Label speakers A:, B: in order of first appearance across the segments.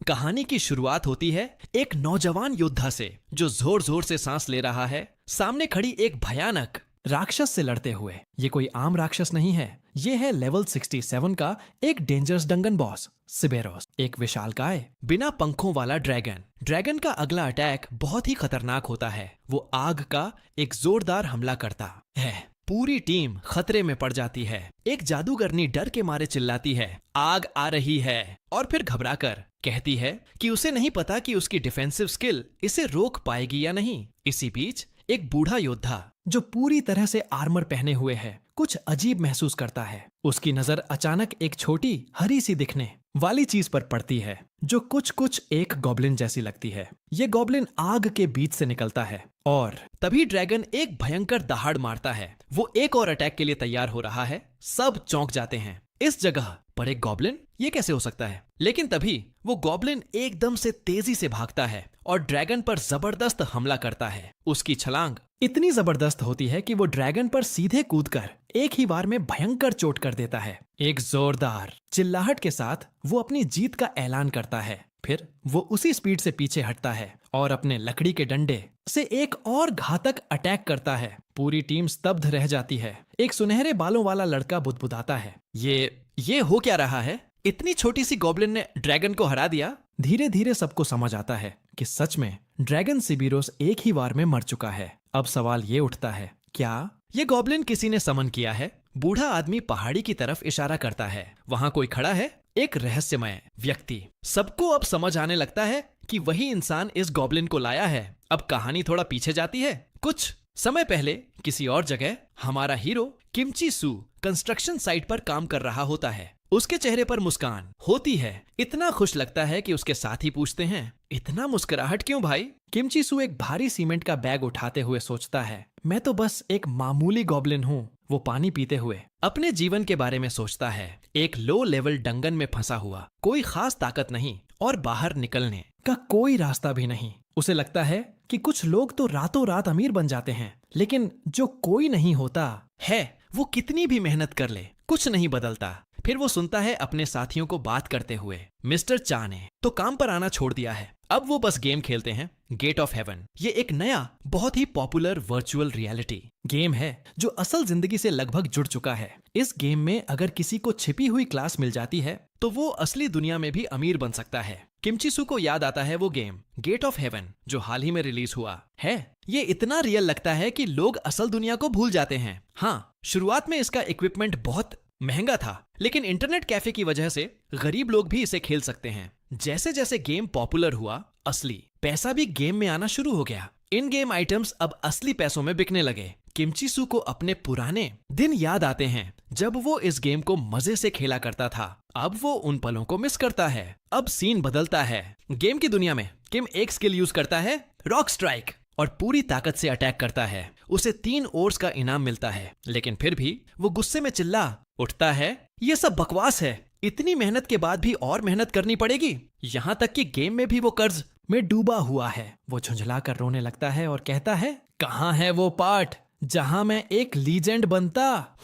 A: कहानी की शुरुआत होती है एक नौजवान योद्धा से जो जोर जोर से सांस ले रहा है, सामने खड़ी एक भयानक राक्षस से लड़ते हुए। ये कोई आम राक्षस नहीं है, ये है लेवल 67 का एक डेंजरस डंगन बॉस सिबेरोस, एक विशालकाय बिना पंखों वाला ड्रैगन। ड्रैगन का अगला अटैक बहुत ही खतरनाक होता है। वो आग का एक जोरदार हमला करता है। पूरी टीम खतरे में पड़ जाती है। एक जादूगरनी डर के मारे चिल्लाती है, आग आ रही है, और फिर घबराकर कहती है कि उसे नहीं पता कि उसकी डिफेंसिव स्किल इसे रोक पाएगी या नहीं। इसी बीच एक बूढ़ा योद्धा जो पूरी तरह से आर्मर पहने हुए है कुछ अजीब महसूस करता है। उसकी नजर अचानक एक छोटी हरी सी दिखने वाली चीज पर पड़ती है जो कुछ एक गॉब्लिन जैसी लगती है। ये गॉब्लिन आग के बीच से निकलता है और तभी ड्रैगन एक भयंकर दहाड़ मारता है। वो एक और अटैक के लिए तैयार हो रहा है। सब चौंक जाते हैं। इस जगह पर एक गॉब्लिन, ये कैसे हो सकता है? लेकिन तभी वो गॉब्लिन एकदम से तेजी से भागता है और ड्रैगन पर जबरदस्त हमला करता है। उसकी छलांग इतनी जबरदस्त होती है कि वो ड्रैगन पर सीधे कूदकर एक ही बार में भयंकर चोट कर देता है। एक जोरदार चिल्लाहट के साथ वो अपनी जीत का ऐलान करता है। फिर वो उसी स्पीड से पीछे हटता है और अपने लकड़ी के डंडे से एक और घातक अटैक करता है। पूरी टीम स्तब्ध रह जाती है। एक सुनहरे बालों वाला लड़का बुदबुदाता है, ये हो क्या रहा है? इतनी छोटी सी गॉब्लिन ने ड्रैगन को हरा दिया। धीरे धीरे सबको समझ आता है कि सच में ड्रैगन सिबिरोस एक ही बार में मर चुका है। अब सवाल ये उठता है, क्या ये गॉब्लिन किसी ने समन किया है? बूढ़ा आदमी पहाड़ी की तरफ इशारा करता है। वहां कोई खड़ा है, एक रहस्यमय व्यक्ति। सबको अब समझ आने लगता है कि वही इंसान इस गॉब्लिन को लाया है। अब कहानी थोड़ा पीछे जाती है। कुछ समय पहले किसी और जगह हमारा हीरो किमची सू कंस्ट्रक्शन साइट पर काम कर रहा होता है। उसके चेहरे पर मुस्कान होती है। इतना खुश लगता है कि उसके साथी पूछते हैं, इतना मुस्कुराहट क्यों भाई? किमची सू एक भारी सीमेंट का बैग उठाते हुए सोचता है, मैं तो बस एक मामूली गॉब्लिन हूँ। वो पानी पीते हुए अपने जीवन के बारे में सोचता है। एक लो लेवल डंगन में फंसा हुआ, कोई खास ताकत नहीं और बाहर निकलने का कोई रास्ता भी नहीं। उसे लगता है कि कुछ लोग तो रातों रात अमीर बन जाते हैं, लेकिन जो कोई नहीं होता है वो कितनी भी मेहनत कर ले कुछ नहीं बदलता। फिर वो सुनता है अपने साथियों को बात करते हुए, मिस्टर चा ने तो काम पर आना छोड़ दिया है, अब वो बस गेम खेलते हैं, गेट ऑफ हेवन। ये एक नया बहुत ही पॉपुलर वर्चुअल रियलिटी गेम है जो असल जिंदगी से लगभग जुड़ चुका है। इस गेम में अगर किसी को छिपी हुई क्लास मिल जाती है तो वो असली दुनिया में भी अमीर बन सकता है। किमचिसू को याद आता है वो गेम गेट ऑफ हेवन जो हाल ही में रिलीज हुआ है। ये इतना रियल लगता है कि लोग असल दुनिया को भूल जाते हैं। हाँ, शुरुआत में इसका इक्विपमेंट बहुत महंगा था, लेकिन इंटरनेट कैफे की वजह से गरीब लोग भी इसे खेल सकते हैं। जैसे जैसे गेम पॉपुलर हुआ, असली पैसा भी गेम में आना शुरू हो गया। इन गेम आइटम्स अब असली पैसों में बिकने लगे। किमचिसू को अपने पुराने दिन याद आते हैं जब वो इस गेम को मजे से खेला करता था। अब वो उन पलों को मिस करता है। अब सीन बदलता है। गेम की दुनिया में किम एक स्किल यूज करता है, रॉक स्ट्राइक, और पूरी ताकत से अटैक करता है। उसे 3 ओर्स का इनाम मिलता है, लेकिन फिर भी वो गुस्से में चिल्ला उठता है, ये सब बकवास है। इतनी मेहनत के बाद भी और मेहनत करनी पड़ेगी। यहाँ तक कि गेम में भी वो कर्ज में डूबा हुआ है। वो झुंझलाकर रोने लगता है और कहता है, कहाँ है वो पार्ट जहां मैं एक लीजेंड बनता?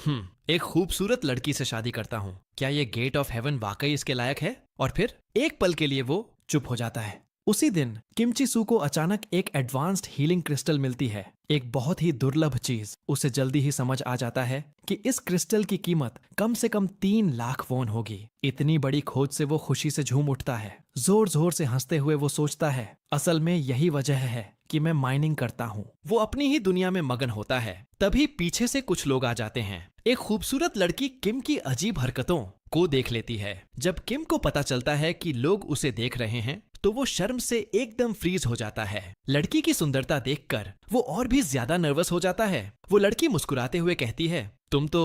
A: एक खूबसूरत लड़की से शादी करता हूँ। क्या ये गेट ऑफ हेवन वाकई इसके लायक है? और फिर एक पल के लिए वो चुप हो जाता है। उसी दिन किमचिसू को अचानक एक एडवांस्ड हीलिंग क्रिस्टल मिलती है, एक बहुत ही दुर्लभ चीज। उसे जल्दी ही समझ आ जाता है कि इस क्रिस्टल की कीमत कम से कम 3 लाख वॉन होगी। इतनी बड़ी खोज से वो खुशी से झूम उठता है। जोर जोर से हंसते हुए वो सोचता है, असल में यही वजह है कि मैं माइनिंग करता हूँ। वो अपनी ही दुनिया में मगन होता है। तभी पीछे से कुछ लोग आ जाते हैं। एक खूबसूरत लड़की किम की अजीब हरकतों को देख लेती है। जब किम को पता चलता है कि लोग उसे देख रहे हैं तो वो शर्म से एकदम फ्रीज हो जाता है। लड़की की सुंदरता देखकर वो और भी ज्यादा नर्वस हो जाता है। वो लड़की मुस्कुराते हुए कहती है, तुम तो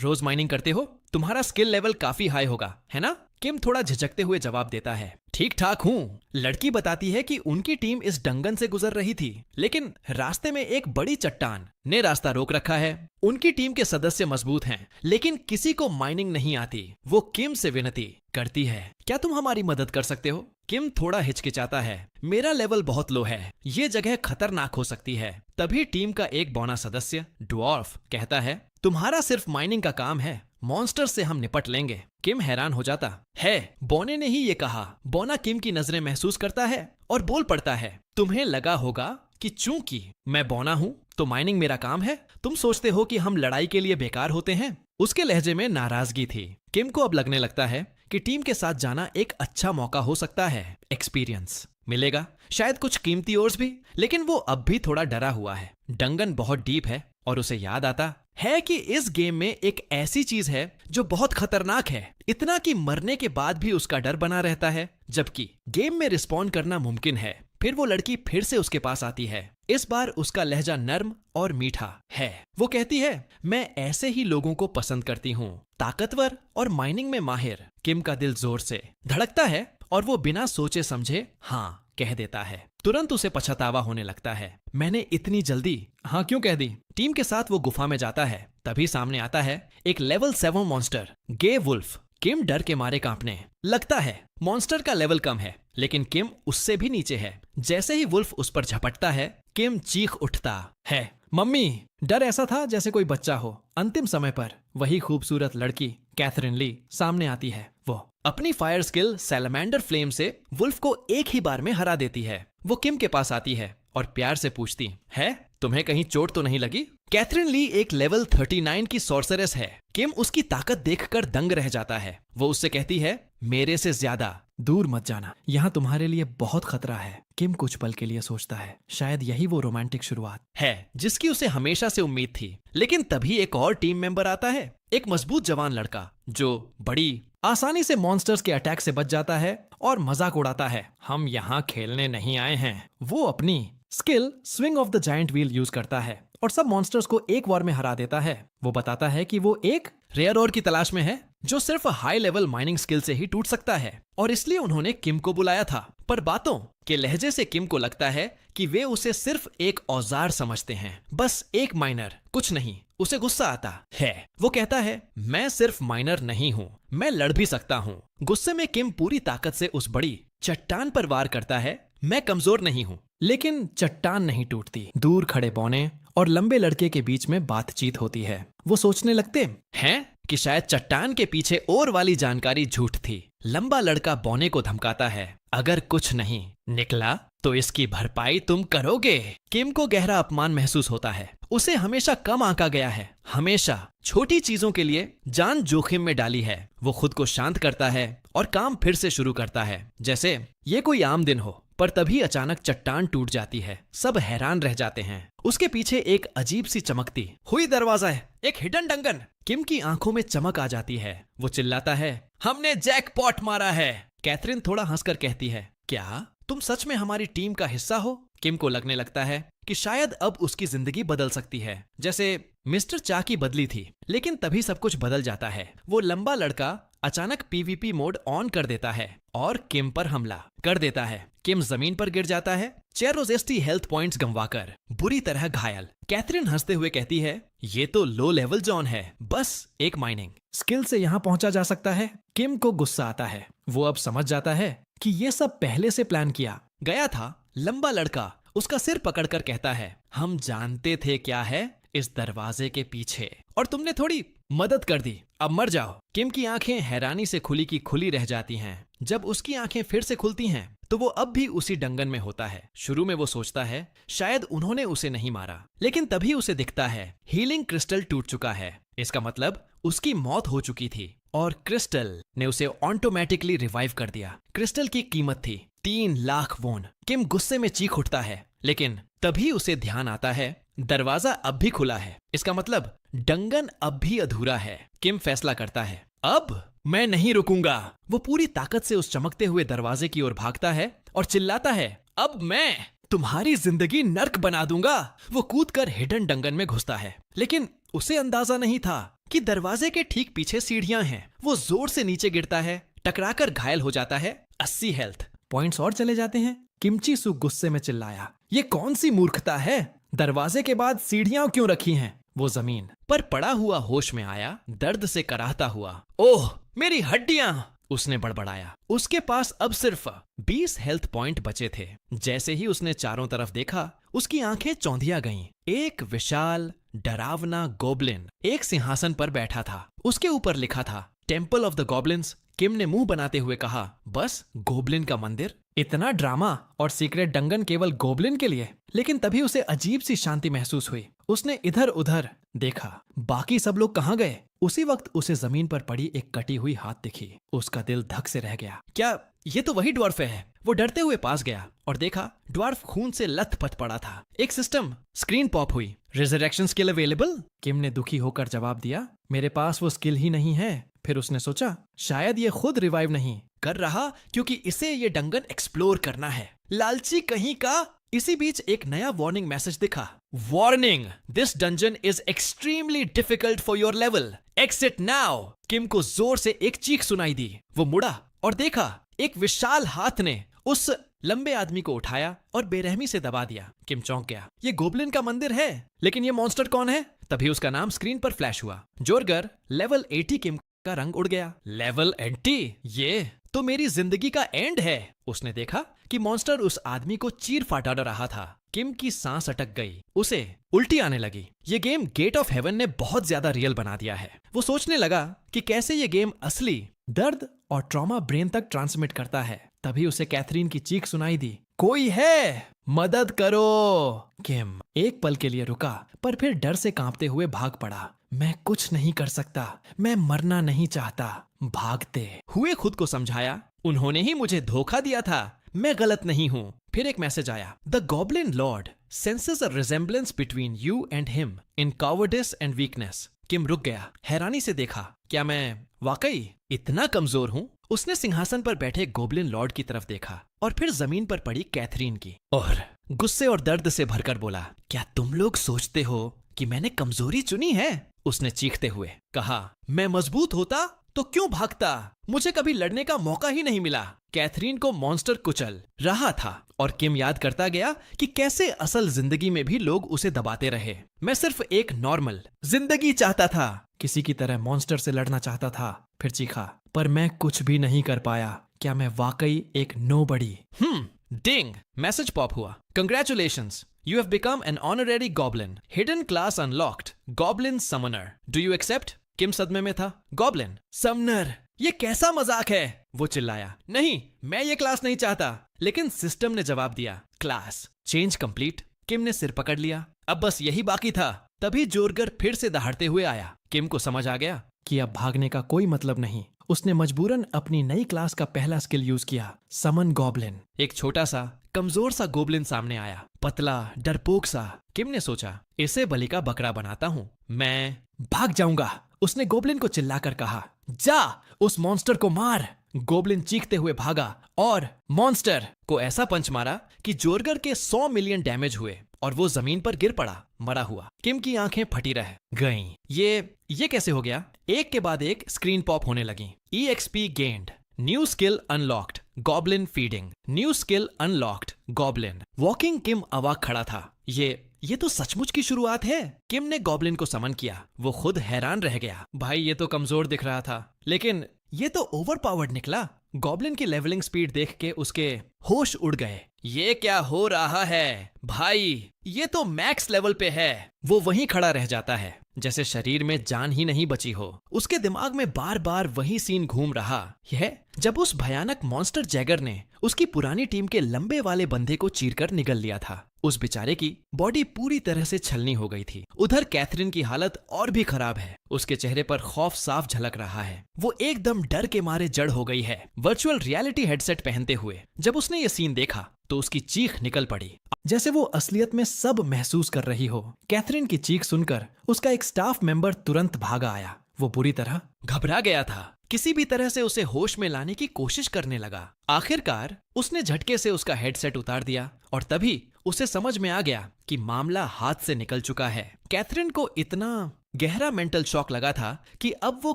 A: रोज माइनिंग करते हो, तुम्हारा स्किल लेवल काफी हाई होगा, है ना? किम थोड़ा झिझकते हुए जवाब देता है, ठीक ठाक हूँ। लड़की बताती है कि उनकी टीम इस डंगन से गुजर रही थी, लेकिन रास्ते में एक बड़ी चट्टान ने रास्ता रोक रखा है। उनकी टीम के सदस्य मजबूत हैं, लेकिन किसी को माइनिंग नहीं आती। वो किम से विनती करती है, क्या तुम हमारी मदद कर सकते हो? किम थोड़ा हिचकिचाता है, मेरा लेवल बहुत लो है, ये जगह खतरनाक हो सकती है। तभी टीम का एक बौना सदस्य ड्वार्फ कहता है, तुम्हारा सिर्फ माइनिंग का काम है मॉन्स्टर से हम निपट लेंगे। किम हैरान हो जाता है, बोने ने ही ये कहा। बोना किम की नजरें महसूस करता है और बोल पड़ता है, तुम्हें लगा होगा कि चूंकि मैं बोना हूँ तो माइनिंग मेरा काम है। तुम सोचते हो कि हम लड़ाई के लिए बेकार होते हैं। उसके लहजे में नाराजगी थी। किम को अब लगने लगता है कि टीम के साथ जाना एक अच्छा मौका हो सकता है। एक्सपीरियंस मिलेगा, शायद कुछ कीमती ओर्स भी, लेकिन वो अब भी थोड़ा डरा हुआ है। डंगन बहुत डीप है और उसे याद आता है कि इस गेम में एक ऐसी चीज है जो बहुत खतरनाक है, इतना कि मरने के बाद भी उसका डर बना रहता है, जबकि गेम में रिस्पॉन्ड करना मुमकिन है। फिर वो लड़की फिर से उसके पास आती है। इस बार उसका लहजा नर्म और मीठा है। वो कहती है, मैं ऐसे ही लोगों को पसंद करती हूँ, ताकतवर और माइनिंग में माहिर। किम का दिल जोर से धड़कता है और वो बिना सोचे समझे हाँ कह देता है। तुरंत उसे पछतावा होने लगता है, मैंने इतनी जल्दी हाँ क्यों कह दी। टीम के साथ वो गुफा में जाता है। तभी सामने आता है एक लेवल 7 मॉन्स्टर, गे वुल्फ। किम डर के मारे कांपने लगता है। मॉन्स्टर का लेवल कम है, लेकिन किम उससे भी नीचे है। जैसे ही वुल्फ उस पर झपटता है, किम चीख उठता है, मम्मी। डर ऐसा था जैसे कोई बच्चा हो। अंतिम समय पर वही खूबसूरत लड़की कैथरीन ली सामने आती है। वो अपनी फायर स्किल सैलमेंडर फ्लेम से वुल्फ को एक ही बार में हरा देती है। वो किम के पास आती है और प्यार से पूछती है, तुम्हें कहीं चोट तो नहीं लगी? कैथरीन ली एक लेवल 39 की सॉर्सरेस है। किम उसकी ताकत देखकर दंग रह जाता है। वो उससे कहती है, मेरे से ज्यादा दूर मत जाना, यहाँ तुम्हारे लिए बहुत खतरा है। किम कुछ पल के लिए सोचता है, शायद यही वो रोमांटिक शुरुआत है जिसकी उसे हमेशा से उम्मीद थी। लेकिन तभी एक और टीम मेंबर आता है, एक मजबूत जवान लड़का जो बड़ी आसानी से मॉन्स्टर्स के अटैक से बच जाता है और मजाक उड़ाता है। हम यहाँ खेलने नहीं आए हैं। वो अपनी skill swing of the giant wheel use करता है और सब मॉन्स्टर्स को एक वार में हरा देता है। वो बताता है कि वो एक रेयर ओर की तलाश में है जो सिर्फ हाई लेवल माइनिंग स्किल से ही टूट सकता है, और इसलिए उन्होंने किम को बुलाया था। पर बातों के लहजे से किम को लगता है कि वे उसे सिर्फ एक औजार समझते हैं, बस एक माइनर, कुछ नहीं। उसे गुस्सा आता है। वो कहता है, मैं सिर्फ माइनर नहीं हूँ, मैं लड़ भी सकता हूँ। गुस्से में किम पूरी ताकत से उस बड़ी चट्टान पर वार करता है। मैं कमजोर नहीं हूँ। लेकिन चट्टान नहीं टूटती। दूर खड़े बौने और लंबे लड़के के बीच में बातचीत होती है। वो सोचने लगते हैं कि शायद चट्टान के पीछे और वाली जानकारी झूठ थी। लंबा लड़का बौने को धमकाता है, अगर कुछ नहीं निकला तो इसकी भरपाई तुम करोगे। किम को गहरा अपमान महसूस होता है। उसे हमेशा कम आंका गया है, हमेशा छोटी चीजों के लिए जान जोखिम में डाली है। वो खुद को शांत करता है और काम फिर से शुरू करता है जैसे ये कोई आम दिन हो। पर तभी अचानक चट्टान टूट जाती है। सब हैरान रह जाते हैं। उसके पीछे एक अजीब सी चमकती हुई दरवाजा है, एक हिडन डंगन। किम की आंखों में चमक आ जाती है। वो चिल्लाता है, हमने जैकपॉट मारा है। कैथरीन थोड़ा हंसकर कहती है, क्या तुम सच में हमारी टीम का हिस्सा हो? किम को लगने लगता है कि शायद अब उसकी जिंदगी बदल सकती है, जैसे मिस्टर चा की बदली थी। लेकिन तभी सब कुछ बदल जाता है। वो लंबा लड़का अचानक पीवीपी मोड ऑन कर देता है और किम पर हमला कर देता है। किम जमीन पर गिर जाता है, चेरोजेस्टी हेल्थ पॉइंट्स गंवाकर बुरी तरह घायल। कैथरीन हंसते हुए कहती है, ये तो लो लेवल जॉन है, बस एक माइनिंग स्किल से यहाँ पहुंचा जा सकता है। किम को गुस्सा आता है। वो अब समझ जाता है कि ये सब पहले से प्लान किया गया था। लंबा लड़का उसका सिर पकड़कर कहता है, हम जानते थे क्या है इस दरवाजे के पीछे, और तुमने थोड़ी मदद कर दी, अब मर जाओ। किम की आंखें हैरानी से खुली की खुली रह जाती हैं। जब उसकी आंखें फिर से खुलती हैं तो वो अब भी उसी डंगन में होता है। शुरू में वो सोचता है शायद उन्होंने उसे नहीं मारा, लेकिन तभी उसे दिखता है हीलिंग क्रिस्टल टूट चुका है। इसका मतलब उसकी मौत हो चुकी थी और क्रिस्टल ने उसे ऑटोमेटिकली रिवाइव कर दिया। क्रिस्टल की कीमत थी 3 लाख वोन। किम गुस्से में चीख उठता है, लेकिन तभी उसे ध्यान आता है दरवाजा अब भी खुला है। इसका मतलब डंगन अब भी अधूरा है। किम फैसला करता है, अब मैं नहीं रुकूंगा। वो पूरी ताकत से उस चमकते हुए दरवाजे की ओर भागता है और चिल्लाता है, अब मैं तुम्हारी जिंदगी नर्क बना दूंगा। वो कूदकर हिडन डंगन में घुसता है, लेकिन उसे अंदाजा नहीं था कि दरवाजे के ठीक पीछे सीढ़ियां हैं। वो जोर से नीचे गिरता है, टकराकर घायल हो जाता है। 80 हेल्थ पॉइंट्स और चले जाते हैं। किमची सु गुस्से में चिल्लाया, ये कौन सी मूर्खता है? दरवाजे के बाद सीढ़ियां क्यों रखी हैं? वो जमीन पर पड़ा हुआ होश में आया, दर्द से कराहता हुआ, ओह मेरी हड्डियां, उसने बड़बड़ाया। उसके पास अब सिर्फ 20 हेल्थ पॉइंट बचे थे। जैसे ही उसने चारों तरफ देखा, उसकी आंखें चौंधिया गईं। एक विशाल डरावना गोब्लिन एक सिंहासन पर बैठा था। उसके ऊपर लिखा था टेम्पल ऑफ द गॉब्लिन्स। किम ने मुंह बनाते हुए कहा, बस गोब्लिन का मंदिर? इतना ड्रामा और सीक्रेट डंगन केवल गोब्लिन के लिए? लेकिन तभी उसे अजीब सी शांति महसूस हुई। उसने इधर उधर देखा, बाकी सब लोग कहाँ गए? उसी वक्त उसे जमीन पर पड़ी एक कटी हुई हाथ दिखी। उसका दिल धक से रह गया। क्या ये तो वही ड्वार्फ है? वो डरते हुए पास गया और देखा ड्वार्फ खून से लथपथ पड़ा था। एक सिस्टम स्क्रीन पॉप हुई। Resurrection skill available? किम ने दुखी होकर जवाब दिया, मेरे पास वो स्किल ही नहीं है। फिर उसने सोचा, शायद ये खुद रिवाइव नहीं कर रहा क्योंकि इसे ये डंगन एक्सप्लोर करना है। लालची कहीं का। इसी बीच एक नया वार्निंग मैसेज दिखा। Warning, this dungeon is extremely difficult for your level, exit now. Kim को जोर से एक चीख सुनाई दी। वो मुड़ा और देखा एक विशाल हाथ ने उस लंबे आदमी को उठाया और बेरहमी से दबा दिया। किम चौंक गया। ये गोब्लिन का मंदिर है, लेकिन ये मॉन्स्टर कौन है? तभी उसका नाम स्क्रीन पर फ्लैश हुआ। जोरगर लेवल 80। किम का रंग उड़ गया। लेवल 80? ये तो मेरी जिंदगी का एंड है। उसने देखा कि मॉन्स्टर उस आदमी को चीर फाटा रहा था। किम की सांस अटक गई। उसे उल्टी आने लगी। ये गेम गेट ऑफ हेवन ने बहुत ज्यादा रियल बना दिया है। वो सोचने लगा कि कैसे ये गेम असली दर्द और ट्रॉमा ब्रेन तक ट्रांसमिट करता है। तभी उसे कैथरीन की चीख सुनाई दी, कोई है, मदद करो। किम एक पल के लिए रुका, पर फिर डर से कांपते हुए भाग पड़ा। मैं कुछ नहीं कर सकता, मैं मरना नहीं चाहता। भागते हुए खुद को समझाया, उन्होंने ही मुझे धोखा दिया था, मैं गलत नहीं हूँ। फिर एक मैसेज आया, the goblin lord senses a resemblance between you and him in cowardice and weakness. Kim रुक गया, हैरानी से देखा, क्या मैं वाकई इतना कमजोर हूँ? उसने सिंहासन पर बैठे गोब्लिन लॉर्ड की तरफ देखा और फिर जमीन पर पड़ी कैथरीन की और गुस्से और दर्द से भरकर बोला, क्या तुम लोग सोचते हो कि मैंने कमजोरी चुनी है? उसने चीखते हुए कहा, मैं मजबूत होता तो क्यों भागता? मुझे कभी लड़ने का मौका ही नहीं मिला। कैथरीन को मॉन्स्टर कुचल रहा था और किम याद करता गया कि कैसे असल जिंदगी में भी लोग उसे दबाते रहे। मैं सिर्फ एक नॉर्मल जिंदगी चाहता था, किसी की तरह मॉन्स्टर से लड़ना चाहता था। फिर चीखा, पर मैं कुछ भी नहीं कर पाया। क्या मैं वाकई एक नोबडी? डिंग मैसेज पॉप हुआ, congratulations, you have become an honorary goblin, hidden class unlocked, goblin summoner, do you accept? किम सदमे में था। गॉब्लिन समनर, ये कैसा मजाक है? वो चिल्लाया, नहीं, मैं ये क्लास नहीं चाहता। लेकिन सिस्टम ने जवाब दिया, क्लास चेंज कंप्लीट। किम ने सिर पकड़ लिया, अब बस यही बाकी था। तभी जोरगर फिर से दहाड़ते हुए आया। किम को समझ आ गया कि अब भागने का कोई मतलब नहीं। उसने मजबूरन अपनी नई क्लास का पहला स्किल यूज किया, समन गॉब्लिन। एक छोटा सा कमजोर सा गोब्लिन सामने आया, पतला डरपोक सा। किम ने सोचा, इसे बलि का बकरा बनाता हूँ, मैं भाग जाऊंगा। उसने गोब्लिन को चिल्लाकर कहा, जा उस मॉन्स्टर को मार। गोब्लिन चीखते हुए भागा और मॉन्स्टर को ऐसा पंच मारा कि जोरगर के 100 मिलियन डैमेज हुए और वो जमीन पर गिर पड़ा, मरा हुआ। किम की आंखें फटी रह गईं। ये कैसे हो गया? एक के बाद एक स्क्रीन पॉप होने लगी। EXP gained, new skill unlocked, goblin feeding, new skill unlocked, goblin walking. Kim अवाक खड़ा था। ये तो सचमुच की शुरुआत है। किम ने गॉब्लिन को समन किया। वो खुद हैरान रह गया, भाई ये तो कमजोर दिख रहा था, लेकिन ये तो ओवरपावर्ड निकला। गॉब्लिन की लेवलिंग स्पीड देख के उसके होश उड़ गए। ये क्या हो रहा है भाई? ये तो मैक्स लेवल पे है। वो वहीं खड़ा रह जाता है जैसे शरीर में जान ही नहीं बची हो। उसके दिमाग में बार बार वही सीन घूम रहा है जब उस भयानक मॉन्स्टर जैगर ने उसकी पुरानी टीम के लंबे वाले बंधे को चीरकर निगल लिया था। उस बेचारे की बॉडी पूरी तरह से छलनी हो गई थी। उधर कैथरीन की हालत और भी खराब है। उसके चेहरे पर खौफ साफ झलक रहा है। वो एकदम डर के मारे जड़ हो गई है। वर्चुअल रियलिटी हेडसेट पहनते हुए जब उसने ये सीन देखा तो उसकी चीख निकल पड़ी, जैसे वो असलियत में सब महसूस कर रही हो। कैथरीन की चीख सुनकर उसका एक स्टाफ मेंबर तुरंत भागा आया। वो बुरी तरह घबरा गया था, किसी भी तरह से उसे होश में लाने की कोशिश करने लगा। आखिरकार उसने झटके से उसका हेडसेट उतार दिया और तभी उसे समझ में आ गया कि मामला हाथ से निकल चुका है। कैथरीन को इतना गहरा मेंटल शॉक लगा था कि अब वो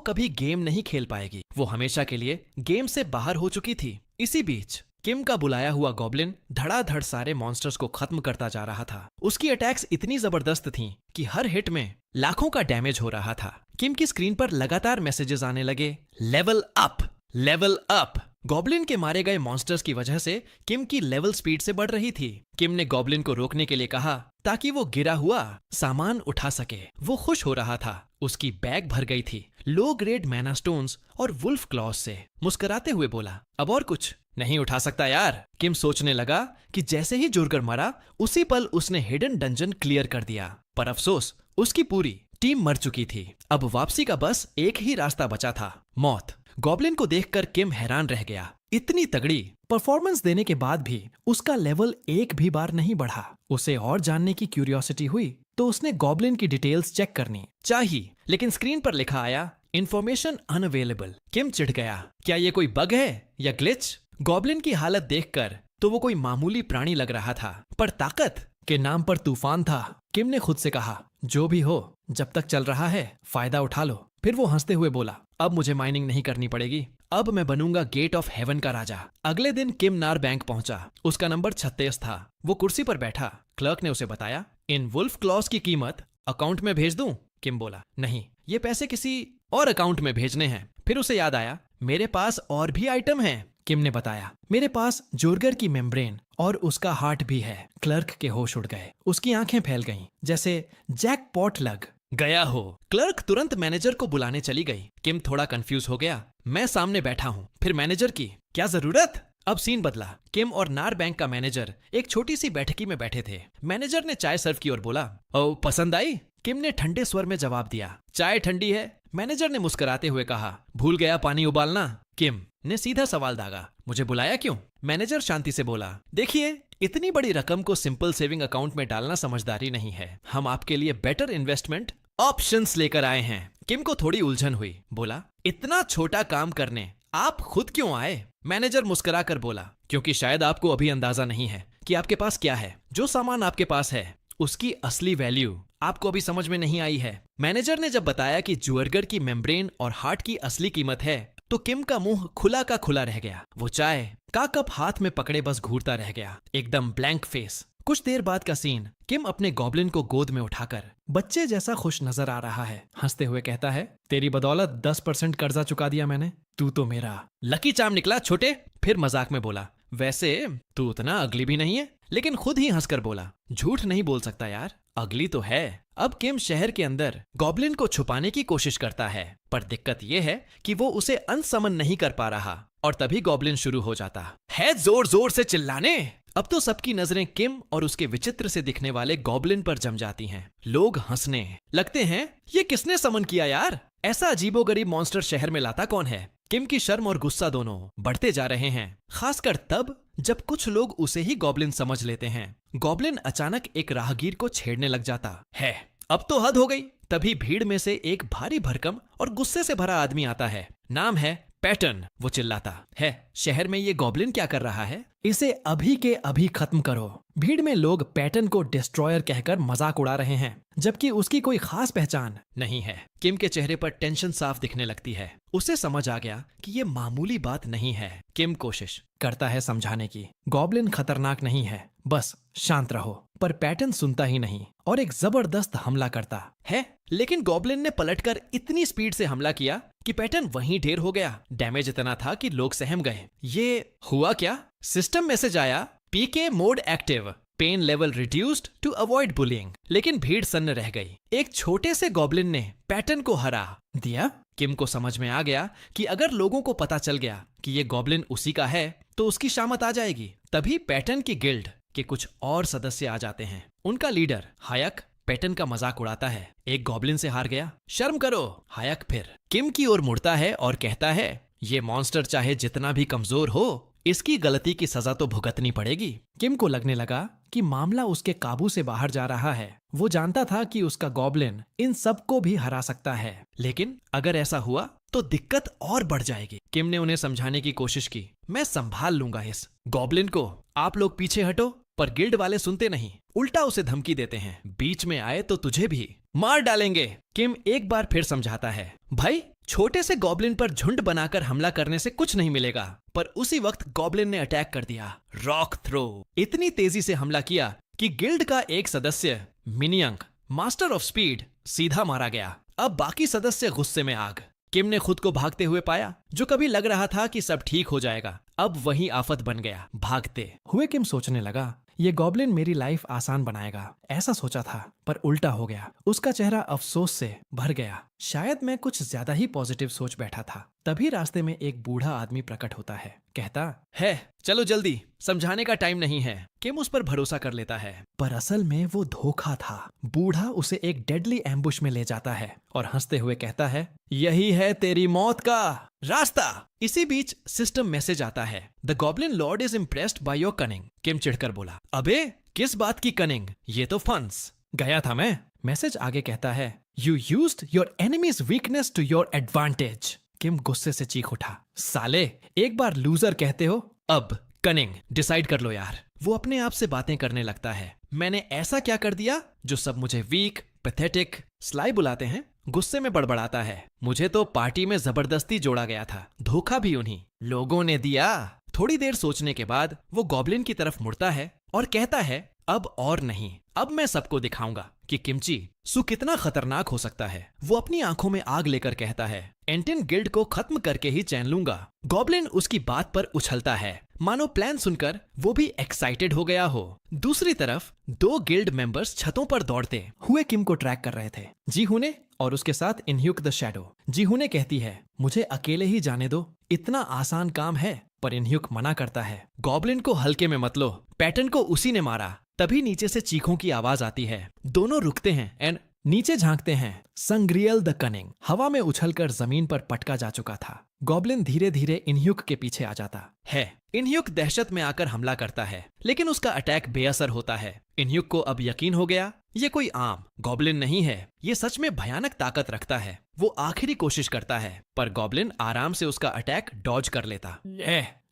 A: कभी गेम नहीं खेल पाएगी। वो हमेशा के लिए गेम से बाहर हो चुकी थी। इसी बीच किम का बुलाया हुआ गॉब्लिन धड़ाधड़ सारे मॉन्स्टर्स को खत्म करता जा रहा था। उसकी अटैक्स इतनी जबरदस्त थीं कि हर हिट में लाखों का डैमेज हो रहा था। किम की स्क्रीन पर लगातार मैसेजेस आने लगे, level up, level up. Goblin के मारे गए मॉन्स्टर्स की वजह से किम की लेवल स्पीड से बढ़ रही थी। किम ने गॉब्लिन को रोकने के लिए कहा ताकि वो गिरा हुआ सामान उठा सके। वो खुश हो रहा था, उसकी बैग भर गई थी लो ग्रेड मैना स्टोन्स और वुल्फ क्लॉज से। मुस्कुराते हुए बोला, अब और कुछ नहीं उठा सकता यार। किम सोचने लगा कि जैसे ही जुर्गर मरा उसी पल उसने हिडन डंजन क्लियर कर दिया, पर अफसोस उसकी पूरी टीम मर चुकी थी। अब वापसी का बस एक ही रास्ता बचा था, मौत। गॉब्लिन को देखकर किम हैरान रह गया। इतनी तगड़ी परफॉर्मेंस देने के बाद भी उसका लेवल एक भी बार नहीं बढ़ा। उसे और जानने की क्यूरियोसिटी हुई तो उसने गॉब्लिन की डिटेल्स चेक करनी चाहिए, लेकिन स्क्रीन पर लिखा आया इंफॉर्मेशन अनअवेलेबल। किम चिढ़ गया, क्या ये कोई बग है या ग्लिच? गॉब्लिन की हालत देखकर तो वो कोई मामूली प्राणी लग रहा था, पर ताकत के नाम पर तूफान था। किम ने खुद से कहा, जो भी हो जब तक चल रहा है फायदा उठा लो। फिर वो हंसते हुए बोला, अब मुझे माइनिंग नहीं करनी पड़ेगी, अब मैं बनूंगा गेट ऑफ हेवन का राजा। अगले दिन किम नार बैंक पहुंचा। उसका नंबर 36 था। वो कुर्सी पर बैठा। क्लर्क ने उसे बताया, इन वुल्फ क्लॉज की कीमत अकाउंट में भेज दूं? किम बोला, नहीं, ये पैसे किसी और अकाउंट में भेजने हैं। फिर उसे याद आया, मेरे पास और भी आइटम हैं। किम ने बताया, मेरे पास जोरगर की मेम्ब्रेन और उसका हार्ट भी है। क्लर्क के होश उड़ गए। उसकी आंखें फैल गईं, जैसे जैकपॉट लग गया हो। क्लर्क तुरंत मैनेजर को बुलाने चली गई। किम थोड़ा कंफ्यूज हो गया। मैं सामने बैठा हूँ, फिर मैनेजर की क्या जरूरत? अब सीन बदला। किम और नार बैंक का मैनेजर एक छोटी सी बैठकी में बैठे थे। मैनेजर ने चाय सर्व की और बोला, ओ पसंद आई? किम ने ठंडे स्वर में जवाब दिया, चाय ठंडी है। मैनेजर ने मुस्कुराते हुए कहा, भूल गया पानी उबालना? किम ने सीधा सवाल दागा, मुझे बुलाया क्यों? मैनेजर शांति से बोला, देखिए, इतनी बड़ी रकम को सिंपल सेविंग अकाउंट में डालना समझदारी नहीं है। हम आपके लिए बेटर इन्वेस्टमेंट ऑप्शंस लेकर आए हैं। किम को थोड़ी उलझन हुई। बोला, इतना छोटा काम करने आप खुद क्यों आए? मैनेजर मुस्कुरा कर बोला, क्योंकि शायद आपको अभी अंदाजा नहीं है कि आपके पास क्या है। जो सामान आपके पास है उसकी असली वैल्यू आपको अभी समझ में नहीं आई है। मैनेजर ने जब बताया कि जुअरगर की मेम्ब्रेन और हार्ट की असली कीमत है तो किम का मुंह खुला का खुला रह गया। वो चाय का कप हाथ में पकड़े बस घूरता रह गया, एकदम ब्लैंक फेस। कुछ देर बाद का सीन, किम अपने गॉब्लिन को गोद में उठाकर बच्चे जैसा खुश नजर आ रहा है। हंसते हुए कहता है, तेरी बदौलत 10% कर्जा चुका दिया मैंने। तू तो मेरा लकी चार्म निकला छोटे। फिर मजाक में बोला, वैसे तू उतना अगली भी नहीं है। लेकिन खुद ही हंसकर बोला, झूठ नहीं बोल सकता यार, अगली तो है। अब किम शहर के अंदर गॉब्लिन को छुपाने की कोशिश करता है, पर दिक्कत यह है कि वो उसे अनसमन नहीं कर पा रहा। और तभी गॉब्लिन शुरू हो जाता है जोर जोर से चिल्लाने। अब तो सबकी नजरें किम और उसके विचित्र से दिखने वाले गॉब्लिन पर जम जाती हैं। लोग हंसने लगते हैं, ये किसने समन किया यार? ऐसा अजीबोगरीब मॉन्स्टर शहर में लाता कौन है? किम की शर्म और गुस्सा दोनों बढ़ते जा रहे हैं, खासकर तब जब कुछ लोग उसे ही गॉब्लिन समझ लेते हैं। गॉब्लिन अचानक एक राहगीर को छेड़ने लग जाता है। अब तो हद हो गई। तभी भीड़ में से एक भारी भरकम और गुस्से से भरा आदमी आता है। नाम है पैटर्न। वो चिल्लाता है, शहर में ये गॉब्लिन क्या कर रहा है? इसे अभी के अभी खत्म करो। भीड़ में लोग पैटर्न को डिस्ट्रॉयर कहकर मजाक उड़ा रहे हैं, जबकि उसकी कोई खास पहचान नहीं है। किम के चेहरे पर टेंशन साफ दिखने लगती है। उसे समझ आ गया कि ये मामूली बात नहीं है। किम कोशिश करता है समझाने की, गॉब्लिन खतरनाक नहीं है, बस शांत रहो। पर पैटर्न सुनता ही नहीं और एक जबरदस्त हमला करता है। लेकिन गॉब्लिन ने पलटकर इतनी स्पीड से हमला किया कि पैटर्न वहीं ढेर हो गया। डैमेज इतना था कि लोग सहम गए। ये हुआ क्या? सिस्टम मैसेज आया, PK mode active, pain level reduced to avoid bullying. लेकिन भीड़ सन्न रह गई। एक छोटे से गॉब्लिन ने पैटर्न को हरा दिया। किम को समझ में आ गया कि अगर लोगों को पता चल गया कि ये गॉब्लिन उसी का है तो उसकी शामत आ जाएगी। तभी पैटर्न की गिल्ड के कुछ और सदस्य आ जाते हैं। उनका लीडर हायक पैटर्न का मजाक उड़ाता है, एक गॉब्लिन से हार गया, शर्म करो। हायक फिर किम की ओर मुड़ता है और कहता है, ये मॉन्स्टर चाहे जितना भी कमजोर हो, इसकी गलती की सजा तो भुगतनी पड़ेगी। किम को लगने लगा कि मामला उसके काबू से बाहर जा रहा है। वो जानता था कि उसका गॉब्लिन इन सबको भी हरा सकता है, लेकिन अगर ऐसा हुआ तो दिक्कत और बढ़ जाएगी। किम ने उन्हें समझाने की कोशिश की, मैं संभाल लूंगा इस गॉब्लिन को, आप लोग पीछे हटो। पर गिल्ड वाले सुनते नहीं, उल्टा उसे धमकी देते हैं, बीच में आए तो तुझे भी मार डालेंगे। किम एक बार फिर समझाता है, भाई छोटे से गॉब्लिन पर झुंड बनाकर हमला करने से कुछ नहीं मिलेगा। पर उसी वक्त गॉब्लिन ने अटैक कर दिया, रॉक थ्रो। इतनी तेजी से हमला किया कि गिल्ड का एक सदस्य मिनियंग, मास्टर ऑफ स्पीड, सीधा मारा गया। अब बाकी सदस्य गुस्से में आग। किम ने खुद को भागते हुए पाया। जो कभी लग रहा था कि सब ठीक हो जाएगा, अब वही आफत बन गया। भागते हुए किम सोचने लगा, ये गॉब्लिन मेरी लाइफ आसान बनाएगा। ऐसा सोचा था, पर उल्टा हो गया। उसका चेहरा अफसोस से भर गया। शायद मैं कुछ ज्यादा ही पॉजिटिव सोच बैठा था। तभी रास्ते में एक बूढ़ा आदमी प्रकट होता है। कहता है, चलो जल्दी, समझाने का टाइम नहीं है। किम उस पर भरोसा कर लेता है, पर असल में वो धोखा था। बूढ़ा उसे एक डेडली एम्बुश में ले जाता है और हंसते हुए कहता है, यही है तेरी मौत का रास्ता। इसी बीच सिस्टम मैसेज आता है, the goblin lord is impressed by your cunning. Kim चिढ़कर बोला, अबे किस बात की कनिंग, ये तो फंस गया था मैं। मैसेज आगे कहता है, you used your enemies weakness to your advantage. Kim गुस्से से चीख उठा, साले एक बार लूजर कहते हो, अब कनिंग डिसाइड कर लो यार। वो अपने आप से बातें करने लगता है, मैंने ऐसा क्या कर दिया जो सब मुझे वीक, पैथेटिक, स्लाई बुलाते हैं। गुस्से में बड़बड़ाता है, मुझे तो पार्टी में जबरदस्ती जोड़ा गया था, धोखा भी उन्हीं लोगों ने दिया। थोड़ी देर सोचने के बाद वो गॉब्लिन की तरफ मुड़ता है और कहता है, अब और नहीं, अब मैं सबको दिखाऊंगा कि किमची सु कितना खतरनाक हो सकता है। वो अपनी आंखों में आग लेकर कहता है, एंटिन गिल्ड को खत्म करके ही चैन लूंगा। गॉब्लिन उसकी बात पर उछलता है, मानो प्लान सुनकर वो भी एक्साइटेड हो गया हो। दूसरी तरफ 2 गिल्ड मेंबर्स छतों पर दौड़ते हुए किम को ट्रैक कर रहे थे, जीहुने और उसके साथ इनह्युक द शैडो। जीहुने कहती है, मुझे अकेले ही जाने दो, इतना आसान काम है। पर इनह्युक मना करता है, गॉब्लिन को हल्के में मत लो, पैटर्न को उसी ने मारा। तभी नीचे से चीखों की आवाज आती है। दोनों रुकते हैं एंड नीचे झांकते हैं। संग्रियल द कनिंग हवा में उछलकर जमीन पर पटका जा चुका था। गॉब्लिन धीरे धीरे इनह्युक के पीछे आ जाता है। इनह्युक दहशत में आकर हमला करता है, लेकिन उसका अटैक बेअसर होता है। इनह्युक को अब यकीन हो गया, ये कोई आम गॉब्लिन नहीं है, ये सच में भयानक ताकत रखता है। वो आखिरी कोशिश करता है, पर गॉब्लिन आराम से उसका अटैक डॉज कर लेता।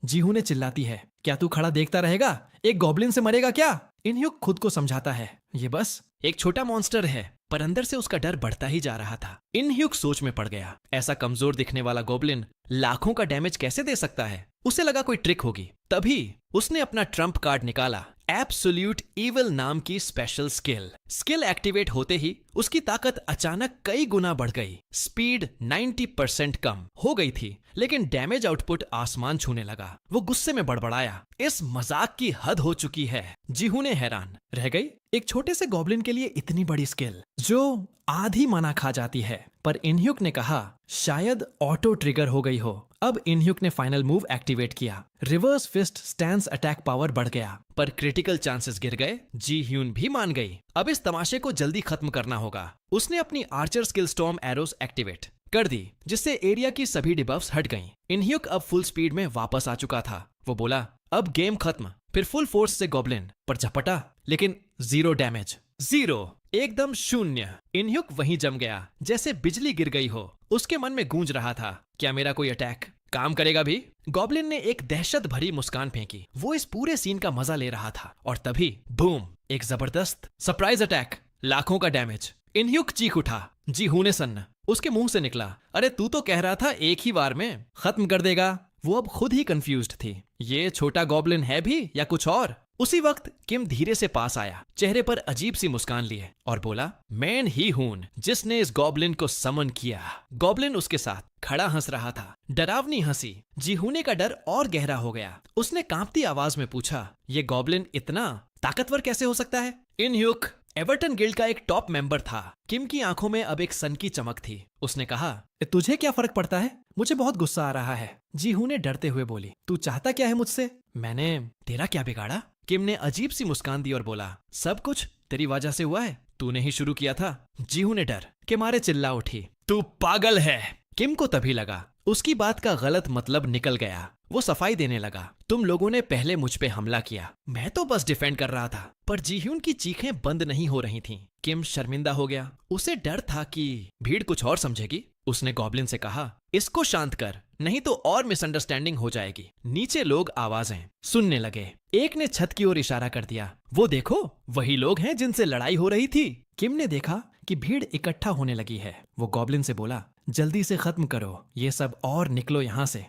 A: जीहू ने चिल्लाती है, क्या तू खड़ा देखता रहेगा? एक गॉब्लिन से मरेगा क्या? इनह्युक खुद को समझाता है, ये बस एक छोटा मॉन्स्टर है, पर अंदर से उसका डर बढ़ता ही जा रहा था। इनह्युक सोच में पड़ गया, ऐसा कमजोर दिखने वाला गॉब्लिन लाखों का डैमेज कैसे दे सकता है? उसे लगा कोई ट्रिक होगी। तभी उसने अपना ट्रम्प कार्ड निकाला, एब्सोल्यूट इविल नाम की स्पेशल स्किल। स्किल एक्टिवेट होते ही उसकी ताकत अचानक कई गुना बढ़ गई। स्पीड 90% कम हो गई थी, लेकिन डैमेज आउटपुट आसमान छूने लगा। वो गुस्से में बड़बड़ाया, इस मजाक की हद हो चुकी है। जीहू ने हैरान रह गई, एक छोटे से गॉब्लिन के लिए इतनी बड़ी स्किल जो आधी मना खा जाती है। पर इनह्युक ने कहा, शायद ऑटो ट्रिगर हो गई हो। अब इनह्युक ने फाइनल मूव एक्टिवेट किया। Reverse fist stance attack power बढ़ गया, पर क्रिटिकल चांसेस गिर गए। जी ह्यून भी मान गई, अब इस तमाशे को जल्दी खत्म करना होगा। उसने अपनी Archer skill storm arrows activate कर दी, जिससे एरिया की सभी डिबफ्स हट गईं। इनह्युक अब फुल स्पीड में वापस आ चुका था। वो बोला, अब गेम खत्म। फिर फुल फोर्स से गॉब्लिन पर झपटा, लेकिन 0 डैमेज, 0, एकदम शून्य। इनह्युक वहीं जम गया, जैसे बिजली गिर गई हो। उसके मन में गूंज रहा था, क्या मेरा कोई अटैक काम करेगा भी? गॉब्लिन ने एक दहशत भरी मुस्कान फेंकी। वो इस पूरे सीन का मजा ले रहा था, और तभी बूम, एक जबरदस्त सरप्राइज अटैक, लाखों का डैमेज। इनह्युक चीख उठा। जीहू ने सन्न उसके मुंह से निकला, अरे तू तो कह रहा था एक ही बार में खत्म कर देगा। वो अब खुद ही कंफ्यूज्ड थी, ये छोटा गॉब्लिन है भी या कुछ और? उसी वक्त किम धीरे से पास आया, चेहरे पर अजीब सी मुस्कान लिए, और बोला, मैं ही हूं जिसने इस गॉब्लिन को समन किया। गॉब्लिन उसके साथ खड़ा हंस रहा था, डरावनी हंसी। जीहूने का डर और गहरा हो गया। उसने कांपती आवाज में पूछा, ये गॉब्लिन इतना ताकतवर कैसे हो सकता है? इनह्युक एवर्टन गिल्ड का एक टॉप मेंबर था। किम की आंखों में अब एक सन की चमक थी। उसने कहा, तुझे क्या फर्क पड़ता है? मुझे बहुत गुस्सा आ रहा है। जीहू ने डरते हुए बोली, तू चाहता क्या है मुझसे? मैंने तेरा क्या बिगाड़ा? किम ने अजीब सी मुस्कान दी और बोला, सब कुछ तेरी वजह से हुआ है, तूने ही शुरू किया था। जीहू ने डर के मारे चिल्ला उठी, तू पागल है। किम को तभी लगा उसकी बात का गलत मतलब निकल गया। वो सफाई देने लगा, तुम लोगों ने पहले मुझ पे हमला किया, मैं तो बस डिफेंड कर रहा था। पर जीह्यून की चीखें बंद नहीं हो रही थीं। किम शर्मिंदा हो गया। उसे डर था कि भीड़ कुछ और समझेगी। उसने गॉब्लिन से कहा, इसको शांत कर, नहीं तो और मिसअंडरस्टैंडिंग हो जाएगी। नीचे लोग आवाजें सुनने लगे। एक ने छत की ओर इशारा कर दिया, वो देखो, वही लोग हैं जिनसे लड़ाई हो रही थी। किम ने देखा कि भीड़ इकट्ठा होने लगी है। वो गॉब्लिन से बोला, जल्दी से खत्म करो ये सब और निकलो यहाँ से।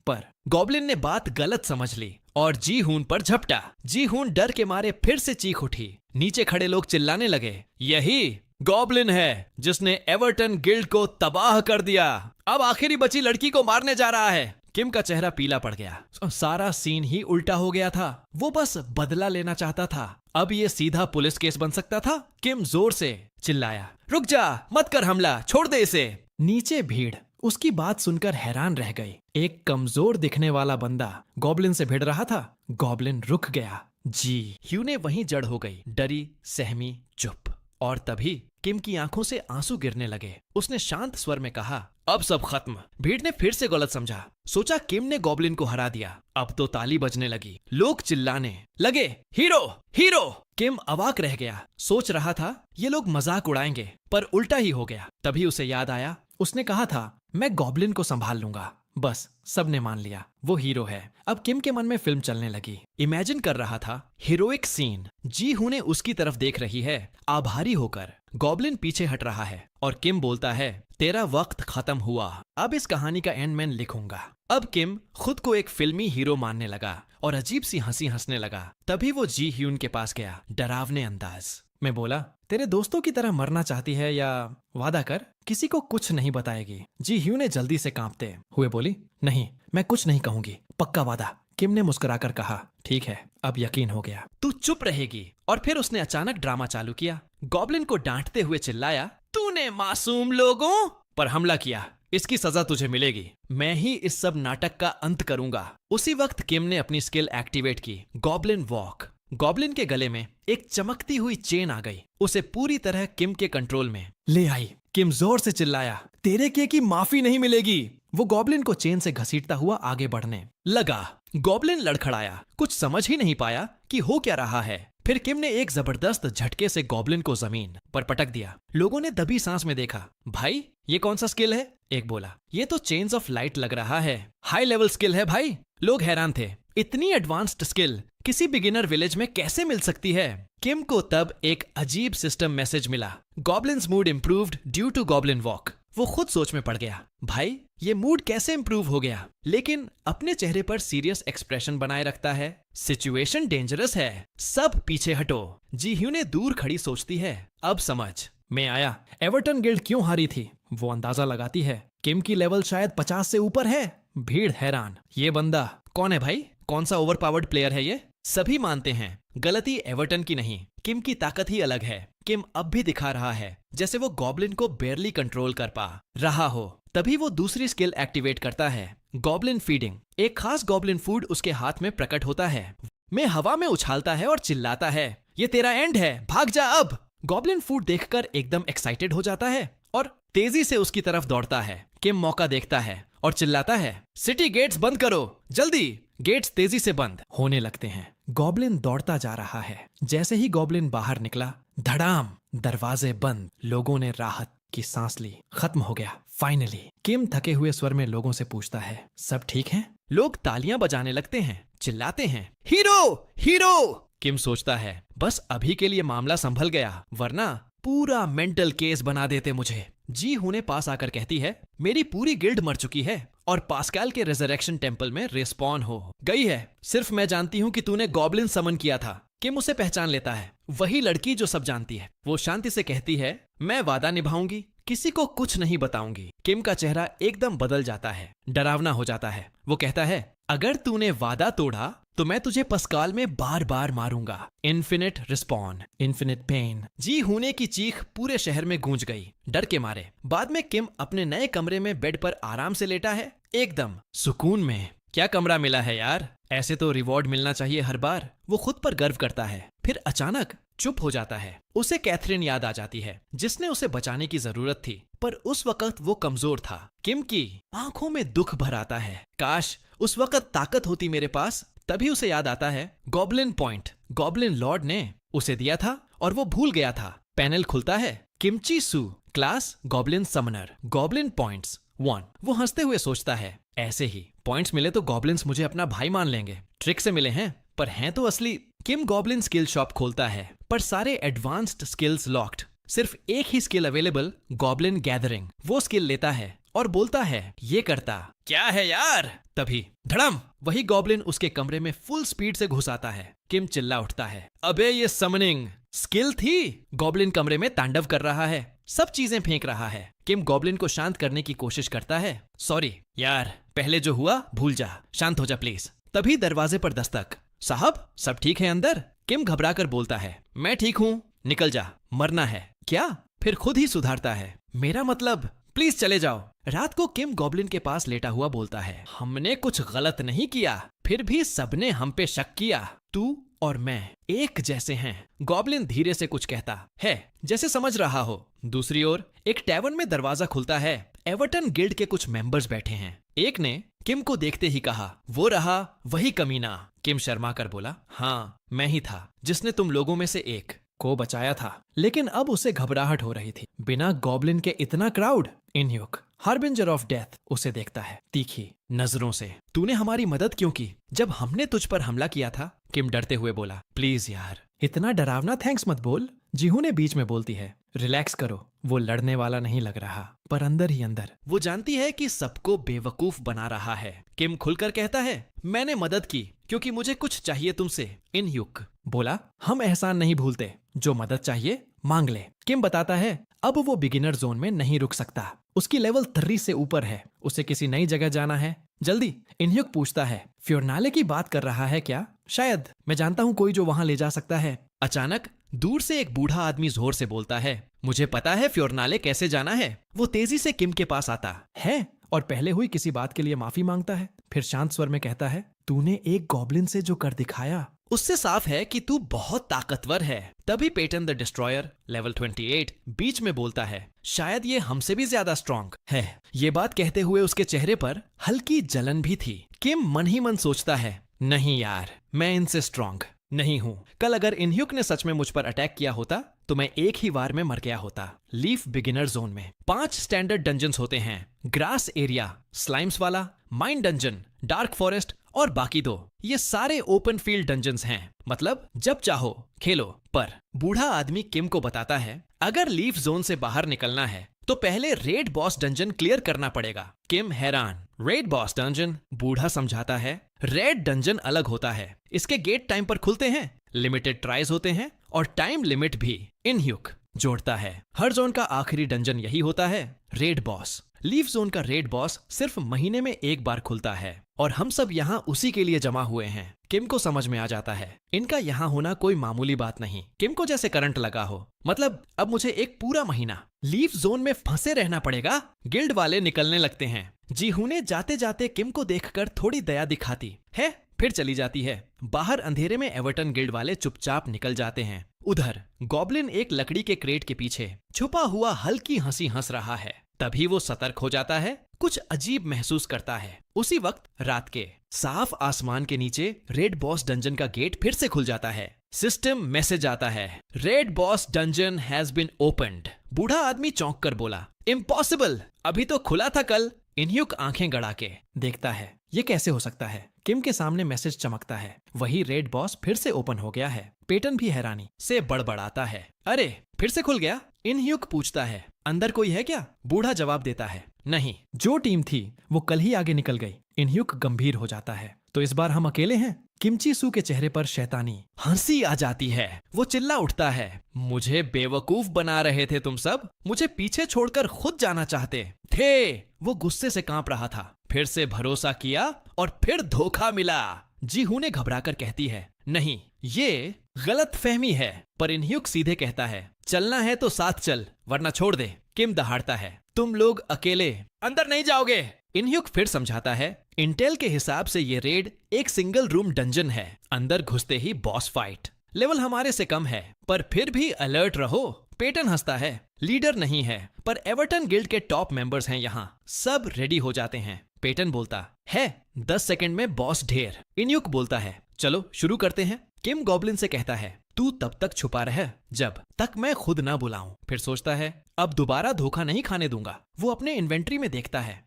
A: पर गॉब्लिन ने बात गलत समझ ली और जीहून पर झपटा। जीहून डर के मारे फिर से चीख उठी। नीचे खड़े लोग चिल्लाने लगे, यही गॉब्लिन है जिसने एवर्टन गिल्ड को तबाह कर दिया, अब आखिरी बची लड़की को मारने जा रहा है। किम का चेहरा पीला पड़ गया। सारा सीन ही उल्टा हो गया था। वो बस बदला लेना चाहता था, अब ये सीधा पुलिस केस बन सकता था। किम जोर से चिल्लाया, रुक जा, मत कर हमला, छोड़ दे इसे। नीचे भीड़ उसकी बात सुनकर हैरान रह गई। एक कमजोर दिखने वाला बंदा गॉब्लिन से भिड़ रहा था। गॉब्लिन रुक गया। जी ह्यू ने वहीं जड़ हो गई, डरी, सहमी, चुप। और तभी किम की आंखों से आंसू गिरने लगे। उसने शांत स्वर में कहा, अब सब खत्म। भीड़ ने फिर से गलत समझा, सोचा किम ने गॉब्लिन को हरा दिया। अब तो ताली बजने लगी, लोग चिल्लाने लगे, हीरो हीरो। किम अवाक रह गया, सोच रहा था ये लोग मजाक उड़ाएंगे, पर उल्टा ही हो गया। तभी उसे याद आया, उसने कहा था मैं गॉब्लिन को संभाल लूंगा। बस सबने मान लिया वो हीरो है। अब किम के मन में फिल्म चलने लगी। इमेजिन कर रहा था हीरोइक सीन। जी हूं ने उसकी तरफ देख रही है आभारी होकर। गॉब्लिन पीछे हट रहा है और किम बोलता है, तेरा वक्त खत्म हुआ, अब इस कहानी का एंड मैं लिखूंगा। अब किम खुद को एक फिल्मी हीरो मानने लगा और अजीब सी हंसी हंसने लगा। तभी वो जी ह्यून के पास गया, डरावने अंदाज में बोला, तेरे दोस्तों की तरह मरना चाहती है या वादा कर किसी को कुछ नहीं बताएगी। जी ह्यू ने जल्दी से कांपते हुए बोली, नहीं मैं कुछ नहीं कहूंगी, पक्का वादा। किम ने मुस्कुराकर कहा, ठीक है, अब यकीन हो गया, तू चुप रहेगी। और फिर उसने अचानक ड्रामा चालू किया। गॉब्लिन को डांटते हुए चिल्लाया, तूने मासूम लोगों पर हमला किया, इसकी सजा तुझे मिलेगी। मैं ही इस सब नाटक का अंत करूंगा। उसी वक्त किम ने अपनी स्किल एक्टिवेट की, गॉब्लिन वॉक। गॉब्लिन के गले में एक चमकती हुई चेन आ गई, उसे पूरी तरह किम के कंट्रोल में ले आई। किम जोर से चिल्लाया, तेरे किए की माफी नहीं मिलेगी। वो गॉब्लिन को चेन से घसीटता हुआ आगे बढ़ने लगा। गॉब्लिन लड़खड़ाया, कुछ समझ ही नहीं पाया कि हो क्या रहा है। फिर किम ने एक जबरदस्त झटके से गॉब्लिन को जमीन पर पटक दिया। लोगों ने दबी सांस में देखा। भाई ये कौन सा स्किल है? एक बोला, ये तो चेन्स ऑफ लाइट लग रहा है, हाई लेवल स्किल है भाई। लोग हैरान थे, इतनी एडवांस्ड स्किल किसी बिगिनर विलेज में कैसे मिल सकती है? किम को तब एक अजीब सिस्टम मैसेज मिला, goblins mood improved due to goblin walk. वो खुद सोच में पड़ गया, भाई ये मूड कैसे इम्प्रूव हो गया? लेकिन अपने चेहरे पर सीरियस एक्सप्रेशन बनाए रखता है। सिचुएशन डेंजरस है, सब पीछे हटो। जी ह्यू ने दूर खड़ी सोचती है, अब समझ में आया एवर्टन गिल्ड क्यों हारी थी। वो अंदाजा लगाती है, किम की लेवल शायद 50 से ऊपर है। भीड़ हैरान, ये बंदा कौन है भाई? कौन सा ओवरपावर्ड प्लेयर है ये? सभी मानते हैं गलती एवर्टन की नहीं, किम की ताकत ही अलग है। किम अब भी दिखा रहा है जैसे वो गॉब्लिन को बेयरली कंट्रोल कर पा रहा हो। तभी वो दूसरी स्किल एक्टिवेट करता है, गॉब्लिन फीडिंग। एक खास गॉब्लिन फूड उसके हाथ में प्रकट होता है। में हवा में उछालता है और चिल्लाता है, ये तेरा एंड है, भाग जा अब। गॉब्लिन फूड देखकर एकदम एक्साइटेड हो जाता है और तेजी से उसकी तरफ दौड़ता है। किम मौका देखता है और चिल्लाता है, सिटी गेट्स बंद करो जल्दी। गेट्स तेजी से बंद होने लगते हैं। गॉब्लिन दौड़ता जा रहा है। जैसे ही गॉब्लिन बाहर निकला, धड़ाम, दरवाजे बंद। लोगों ने राहत की सांस ली, खत्म हो गया फाइनली। किम थके हुए स्वर में लोगों से पूछता है, सब ठीक है? लोग तालियां बजाने लगते हैं, चिल्लाते हैं, हीरो हीरो। किम सोचता है, बस अभी के लिए मामला संभल गया, वरना पूरा मेंटल केस बना देते मुझे। जी हुने पास आकर कहती है, मेरी पूरी गिल्ड मर चुकी है और पास्कल के रेजरेक्शन टेम्पल में रिस्पॉन हो गई है। सिर्फ मैं जानती हूँ कि तूने गॉब्लिन समन किया था। किम उसे पहचान लेता है, वही लड़की जो सब जानती है। वो शांति से कहती है, मैं वादा निभाऊंगी, किसी को कुछ नहीं बताऊंगी। किम का चेहरा एकदम बदल जाता है, डरावना हो जाता है। वो कहता है, अगर तूने वादा तोड़ा तो मैं तुझे पस्काल में बार बार मारूंगा। Infinite respawn, infinite pain. जी होने की चीख पूरे शहर में गूंज गई, डर के मारे। बाद में किम अपने नए कमरे में बेड पर आराम से लेटा है, एकदम सुकून में। क्या कमरा मिला है यार, ऐसे तो रिवॉर्ड मिलना चाहिए हर बार। वो खुद पर गर्व करता है। फिर अचानक चुप हो जाता है। उसे कैथरीन याद आ जाती है, जिसने उसे बचाने की जरूरत थी, पर उस वक्त वो कमजोर था। किम की आंखों में दुख भर आता है, काश उस वक्त ताकत होती मेरे पास। तभी उसे याद आता है, गॉब्लिन पॉइंट गॉब्लिन लॉर्ड ने उसे दिया था और वो भूल गया था। पैनल खुलता है, Kimchi Su, class goblin summoner, goblin points 1। वो हंसते हुए सोचता है, ऐसे ही पॉइंट्स मिले तो गॉब्लिन्स मुझे अपना भाई मान लेंगे। ट्रिक से मिले हैं पर हैं तो असली। किम गॉब्लिन स्किल शॉप खोलता है, पर सारे एडवांस्ड स्किल्स लॉक्ड। सिर्फ एक ही स्किल अवेलेबल, गॉब्लिन गैदरिंग। वो स्किल लेता है और बोलता है, ये करता क्या है यार? तभी धड़म, वही गॉब्लिन उसके कमरे में फुल स्पीड से घुस आता है। किम चिल्ला उठता है, अबे ये समनिंग स्किल थी। गॉब्लिन कमरे में तांडव कर रहा है, सब चीजें फेंक रहा है। किम गॉब्लिन को शांत करने की कोशिश करता है। सॉरी यार, पहले जो हुआ भूल जा, शांत हो जा प्लीज। तभी दरवाजे पर दस्तक। साहब, सब ठीक है अंदर? किम घबराकर बोलता है, मैं ठीक हूँ, निकल जा, मरना है क्या? फिर खुद ही सुधारता है, मेरा मतलब प्लीज चले जाओ। रात को किम गॉब्लिन के पास लेटा हुआ बोलता है, हमने कुछ गलत नहीं किया, फिर भी सबने हम पे शक किया। तू और मैं एक जैसे हैं। गॉब्लिन धीरे से कुछ कहता है, जैसे समझ रहा हो। दूसरी ओर एक टैवर्न में दरवाजा खुलता है। एवर्टन गिल्ड के कुछ मेंबर्स बैठे हैं। एक ने किम को देखते ही कहा, वो रहा वही कमीना। किम शर्मा कर बोला, हाँ मैं ही था जिसने तुम लोगों में से एक को बचाया था। लेकिन अब उसे घबराहट हो रही थी। बिना गॉब्लिन के इतना क्राउड। इनह्यूक, हार्बिंजर ऑफ डेथ, उसे देखता है तीखी नजरों से। तूने हमारी मदद क्यों की जब हमने तुझ पर हमला किया था? किम डरते हुए बोला, प्लीज यार, इतना डरावना थैंक्स मत बोल। जीहू ने बीच में बोलती है, रिलैक्स करो, वो लड़ने वाला नहीं लग रहा, पर अंदर ही अंदर वो जानती है कि सबको बेवकूफ बना रहा है। किम खुलकर कहता है, मैंने मदद की क्योंकि मुझे कुछ चाहिए तुमसे। इनह्यूक बोला, हम एहसान नहीं भूलते, जो मदद चाहिए मांग ले। किम बताता है, अब वो बिगिनर जोन में नहीं रुक सकता, उसकी लेवल 3 से ऊपर है, उसे किसी नई जगह जाना है जल्दी। इनह्यूक पूछता है, फ्योरनाले की बात कर रहा है क्या? शायद, मैं जानता हूँ कोई जो वहां ले जा सकता है। अचानक दूर से एक बूढ़ा आदमी जोर से बोलता है, मुझे पता है फ्योरनाले कैसे जाना है। वो तेजी से किम के पास आता है और पहले हुई किसी बात के लिए माफी मांगता है। फिर शांत स्वर में कहता है, तूने एक गॉब्लिन से जो कर दिखाया, उससे साफ है कि तू बहुत ताकतवर है। तभी पेटन द डिस्ट्रॉयर लेवल 28 बीच में बोलता है, शायद ये हमसे भी ज्यादा स्ट्रांग है। ये बात कहते हुए उसके चेहरे पर हल्की जलन भी थी। किम मन ही मन सोचता है, नहीं यार, मैं इनसे स्ट्रांग नहीं हूँ। कल अगर इनह्यूक ने सच में मुझ पर अटैक किया होता तो मैं एक ही वार में मर गया होता। लीफ बिगिनर जोन में 5 स्टैंडर्ड डंजन्स होते हैं, ग्रास एरिया, स्लाइम्स वाला, माइन डंजन, डार्क फॉरेस्ट और बाकी 2। ये सारे ओपन फील्ड डंजन्स हैं, मतलब जब चाहो खेलो। पर बूढ़ा आदमी किम को बताता है, अगर लीफ जोन से बाहर निकलना है तो पहले रेड बॉस डंजन क्लियर करना पड़ेगा। किम हैरान, रेड बॉस डंजन? बूढ़ा समझाता है, रेड डंजन अलग होता है, इसके गेट टाइम पर खुलते हैं, लिमिटेड ट्राइज होते हैं और टाइम लिमिट भी। इनह्यूक जोड़ता है, हर जोन का आखिरी डंजन यही होता है, रेड बॉस। लीफ जोन का रेड बॉस सिर्फ महीने में एक बार खुलता है और हम सब यहाँ उसी के लिए जमा हुए हैं। किम को समझ में आ जाता है, इनका यहाँ होना कोई मामूली बात नहीं। किम को जैसे करंट लगा हो, मतलब अब मुझे एक पूरा महीना लीफ जोन में फंसे रहना पड़ेगा। गिल्ड वाले निकलने लगते हैं। जीहू ने जाते जाते किम को देखकर थोड़ी दया दिखाती है, फिर चली जाती है। बाहर अंधेरे में एवर्टन गिल्ड वाले चुपचाप निकल जाते हैं। उधर गॉब्लिन एक लकड़ी के क्रेट के पीछे छुपा हुआ हल्की हंसी हंस रहा है। तभी वो सतर्क हो जाता है, कुछ अजीब महसूस करता है। उसी वक्त रात के साफ आसमान के नीचे रेड बॉस डंजन का गेट फिर से खुल जाता है। सिस्टम मैसेज आता है, red boss dungeon has been opened. बूढ़ा आदमी चौंक कर बोला, इम्पॉसिबल, अभी तो खुला था कल। इनह्यूक आंखें गड़ा के देखता है, ये कैसे हो सकता है? किम के सामने मैसेज चमकता है, वही रेड बॉस फिर से ओपन हो गया है। पेटन भी हैरानी से बड़बड़ाता है, अरे फिर से खुल गया? इनह्यूक पूछता है, अंदर कोई है क्या? बूढ़ा जवाब देता है, नहीं, जो टीम थी वो कल ही आगे निकल गई। इनह्यूक गंभीर हो जाता है, तो इस बार हम अकेले हैं? किमची सू के चेहरे पर शैतानी हंसी आ जाती है। वो चिल्ला उठता है, मुझे बेवकूफ बना रहे थे तुम सब, मुझे पीछे छोड़कर खुद जाना चाहते थे। वो गुस्से से कांप रहा था, फिर से भरोसा किया और फिर धोखा मिला। जीहू ने घबराकर कहती है, नहीं, ये गलत फहमी है। पर इनह्यूक सीधे कहता है, चलना है तो साथ चल, वरना छोड़ दे। किम दहाड़ता है, तुम लोग अकेले अंदर नहीं जाओगे। इनह्यूक फिर समझाता है, इंटेल के हिसाब से ये रेड एक सिंगल रूम डंजन है, अंदर घुसते ही बॉस फाइट। लेवल हमारे से कम है, पर फिर भी अलर्ट रहो। पेटन हंसता है, लीडर नहीं है, पर एवर्टन गिल्ड के टॉप मेंबर्स हैं यहाँ, सब रेडी हो जाते हैं। पेटन बोलता है, 10 सेकंड में बॉस ढेर। इनह्यूक बोलता है, चलो शुरू करते हैं। किम गॉब्लिन से कहता है, तू तब तक छुपा रह जब तक मैं खुद ना बुलाऊं। फिर सोचता है, अब दोबारा धोखा नहीं खाने दूंगा। वो अपने इन्वेंट्री में देखता है,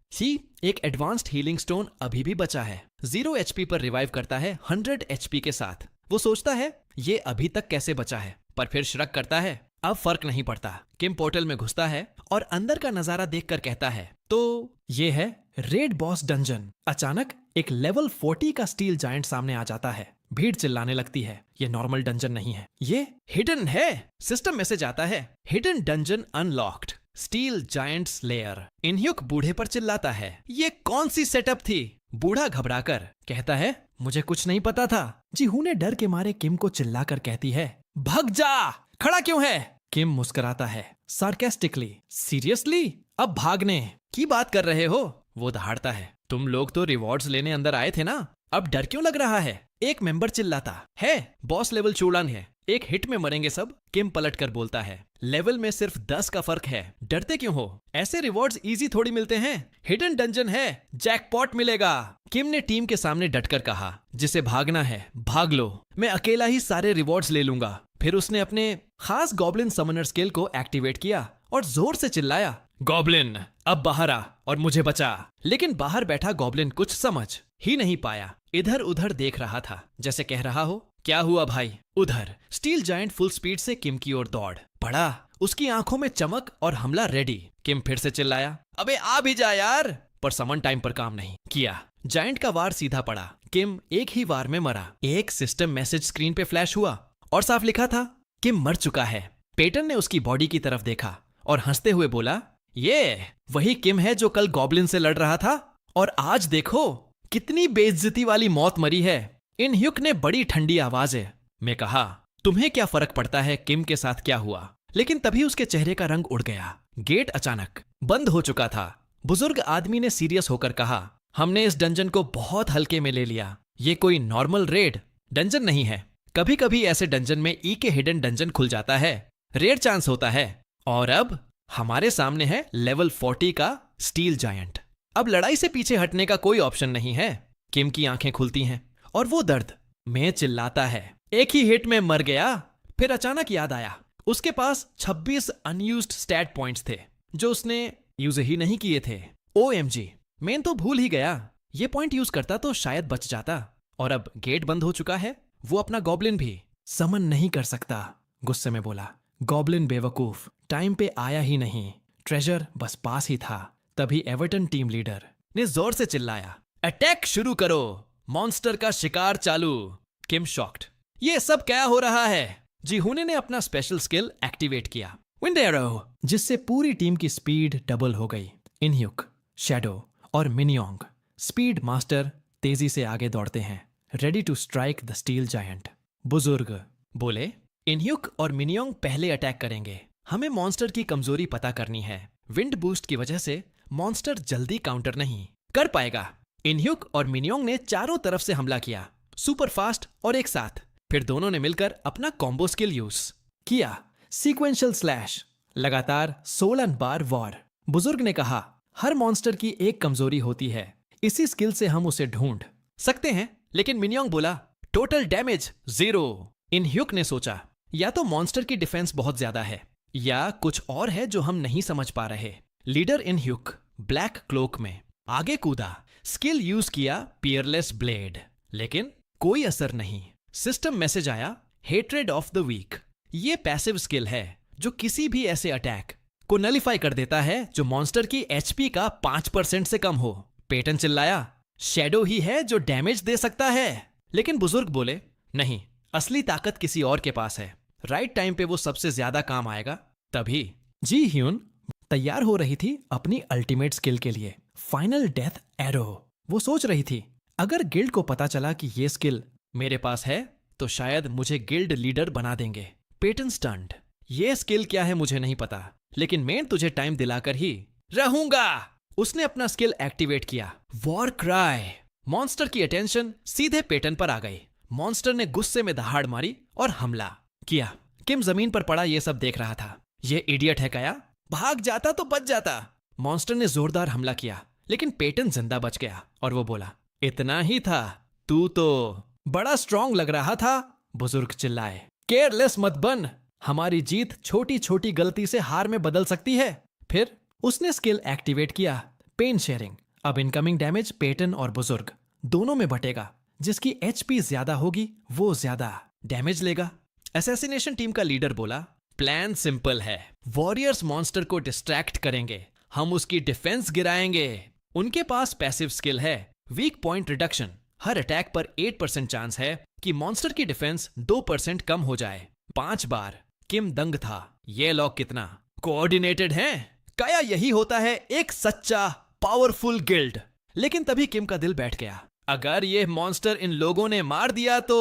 A: एक एडवांस्ड हीलिंग स्टोन अभी भी बचा है। 0 HP पर रिवाइव करता है 100 HP के साथ। वो सोचता है, ये अभी तक कैसे बचा है, पर फिर श्रक करता है, अब फर्क नहीं पड़ता। किम पोर्टल में घुसता है और अंदर का नजारा देखकर कहता है, तो ये है रेड बॉस डंजन। अचानक एक लेवल 40 का स्टील जायंट सामने आ जाता है। भीड़ चिल्लाने लगती है। ये नॉर्मल डंजन नहीं है, ये हिडन है। सिस्टम मैसेज आता है, hidden dungeon unlocked, steel giant slayer. Inhyuk बूढ़े पर चिल्लाता है, ये कौन सी सेटअप थी? बूढ़ा घबराकर कहता है, मुझे कुछ नहीं पता था। जीहू ने डर के मारे किम को चिल्लाकर कहती है, भाग जा, खड़ा क्यों है? किम मुस्कुराता है सार्केस्टिकली, सीरियसली अब भागने की बात कर रहे हो? वो दहाड़ता है, तुम लोग तो रिवॉर्ड्स लेने अंदर आए थे ना, अब डर क्यों लग रहा है? एक मेंबर चिल्लाता है, बॉस लेवल चूड़ान है, एक हिट में मरेंगे सब। किम पलट कर बोलता है, लेवल में सिर्फ 10 का फर्क है, डरते क्यों हो? ऐसे रिवॉर्ड्स इजी थोड़ी मिलते हैं, हिडन डंजन है, जैकपॉट मिलेगा। किम ने टीम के सामने डटकर कहा, जिसे भागना है भाग लो, मैं अकेला ही सारे रिवॉर्ड्स ले लूंगा। फिर उसने अपने खास गॉब्लिन समनर स्किल को एक्टिवेट किया और जोर से चिल्लाया, गॉब्लिन अब बाहर आ और मुझे बचा। लेकिन बाहर बैठा गॉब्लिन कुछ समझ ही नहीं पाया, इधर उधर देख रहा था, जैसे कह रहा हो, क्या हुआ भाई? उधर स्टील जायंट फुल स्पीड से किम की ओर दौड़ पड़ा, उसकी आंखों में चमक और हमला रेडी। किम फिर से चिल्लाया, अबे आ भी जा यार, पर समन टाइम पर काम नहीं किया। जायंट का वार सीधा पड़ा, किम एक ही वार में मरा। एक सिस्टम मैसेज स्क्रीन पे फ्लैश हुआ और साफ लिखा था, किम मर चुका है। पेटन ने उसकी बॉडी की तरफ देखा और हंसते हुए बोला, ये वही किम है जो कल गॉब्लिन से लड़ रहा था, और आज देखो कितनी बेइज्जती वाली मौत मरी है। इनह्युक ने बड़ी ठंडी आवाज में कहा, तुम्हें क्या फर्क पड़ता है किम के साथ क्या हुआ? लेकिन तभी उसके चेहरे का रंग उड़ गया। गेट अचानक बंद हो चुका था। बुजुर्ग आदमी ने सीरियस होकर कहा, हमने इस डंजन को बहुत हल्के में ले लिया, ये कोई नॉर्मल रेड डंजन नहीं है। कभी कभी ऐसे डंजन में ई के हिडन डंजन खुल जाता है, रेयर चांस होता है। और अब हमारे सामने है लेवल 40 का स्टील जायंट। अब लड़ाई से पीछे हटने का कोई ऑप्शन नहीं है। किम की आंखें खुलती हैं और वो दर्द में चिल्लाता है, एक ही हिट में मर गया। फिर अचानक याद आया, उसके पास 26 अनयूज्ड स्टैट पॉइंट्स थे जो उसने यूज ही नहीं किए थे। OMG, मैं तो भूल ही गया, ये पॉइंट यूज करता तो शायद बच जाता। और अब गेट बंद हो चुका है, वो अपना गॉब्लिन भी समन नहीं कर सकता। गुस्से में बोला, गॉब्लिन बेवकूफ, टाइम पे आया ही नहीं, ट्रेजर बस पास ही था। तभी एवर्टन टीम लीडर ने जोर से चिल्लाया, अटैक शुरू करो, मॉन्स्टर का शिकार चालू। किम शॉक्ड, ये सब क्या हो रहा है? जीहूने ने अपना स्पेशल स्किल एक्टिवेट किया, विंड एरो, जिससे पूरी टीम की स्पीड डबल हो गई। इनह्युक, शैडो और मिनियोंग स्पीड मास्टर तेजी से आगे दौड़ते हैं, ready to strike the steel giant. बुजुर्ग बोले, इनह्युक और मिनियोंग पहले अटैक करेंगे, हमें मॉन्स्टर की कमजोरी पता करनी है। विंड बूस्ट की वजह से मॉन्स्टर जल्दी काउंटर नहीं कर पाएगा। इनह्युक और मिनियोंग ने चारों तरफ से हमला किया, सुपर फास्ट और एक साथ। फिर दोनों ने मिलकर अपना कॉम्बो स्किल यूज किया, सीक्वेंशियल स्लैश, लगातार 16 बार वॉर। बुजुर्ग ने कहा, हर मॉन्स्टर की एक कमजोरी होती है, इसी स्किल से हम उसे ढूंढ सकते हैं। लेकिन मिनियोंग बोला, टोटल डैमेज 0। इनह्युक ने सोचा, या तो मॉन्स्टर की डिफेंस बहुत ज्यादा है या कुछ और है जो हम नहीं समझ पा रहे। लीडर इनह्युक ब्लैक क्लोक में आगे कूदा, स्किल यूज किया पियरलेस ब्लेड, लेकिन कोई असर नहीं। सिस्टम मैसेज आया, हेट्रेड ऑफ द वीक। ये पैसिव स्किल है जो किसी भी ऐसे अटैक को नलिफाई कर देता है जो मॉन्स्टर की HP का 5% से कम हो। पेटन चिल्लाया, शैडो ही है जो डैमेज दे सकता है। लेकिन बुजुर्ग बोले, नहीं, असली ताकत किसी और के पास है, राइट टाइम पे वो सबसे ज्यादा काम आएगा। तभी जी ह्यून तैयार हो रही थी अपनी अल्टीमेट स्किल के लिए, फाइनल डेथ एरो। वो सोच रही थी, अगर गिल्ड को पता चला कि ये स्किल मेरे पास है तो शायद मुझे गिल्ड लीडर बना देंगे। पेटन स्टंट, ये स्किल क्या है मुझे नहीं पता, लेकिन मैं तुझे टाइम दिलाकर ही रहूंगा। उसने अपना स्किल एक्टिवेट किया, वॉर क्राई। मॉन्स्टर की अटेंशन सीधे पेटन पर आ गई। मॉन्स्टर ने गुस्से में दहाड़ मारी और हमला किया। किम जमीन पर पड़ा ये सब देख रहा था। ये इडियट है क्या? भाग जाता तो बच जाता। मॉन्स्टर ने जोरदार हमला किया, लेकिन पेटन जिंदा बच गया और वो बोला, इतना ही था, तू तो बड़ा स्ट्रांग लग रहा था। बुजुर्ग चिल्लाए, केयरलेस मत बन, हमारी जीत छोटी छोटी गलती से हार में बदल सकती है। फिर उसने स्किल एक्टिवेट किया, पेन शेयरिंग। अब इनकमिंग डैमेज पेटन और बुजुर्ग दोनों में बटेगा। जिसकी HP ज्यादा होगी वो ज्यादा डैमेज लेगा। असैसिनेशन टीम का लीडर बोला, प्लान सिंपल है, वॉरियर्स मॉन्स्टर को डिस्ट्रैक्ट करेंगे, हम उसकी डिफेंस गिराएंगे। उनके पास पैसिव स्किल है वीक पॉइंट रिडक्शन, हर अटैक पर 8% चांस है कि मॉन्स्टर की डिफेंस 2% कम हो जाए। 5 बार। किम दंग था। ये लॉक कितना कोऑर्डिनेटेड हैं। क्या यही होता है एक सच्चा पावरफुल गिल्ड। लेकिन तभी किम का दिल बैठ गया। अगर ये मॉन्स्टर इन लोगों ने मार दिया तो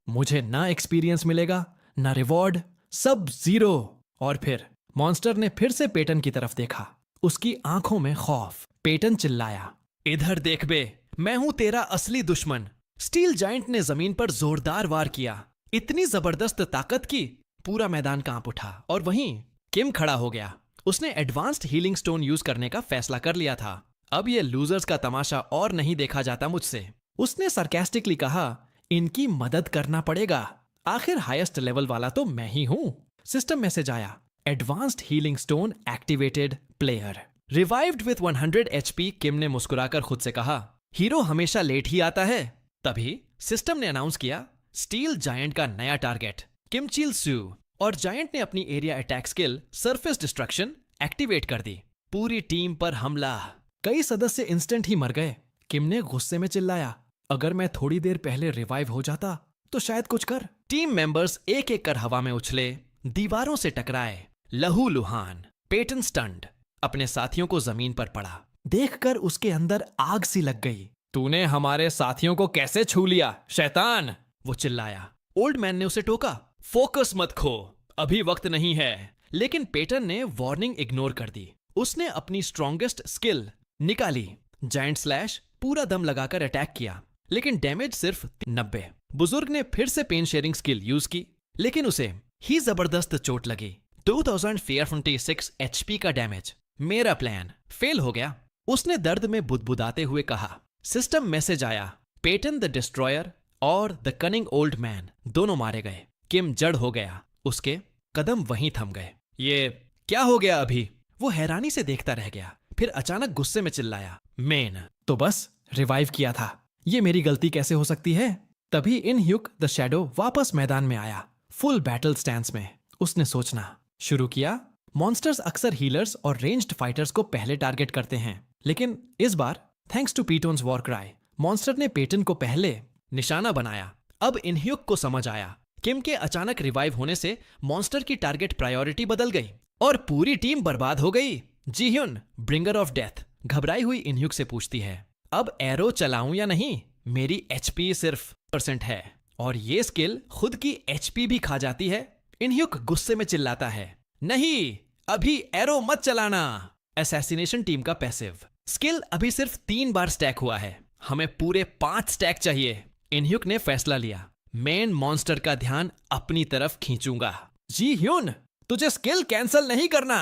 A: मुझे ना एक्सपीरियंस मिलेगा ना रिवॉर्ड, सब जीरो। और फिर मॉन्स्टर ने फिर से पेटन की तरफ देखा। उसकी आंखों में खौफ। पेटन चिल्लाया, इधर देख बे, मैं हूं तेरा असली दुश्मन। स्टील जायंट ने जमीन पर जोरदार वार किया। इतनी जबरदस्त ताकत की पूरा मैदान कांप उठा। और वहीं किम खड़ा हो गया। उसने एडवांस्ड हीलिंग स्टोन यूज करने का फैसला कर लिया था। अब ये लूजर्स का तमाशा और नहीं देखा जाता मुझसे। उसने सरकास्टिकली कहा, इनकी मदद करना पड़ेगा। आखिर हाईएस्ट लेवल वाला तो मैं ही हूं। सिस्टम मैसेज आया, advanced healing stone activated player revived with 100 HP। किम ने मुस्कुराकर खुद से कहा, हीरो हमेशा लेट ही आता है। तभी सिस्टम ने अनाउंस किया, स्टील जायंट का नया टारगेट किम चिल सू। और जायंट ने अपनी area attack skill surface destruction activate कर दी। पूरी टीम पर हमला। कई सदस्य इंस्टेंट ही मर गए। किम ने गुस्से में चिल्लाया, अगर मैं थोड़ी देर पहले रिवाइव हो जाता तो शायद कुछ कर। टीम मेंबर्स एक एक कर हवा में उछले, दीवारों से टकराए, लहू लुहान। पेटन स्टंड अपने साथियों को जमीन पर पड़ा। देखकर उसके अंदर आग सी लग गई। तूने हमारे साथियों को कैसे छू लिया शैतान, वो चिल्लाया। ओल्ड मैन ने उसे टोका, फोकस मत खो, अभी वक्त नहीं है। लेकिन पेटन ने वार्निंग इग्नोर कर दी। उसने अपनी स्ट्रॉन्गेस्ट स्किल निकाली, जायंट स्लैश। पूरा दम लगाकर अटैक किया, लेकिन डैमेज सिर्फ 90। बुजुर्ग ने फिर से पेन शेयरिंग स्किल यूज की, लेकिन उसे ही जबरदस्त चोट लगी। 2046 HP का डैमेज। मेरा प्लान फेल हो गया, उसने दर्द में बुदबुदाते हुए कहा। सिस्टम मैसेज आया, पेटन द डिस्ट्रॉयर और द कनिंग ओल्ड मैन दोनों मारे गए। किम जड़ हो गया, उसके कदम वहीं थम गए। ये क्या हो गया अभी, वो हैरानी से देखता रह गया। फिर अचानक गुस्से में चिल्लाया, मेन तो बस रिवाइव किया था, ये मेरी गलती कैसे हो सकती है। तभी इनह्यूक द शैडो वापस मैदान में आया, फुल बैटल स्टैंस में। उसने सोचना शुरू किया, मॉन्स्टर्स अक्सर हीलर्स और रेंज्ड फाइटर्स को पहले टारगेट करते हैं, लेकिन इस बार thanks to Peyton's war cry monster ने पेटन को पहले निशाना बनाया। अब इनह्यूक को समझ आया, किम के अचानक रिवाइव होने से मॉन्स्टर की टारगेट प्रायोरिटी बदल गई और पूरी टीम बर्बाद हो गई। जीह्युन ब्रिंगर ऑफ डेथ घबराई हुई इनह्यूक से पूछती है, अब एरो चलाऊं या नहीं, मेरी HP सिर्फ % है और ये स्किल खुद की HP भी खा जाती है। इनह्यूक गुस्से में चिल्लाता है, नहीं अभी एरो मत चलाना। असैसिनेशन टीम का पैसिव स्किल अभी सिर्फ 3 बार स्टैक हुआ है, हमें पूरे 5 स्टैक चाहिए। इनह्यूक ने फैसला लिया, मेन मॉन्स्टर का ध्यान अपनी तरफ खींचूंगा। जीह्युन तुझे स्किल कैंसिल नहीं करना,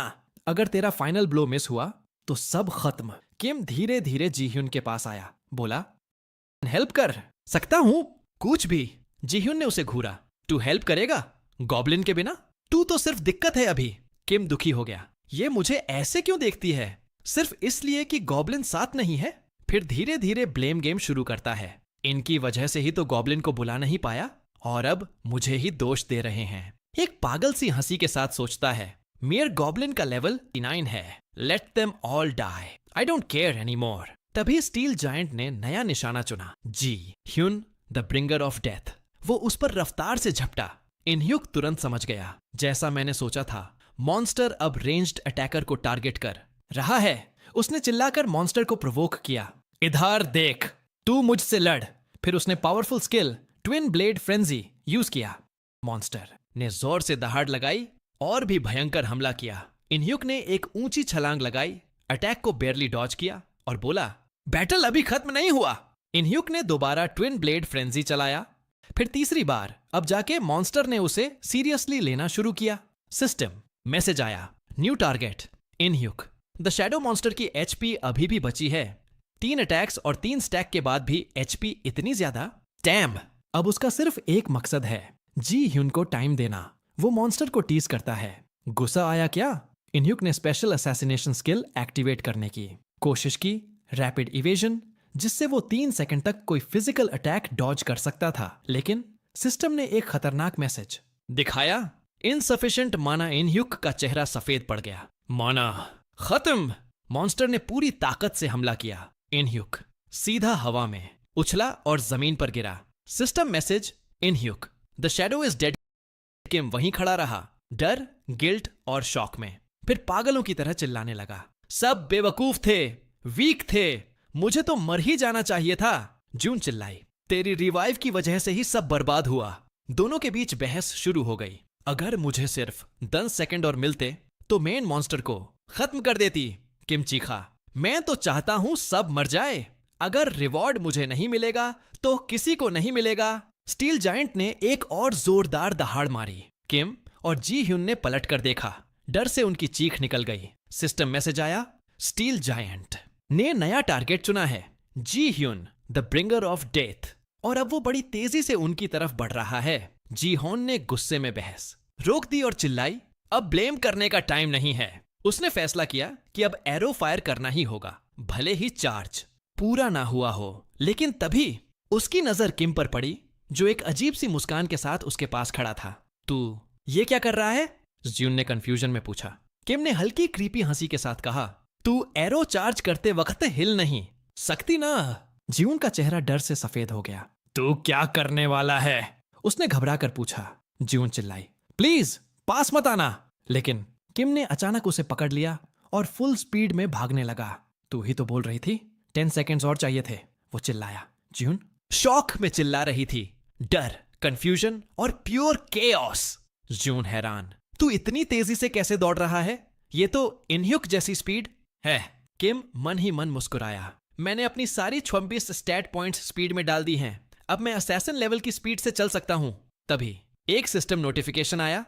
A: अगर तेरा फाइनल ब्लो मिस हुआ तो सब खत्म। किम धीरे धीरे जीह्युन के पास आया, बोला, हेल्प कर सकता हूं कुछ भी। जीह्युन ने उसे घूरा, तू हेल्प करेगा गॉब्लिन के बिना, तू तो सिर्फ दिक्कत है अभी। किम दुखी हो गया, ये मुझे ऐसे क्यों देखती है, सिर्फ इसलिए कि गॉब्लिन साथ नहीं है। फिर धीरे धीरे ब्लेम गेम शुरू करता है, इनकी वजह से ही तो गॉब्लिन को बुला नहीं पाया और अब मुझे ही दोष दे रहे हैं। एक पागल सी हंसी के साथ सोचता है, मेयर गॉब्लिन का लेवल 9 है, let them all die, I don't care any more. तभी स्टील जायंट ने नया निशाना चुना, Jihyun the bringer of death. वो उस पर रफ्तार से झपटा। इनह्यूक तुरंत समझ गया, जैसा मैंने सोचा था, मॉन्स्टर अब रेंज्ड अटैकर को टारगेट कर रहा है। उसने चिल्लाकर मॉन्स्टर को प्रोवोक किया, इधर देख, तू मुझसे लड़। फिर उसने powerful skill twin blade frenzy use किया। मॉन्स्टर ने जोर से दहाड़ लगाई और भी भयंकर हमला किया। इनह्यूक ने एक ऊंची छलांग लगाई, अटैक को बेयरली डॉज किया और बोला, बैटल अभी खत्म नहीं हुआ। इनह्यूक ने दोबारा ट्विन ब्लेड फ्रेंजी चलाया, फिर तीसरी बार। अब जाके मॉन्स्टर ने उसे सीरियसली लेना शुरू किया। सिस्टम मैसेज आया, new target Inhyuk. The shadow monster की HP अभी भी बची है, 3 अटैक्स और 3 स्टैक के बाद भी HP इतनी ज्यादा। डैम, अब उसका सिर्फ एक मकसद है, जीह्युन को टाइम देना। वो मॉन्स्टर को टीज करता है। गुस्सा आया क्या? इनह्यूक ने स्पेशल असैसिनेशन स्किल एक्टिवेट करने की कोशिश की, रैपिड इवेजन, जिससे वो 3 सेकंड तक कोई फिजिकल अटैक डॉज कर सकता था। लेकिन सिस्टम ने एक खतरनाक मैसेज दिखाया, इनसफिशिएंट माना। इनह्यूक का चेहरा सफेद पड़ गया, माना खत्म। मॉन्स्टर ने पूरी ताकत से हमला किया। इनह्यूक सीधा हवा में उछला और जमीन पर गिरा। System message Inhyuk, the shadow is dead. Kim वहीं खड़ा रहा, डर, गिल्ट और शॉक में। फिर पागलों की तरह चिल्लाने लगा, सब बेवकूफ थे, वीक थे, मुझे तो मर ही जाना चाहिए था। जून चिल्लाई, तेरी रिवाइव की वजह से ही सब बर्बाद हुआ। दोनों के बीच बहस शुरू हो गई। अगर मुझे सिर्फ 10 सेकंड और मिलते तो मेन मॉन्स्टर को खत्म कर देती। किम चीखा, मैं तो चाहता हूं सब मर जाए। अगर रिवॉर्ड मुझे नहीं मिलेगा तो किसी को नहीं मिलेगा। स्टील जायंट ने एक और जोरदार दहाड़ मारी। किम और जी ह्यून ने पलट कर देखा। डर से उनकी चीख निकल गई। सिस्टम मैसेज आया, स्टील जायंट ने नया टारगेट चुना है, Ji Hyun, the bringer of death. और अब वो बड़ी तेजी से उनकी तरफ बढ़ रहा है। जी होन ने गुस्से में बहस रोक दी और चिल्लाई, अब ब्लेम करने का टाइम नहीं है। उसने फैसला किया कि अब एरो फायर करना ही होगा, भले ही चार्ज पूरा ना हुआ हो। लेकिन तभी उसकी नजर किम पर पड़ी, जो एक अजीब सी मुस्कान के साथ उसके पास खड़ा था। तू ये क्या कर रहा है? ज्यून ने कंफ्यूजन में पूछा। किम ने हल्की क्रीपी हंसी के साथ कहा, तू एरो चार्ज करते वक्त हिल नहीं सकती ना। ज्यून का चेहरा डर से सफेद हो गया। तू क्या करने वाला है? उसने घबरा कर पूछा। ज्यून चिल्लाई, प्लीज पास मत आना। लेकिन किम ने अचानक उसे पकड़ लिया और फुल स्पीड में भागने लगा। तू ही तो बोल रही थी 10 सेकेंड्स और चाहिए थे, वो चिल्लाया। ज्यून शॉक में चिल्ला रही थी, डर, कंफ्यूजन और प्योर केओस। ज्यून हैरान, तू इतनी तेजी से कैसे दौड़ रहा है? ये तो इनह्यूक जैसी स्पीड है। किम मन ही मन मुस्कुराया, मैंने अपनी सारी 26 स्टैट पॉइंट्स स्पीड में डाल दी हैं। अब मैं असैसिन लेवल की स्पीड से चल सकता हूं। तभी एक सिस्टम नोटिफिकेशन आया,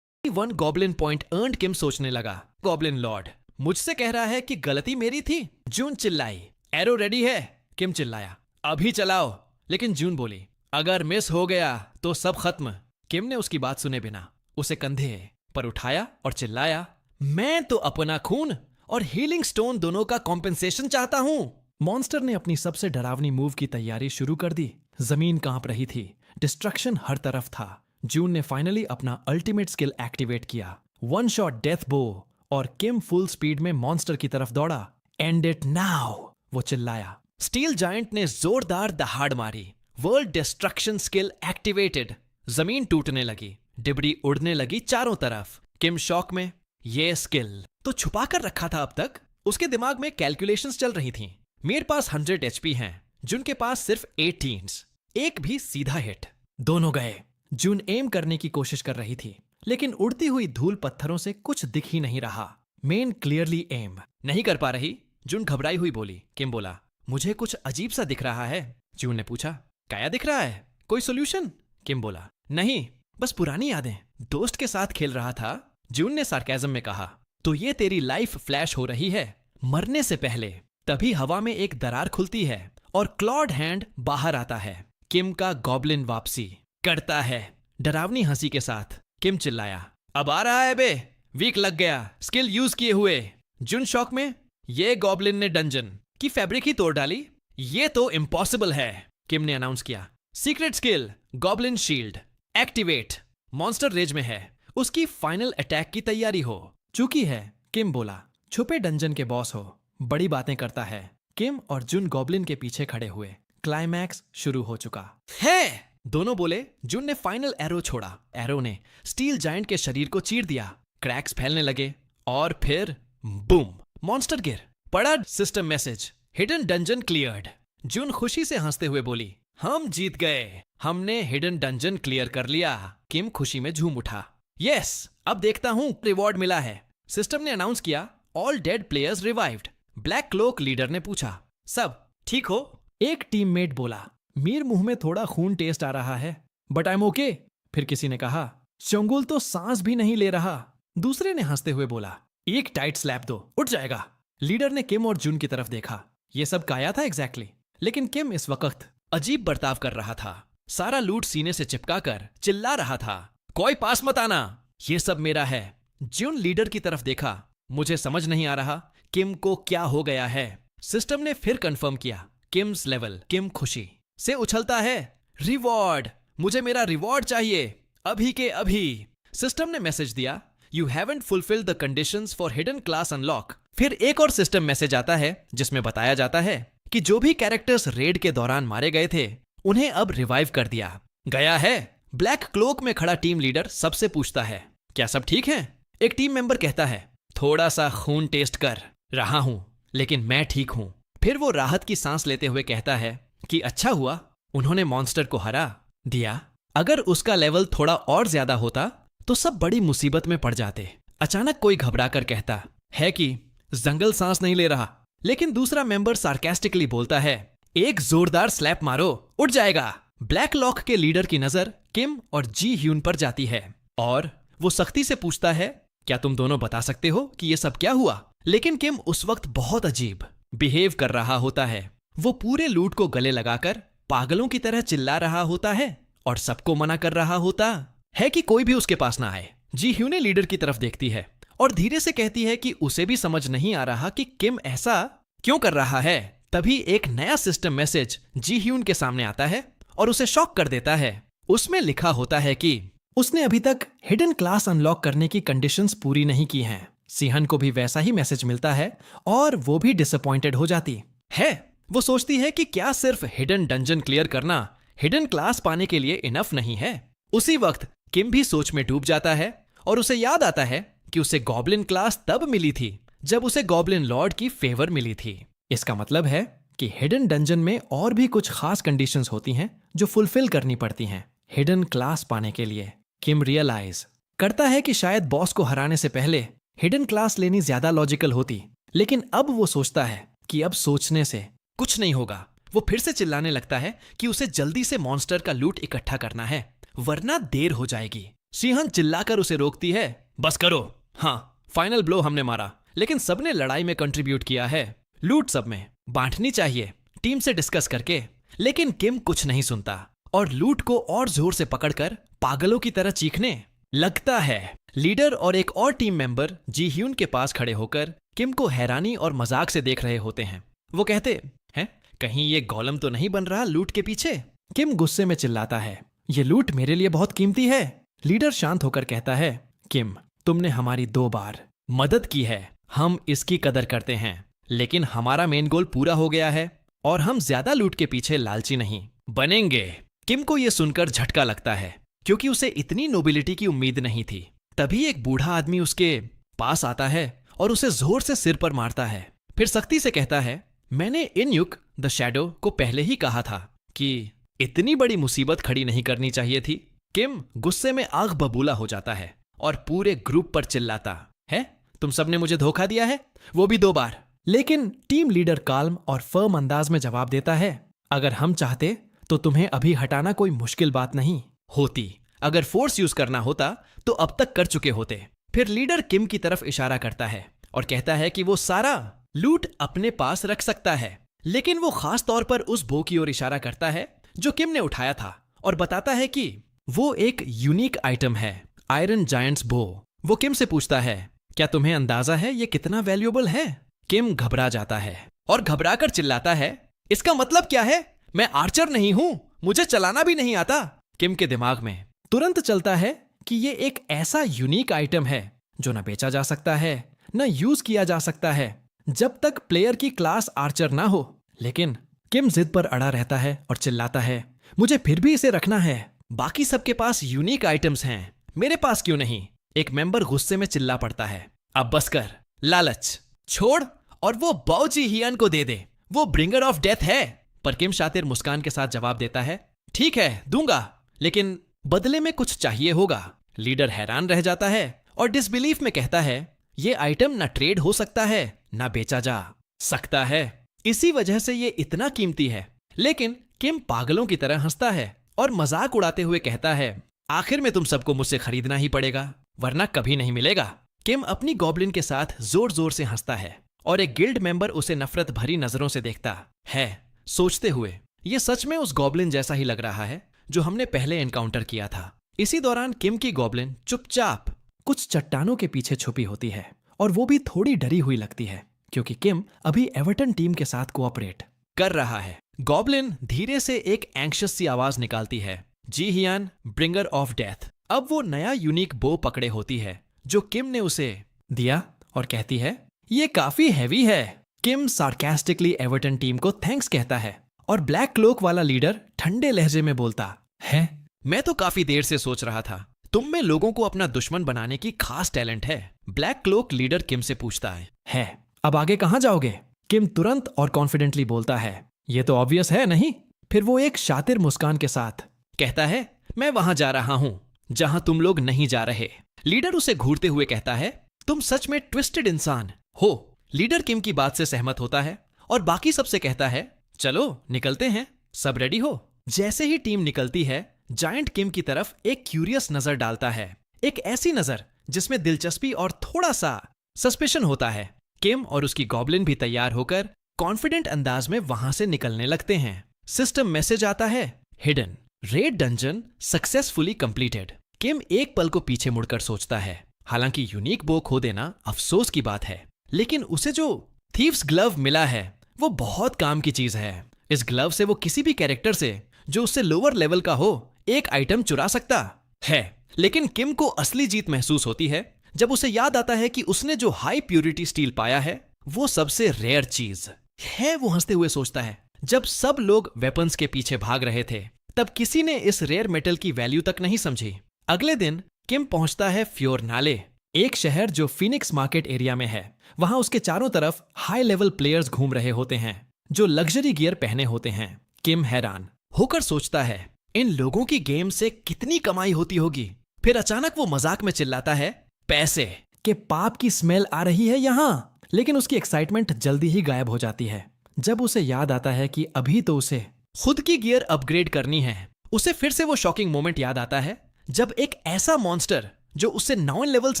A: 1 गॉब्लिन पॉइंट अर्न्ड। किम सोचने लगा, गॉब्लिन लॉर्ड मुझसे कह रहा है कि गलती मेरी थी। जून चिल्लाई, एरो रेडी है। किम चिल्लाया, अभी चलाओ। लेकिन जून बोली, अगर मिस हो गया तो सब खत्म। किम ने उसकी बात सुने बिना उसे कंधे पर उठाया और चिल्लाया, मैं तो अपना खून और हीलिंग स्टोन दोनों का कॉम्पेंसेशन चाहता हूं। मॉन्स्टर ने अपनी सबसे डरावनी मूव की तैयारी शुरू कर दी। जमीन कांप रही थी, डिस्ट्रक्शन हर तरफ था। जून ने फाइनली अपना अल्टीमेट स्किल एक्टिवेट किया, 1 शॉट डेथ बो, और किम फुल स्पीड में मॉन्स्टर की तरफ दौड़ा। एंड इट नाउ, वो चिल्लाया। स्टील जायंट ने जोरदार दहाड़ मारी। World destruction skill activated. जमीन टूटने लगी, डिबरी उड़ने लगी चारों तरफ। किम शॉक में, ये स्किल तो छुपा कर रखा था अब तक। उसके दिमाग में कैलकुलेशंस चल रही थीं। मेरे पास 100 HP हैं, जिनके पास सिर्फ 18s, एक भी सीधा हिट। दोनों गए। जून एम करने की कोशिश कर रही थी, लेकिन उड़ती हुई धूल पत्थरों से कुछ दिख ही नहीं रहा। मेन क्लियरली एम नहीं कर पा रही। जून घबराई हुई बोली। किम बोला, मुझे कुछ अजीब सा दिख रहा है। जून ने पूछा, क्या दिख रहा है? कोई सोल्यूशन? किम बोला, नहीं, बस पुरानी यादें, दोस्त के साथ खेल रहा था। जून ने सार्केज्म में कहा, तो ये तेरी लाइफ फ्लैश हो रही है मरने से पहले। तभी हवा में एक दरार खुलती है और क्लॉड हैंड बाहर आता है। किम का गॉब्लिन वापसी करता है डरावनी हंसी के साथ। किम चिल्लाया, अब आ रहा है बे, वीक लग गया स्किल यूज किए हुए। जून शॉक में, ये गॉब्लिन ने डंजन की फैब्रिक ही तोड़ डाली, ये तो इम्पॉसिबल है। किम ने अनाउंस किया, secret skill goblin shield activate. Monster rage में है, उसकी फाइनल अटैक की तैयारी हो चुकी है। किम बोला, छुपे डंजन के बॉस हो, बड़ी बातें करता है। किम और जुन गॉब्लिन के पीछे खड़े हुए। क्लाइमैक्स शुरू हो चुका है, दोनों बोले। जुन ने फाइनल एरो छोड़ा। एरो ने स्टील जायंट के शरीर को चीर दिया, क्रैक्स फैलने लगे और फिर बूम, मॉन्स्टर गिर पड़ा। System message, hidden dungeon cleared. Jun खुशी से हंसते हुए बोली, हम जीत गए, हमने हिडन डंजन क्लियर कर लिया। किम खुशी में झूम उठा, यस, अब देखता हूं रिवॉर्ड मिला है। सिस्टम ने अनाउंस किया, all dead players revived. Black cloak leader ने पूछा, सब ठीक हो? एक टीममेट बोला, मीर मुंह में थोड़ा खून टेस्ट आ रहा है, बट आई एम ओके। फिर किसी ने कहा, चंगुल तो सांस भी नहीं ले रहा। दूसरे ने हंसते हुए बोला, एक टाइट स्लैप दो, उठ जाएगा। लीडर ने किम और जुन की तरफ देखा। ये सब काया था एग्जैक्टली, लेकिन किम इस वक्त अजीब बर्ताव कर रहा था। सारा लूट सीने से चिपका कर चिल्ला रहा था, कोई पास मत आना, ये सब मेरा है। जुन लीडर की तरफ देखा, मुझे समझ नहीं आ रहा किम को क्या हो गया है। सिस्टम ने फिर कंफर्म किया, किम्स लेवल। किम खुशी से उछलता है, रिवॉर्ड, मुझे मेरा रिवॉर्ड चाहिए अभी के अभी। सिस्टम ने मैसेज दिया, you haven't fulfilled the conditions for hidden class unlock. फिर एक और सिस्टम मैसेज आता है जिसमें बताया जाता है कि जो भी कैरेक्टर्स रेड के दौरान मारे गए थे उन्हें अब रिवाइव कर दिया गया है। ब्लैक क्लोक में खड़ा टीम लीडर सबसे पूछता है, क्या सब ठीक है? एक टीम मेंबर कहता है, थोड़ा सा खून टेस्ट कर रहा हूं, लेकिन मैं ठीक हूं। फिर वो राहत की सांस लेते हुए कहता है कि अच्छा हुआ उन्होंने मॉन्स्टर को हरा दिया। अगर उसका लेवल थोड़ा और ज्यादा होता तो सब बड़ी मुसीबत में पड़ जाते। अचानक कोई घबराकर कहता है कि जंगल सांस नहीं ले रहा, लेकिन दूसरा मेंबर सार्केस्टिकली बोलता है, एक जोरदार स्लैप मारो, उठ जाएगा। ब्लैक लॉक के लीडर की नजर किम और जी ह्यून पर जाती है और वो सख्ती से पूछता है, क्या तुम दोनों बता सकते हो कि ये सब क्या हुआ? लेकिन किम उस वक्त बहुत अजीब बिहेव कर रहा होता है। वो पूरे लूट को गले लगाकर पागलों की तरह चिल्ला रहा होता है और सबको मना कर रहा होता है कि कोई भी उसके पास ना आए। जी ह्यूने लीडर की तरफ देखती है और धीरे से कहती है कि उसे भी समझ नहीं आ रहा कि किम ऐसा क्यों कर रहा है। तभी एक नया सिस्टम मैसेज जी ह्यून के सामने आता है और उसे शॉक कर देता है। उसमें लिखा होता है कि उसने अभी तक हिडन क्लास अनलॉक करने की कंडीशंस पूरी नहीं की हैं। सिहन को भी वैसा ही मैसेज मिलता है और वो भी डिसअपॉइंटेड हो जाती है। वो सोचती है कि क्या सिर्फ हिडन डंजन क्लियर करना हिडन क्लास पाने के लिए इनफ नहीं है। उसी वक्त किम भी सोच में डूब जाता है और उसे याद आता है कि उसे गॉब्लिन क्लास तब मिली थी जब उसे गॉब्लिन लॉर्ड की फेवर मिली थी। इसका मतलब है कि हिडन डंजन में और भी कुछ खास कंडीशंस होती हैं जो फुलफिल करनी पड़ती हैं हिडन क्लास पाने के लिए। किम रियलाइज करता है कि शायद बॉस को हराने से पहले हिडन क्लास लेनी ज्यादा लॉजिकल होती, लेकिन अब वो सोचता है कि अब सोचने से कुछ नहीं होगा। वो फिर से चिल्लाने लगता है कि उसे जल्दी से मॉन्स्टर का लूट इकट्ठा करना है वरना देर हो जाएगी। सिहन चिल्लाकर उसे रोकती है, बस करो। हाँ, फाइनल ब्लो हमने मारा, लेकिन सबने लड़ाई में कंट्रीब्यूट किया है, लूट सब में बांटनी चाहिए टीम से डिस्कस करके। लेकिन किम कुछ नहीं सुनता और लूट को और जोर से पकड़कर पागलों की तरह चीखने लगता है। लीडर और एक और टीम मेंबर जी ह्यून के पास खड़े होकर किम को हैरानी और मजाक से देख रहे होते हैं। वो कहते हैं, कहीं ये गोलम तो नहीं बन रहा लूट के पीछे? किम गुस्से में चिल्लाता है, ये लूट मेरे लिए बहुत कीमती है। लीडर शांत होकर कहता है, किम तुमने हमारी 2 बार मदद की है, हम इसकी कदर करते हैं, लेकिन हमारा मेन गोल पूरा हो गया है और हम ज्यादा लूट के पीछे लालची नहीं बनेंगे। किम को यह सुनकर झटका लगता है क्योंकि उसे इतनी नोबिलिटी की उम्मीद नहीं थी। तभी एक बूढ़ा आदमी उसके पास आता है और उसे जोर से सिर पर मारता है। फिर सख्ती से कहता है, मैंने इनयुक द शैडो को पहले ही कहा था कि इतनी बड़ी मुसीबत खड़ी नहीं करनी चाहिए थी। किम गुस्से में आग बबूला हो जाता है और पूरे ग्रुप पर चिल्लाता है, तुम सबने मुझे धोखा दिया है, वो भी 2 बार। लेकिन टीम लीडर काल्म और फर्म अंदाज में जवाब देता है, अगर हम चाहते तो तुम्हें अभी हटाना कोई मुश्किल बात नहीं होती। अगर फोर्स यूज करना होता तो अब तक कर चुके होते। फिर लीडर किम की तरफ इशारा करता है और कहता है कि वो सारा लूट अपने पास रख सकता है, लेकिन वो खास तौर पर उस बो की ओर इशारा करता है जो किम ने उठाया था और बताता है कि वो एक यूनिक आइटम है, आयरन जायंट्स बो। वो किम से पूछता है, क्या तुम्हें अंदाजा है ये कितना वैल्यूएबल है? किम घबरा जाता है और घबराकर चिल्लाता है, इसका मतलब क्या है? मैं आर्चर नहीं हूं, मुझे चलाना भी नहीं आता। किम के दिमाग में तुरंत चलता है कि ये एक ऐसा यूनिक आइटम है जो न बेचा जा सकता है न यूज किया जा सकता है जब तक प्लेयर की क्लास आर्चर ना हो। लेकिन किम जिद पर अड़ा रहता है और चिल्लाता है, मुझे फिर भी इसे रखना है, बाकी सबके पास यूनिक आइटम्स हैं, मेरे पास क्यों नहीं? एक मेंबर गुस्से में चिल्ला पड़ता है, अब बस कर, लालच छोड़ और वो बाओजी हियन को दे दे, वो ब्रिंगर ऑफ डेथ है। पर किम शातिर मुस्कान के साथ जवाब देता है, ठीक है दूंगा, लेकिन बदले में कुछ चाहिए होगा। लीडर हैरान रह जाता है और डिसबिलीफ में कहता है, ये आइटम ना ट्रेड हो सकता है ना बेचा जा सकता है, इसी वजह से ये इतना कीमती है। लेकिन किम पागलों की तरह हंसता है और मजाक उड़ाते हुए कहता है, आखिर में तुम सबको मुझसे खरीदना ही पड़ेगा वरना कभी नहीं मिलेगा। किम अपनी गॉब्लिन के साथ जोर जोर से हंसता है और एक गिल्ड मेंबर उसे नफरत भरी नजरों से देखता है, सोचते हुए ये सच में उस गॉब्लिन जैसा ही लग रहा है जो हमने पहले एनकाउंटर किया था। इसी दौरान किम की गॉब्लिन चुपचाप कुछ चट्टानों के पीछे छुपी होती है और वो भी थोड़ी डरी हुई लगती है क्योंकि किम अभी एवर्टन टीम के साथ कोऑपरेट कर रहा है। गॉब्लिन धीरे से एक एंग्शियस सी आवाज निकालती है, जी हियान ब्रिंगर ऑफ डेथ। अब वो नया यूनिक बो पकड़े होती है जो किम ने उसे दिया और कहती है, ये काफी हैवी है, किम सार्कास्टिकली एवर्टन टीम को थैंक्स कहता है और ब्लैक क्लोक वाला लीडर ठंडे लहजे में बोलता है, मैं तो काफी देर से सोच रहा था तुम में लोगों को अपना दुश्मन बनाने की खास टैलेंट है। ब्लैक क्लोक लीडर किम से पूछता है अब आगे कहां जाओगे? किम तुरंत और कॉन्फिडेंटली बोलता है, ये तो ऑब्वियस है नहीं? फिर वो एक शातिर मुस्कान के साथ कहता है, मैं वहां जा रहा हूं जहां तुम लोग नहीं जा रहे। लीडर उसे घूरते हुए कहता है, तुम सच में ट्विस्टेड इंसान हो। लीडर किम की बात से सहमत होता है और बाकी सबसे कहता है, चलो निकलते हैं, सब रेडी हो? जैसे ही टीम निकलती है, जायंट किम की तरफ एक क्यूरियस नजर डालता है, एक ऐसी नजर जिसमें दिलचस्पी और थोड़ा सा सस्पिशन होता है। किम और उसकी गॉब्लिन भी तैयार होकर कॉन्फिडेंट अंदाज में वहां से निकलने लगते हैं। सिस्टम मैसेज आता है, hidden raid dungeon successfully completed. Kim एक पल को पीछे मुड़कर सोचता है, हालांकि यूनिक बो खो देना अफसोस की बात है, लेकिन उसे जो थीव्स ग्लव मिला है वो बहुत काम की चीज है। इस ग्लव से वो किसी भी कैरेक्टर से जो उससे लोअर लेवल का हो एक आइटम चुरा सकता है। लेकिन किम को असली जीत महसूस होती है जब उसे याद आता है कि उसने जो हाई प्यूरिटी स्टील पाया है वो सबसे रेयर चीज है। वो हंसते हुए सोचता है, जब सब लोग वेपन्स के पीछे भाग रहे थे तब किसी ने इस रेयर मेटल की वैल्यू तक नहीं समझी। अगले दिन किम पहुंचता है फ्योरनाले, एक शहर जो फिनिक्स मार्केट एरिया में है। वहां उसके चारों तरफ हाई लेवल प्लेयर्स घूम रहे होते हैं जो लग्जरी गियर पहने होते हैं। किम हैरान होकर सोचता है, इन लोगों की गेम से कितनी कमाई होती होगी। फिर अचानक वो मजाक में चिल्लाता है, पैसे के पाप की स्मेल आ रही है यहाँ। लेकिन उसकी एक्साइटमेंट जल्दी ही गायब हो जाती है जब उसे याद आता है कि अभी तो उसे खुद की गियर अपग्रेड करनी है। उसे फिर से वो शॉकिंग मोमेंट याद आता है जब एक ऐसा मॉन्स्टर जो उससे 9 लेवल्स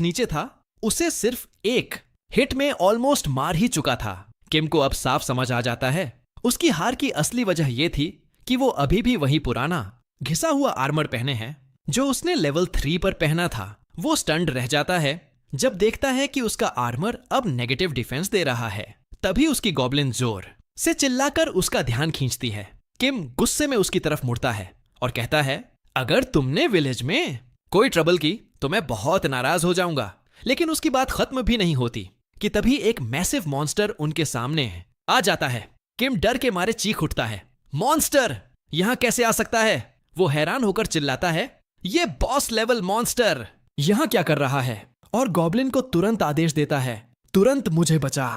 A: नीचे था उसे सिर्फ एक हिट में ऑलमोस्ट मार ही चुका था। किम को अब साफ समझ आ जाता है उसकी हार की असली वजह यह थी कि वो अभी भी वही पुराना घिसा हुआ आर्मर पहने हैं जो उसने लेवल 3 पर पहना था। वो स्टन्ड रह जाता है जब देखता है कि उसका आर्मर अब नेगेटिव डिफेंस दे रहा है। तभी उसकी गॉब्लिन जोर से चिल्लाकर उसका ध्यान खींचती है। किम गुस्से में उसकी तरफ मुड़ता है और कहता है, अगर तुमने विलेज में कोई ट्रबल की तो मैं बहुत नाराज हो जाऊंगा। लेकिन उसकी बात खत्म भी नहीं होती कि तभी एक मैसिव मॉन्स्टर उनके सामने आ जाता है। किम डर के मारे चीख उठता है, मॉन्स्टर यहां कैसे आ सकता है? वो हैरान होकर चिल्लाता है, ये बॉस लेवल मॉन्स्टर यहां क्या कर रहा है? और गॉब्लिन को तुरंत आदेश देता है, तुरंत मुझे बचा।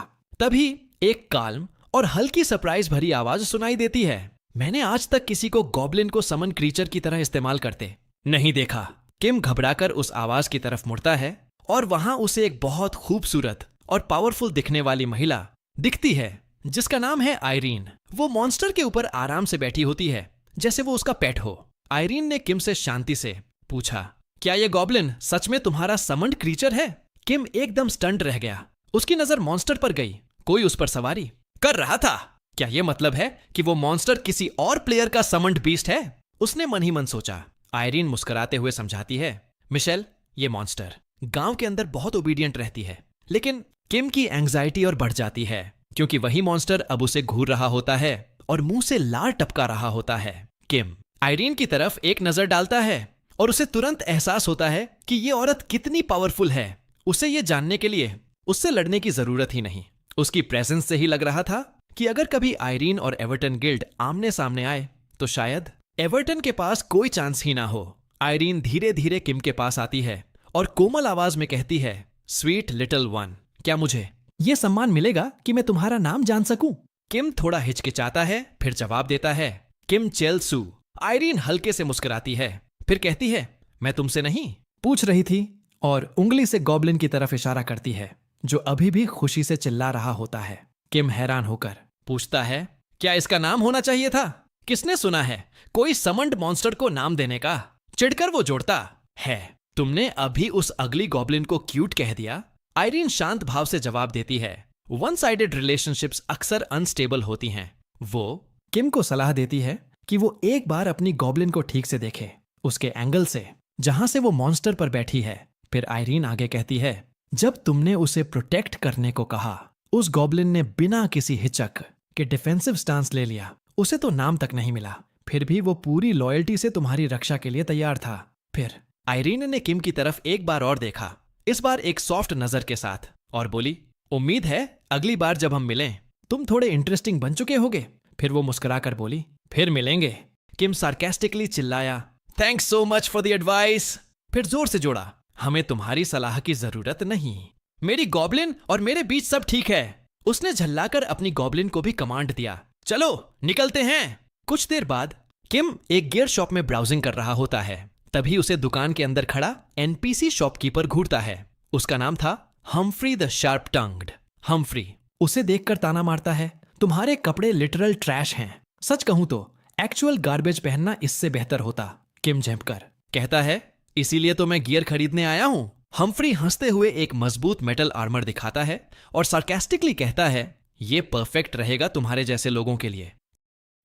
A: तभी एक काल्म और हल्की सरप्राइज भरी आवाज सुनाई देती है। मैंने आज तक किसी को गॉब्लिन को समन क्रीचर की तरह इस्तेमाल करते नहीं देखा। किम घबराकर उस आवाज की तरफ मुड़ता है और वहां उसे एक बहुत खूबसूरत और पावरफुल दिखने वाली महिला दिखती है जिसका नाम है आयरीन। वो मॉन्स्टर के ऊपर आराम से बैठी होती है जैसे वो उसका पेट हो। आयरीन ने किम से शांति से पूछा, क्या ये गॉब्लिन सच में तुम्हारा समन्ड क्रीचर है? किम एकदम स्टंट रह गया। उसकी नजर मॉन्स्टर पर गई। कोई उस पर सवारी कर रहा था। क्या ये मतलब है कि वो मॉन्स्टर किसी और प्लेयर का समन्ड बीस्ट है? उसने मन ही मन सोचा। आयरीन मुस्कुराते हुए समझाती है, मिशेल ये मॉन्स्टर गांव के अंदर बहुत ओबीडियंट रहती है। लेकिन किम की एंग्जाइटी और बढ़ जाती है क्योंकि वही मॉन्स्टर अब उसे घूर रहा होता है और मुंह से लार टपका रहा होता है। किम आयरीन की तरफ एक नजर डालता है और उसे तुरंत एहसास होता है कि ये औरत कितनी पावरफुल है। उसे ये जानने के लिए उससे लड़ने की जरूरत ही नहीं। उसकी प्रेजेंस से ही लग रहा था कि अगर कभी आयरीन और एवर्टन गिल्ड आमने सामने आए तो शायद एवर्टन के पास कोई चांस ही ना हो। आयरीन धीरे धीरे किम के पास आती है और कोमल आवाज में कहती है, स्वीट लिटिल वन, क्या मुझे यह सम्मान मिलेगा कि मैं तुम्हारा नाम जान सकूं? किम थोड़ा हिचकिचाता है, फिर जवाब देता है, किम चेल सू। आयरीन हल्के से मुस्कुराती है, फिर कहती है, मैं तुमसे नहीं पूछ रही थी, और उंगली से गॉब्लिन की तरफ इशारा करती है जो अभी भी खुशी से चिल्ला रहा होता है। किम हैरान होकर पूछता है, क्या इसका नाम होना चाहिए था? किसने सुना है कोई समन्ड मॉन्स्टर को नाम देने का? चिढ़कर वो जोड़ता है, तुमने अभी उस अगली गॉब्लिन को क्यूट कह दिया। आयरीन शांत भाव से जवाब देती है, वन साइडेड रिलेशनशिप्स अक्सर अनस्टेबल होती हैं। वो किम को सलाह देती है कि वो एक बार अपनी गॉब्लिन को ठीक से देखे, उसके एंगल से जहां से वो मॉन्स्टर पर बैठी है। फिर आयरीन आगे कहती है, जब तुमने उसे प्रोटेक्ट करने को कहा, उस गॉब्लिन ने बिना किसी हिचक के डिफेंसिव स्टांस ले लिया। उसे तो नाम तक नहीं मिला, फिर भी वो पूरी लॉयल्टी से तुम्हारी रक्षा के लिए तैयार था। फिर आयरीन ने किम की तरफ एक बार और देखा, इस बार एक सॉफ्ट नजर के साथ, और बोली, उम्मीद है अगली बार जब हम मिलें तुम थोड़े इंटरेस्टिंग बन चुके होगे। फिर वो मुस्कुराकर बोली, फिर मिलेंगे। किम सार्केस्टिकली चिल्लाया, thanks so much for the advice. फिर जोर से जोड़ा, हमें तुम्हारी सलाह की जरूरत नहीं, मेरी गॉब्लिन और मेरे बीच सब ठीक है। उसने झल्लाकर अपनी गॉब्लिन को भी कमांड दिया, चलो निकलते हैं। कुछ देर बाद किम एक गियर शॉप में ब्राउजिंग कर रहा होता है। तभी उसे दुकान के अंदर खड़ा एनपीसी शॉपकीपर घूरता है। उसका नाम था हम्फ्री द शार्प टंग्ड। हम्फ्री उसे देखकर ताना मारता है, तुम्हारे कपड़े लिटरल ट्रैश हैं। सच कहूं तो एक्चुअल गार्बेज पहनना इससे बेहतर होता। किम झेंपकर कहता है, इसीलिए तो मैं गियर खरीदने आया हूं। हम्फ्री हंसते हुए एक मजबूत मेटल आर्मर दिखाता है और सार्केस्टिकली कहता है, ये परफेक्ट रहेगा तुम्हारे जैसे लोगों के लिए।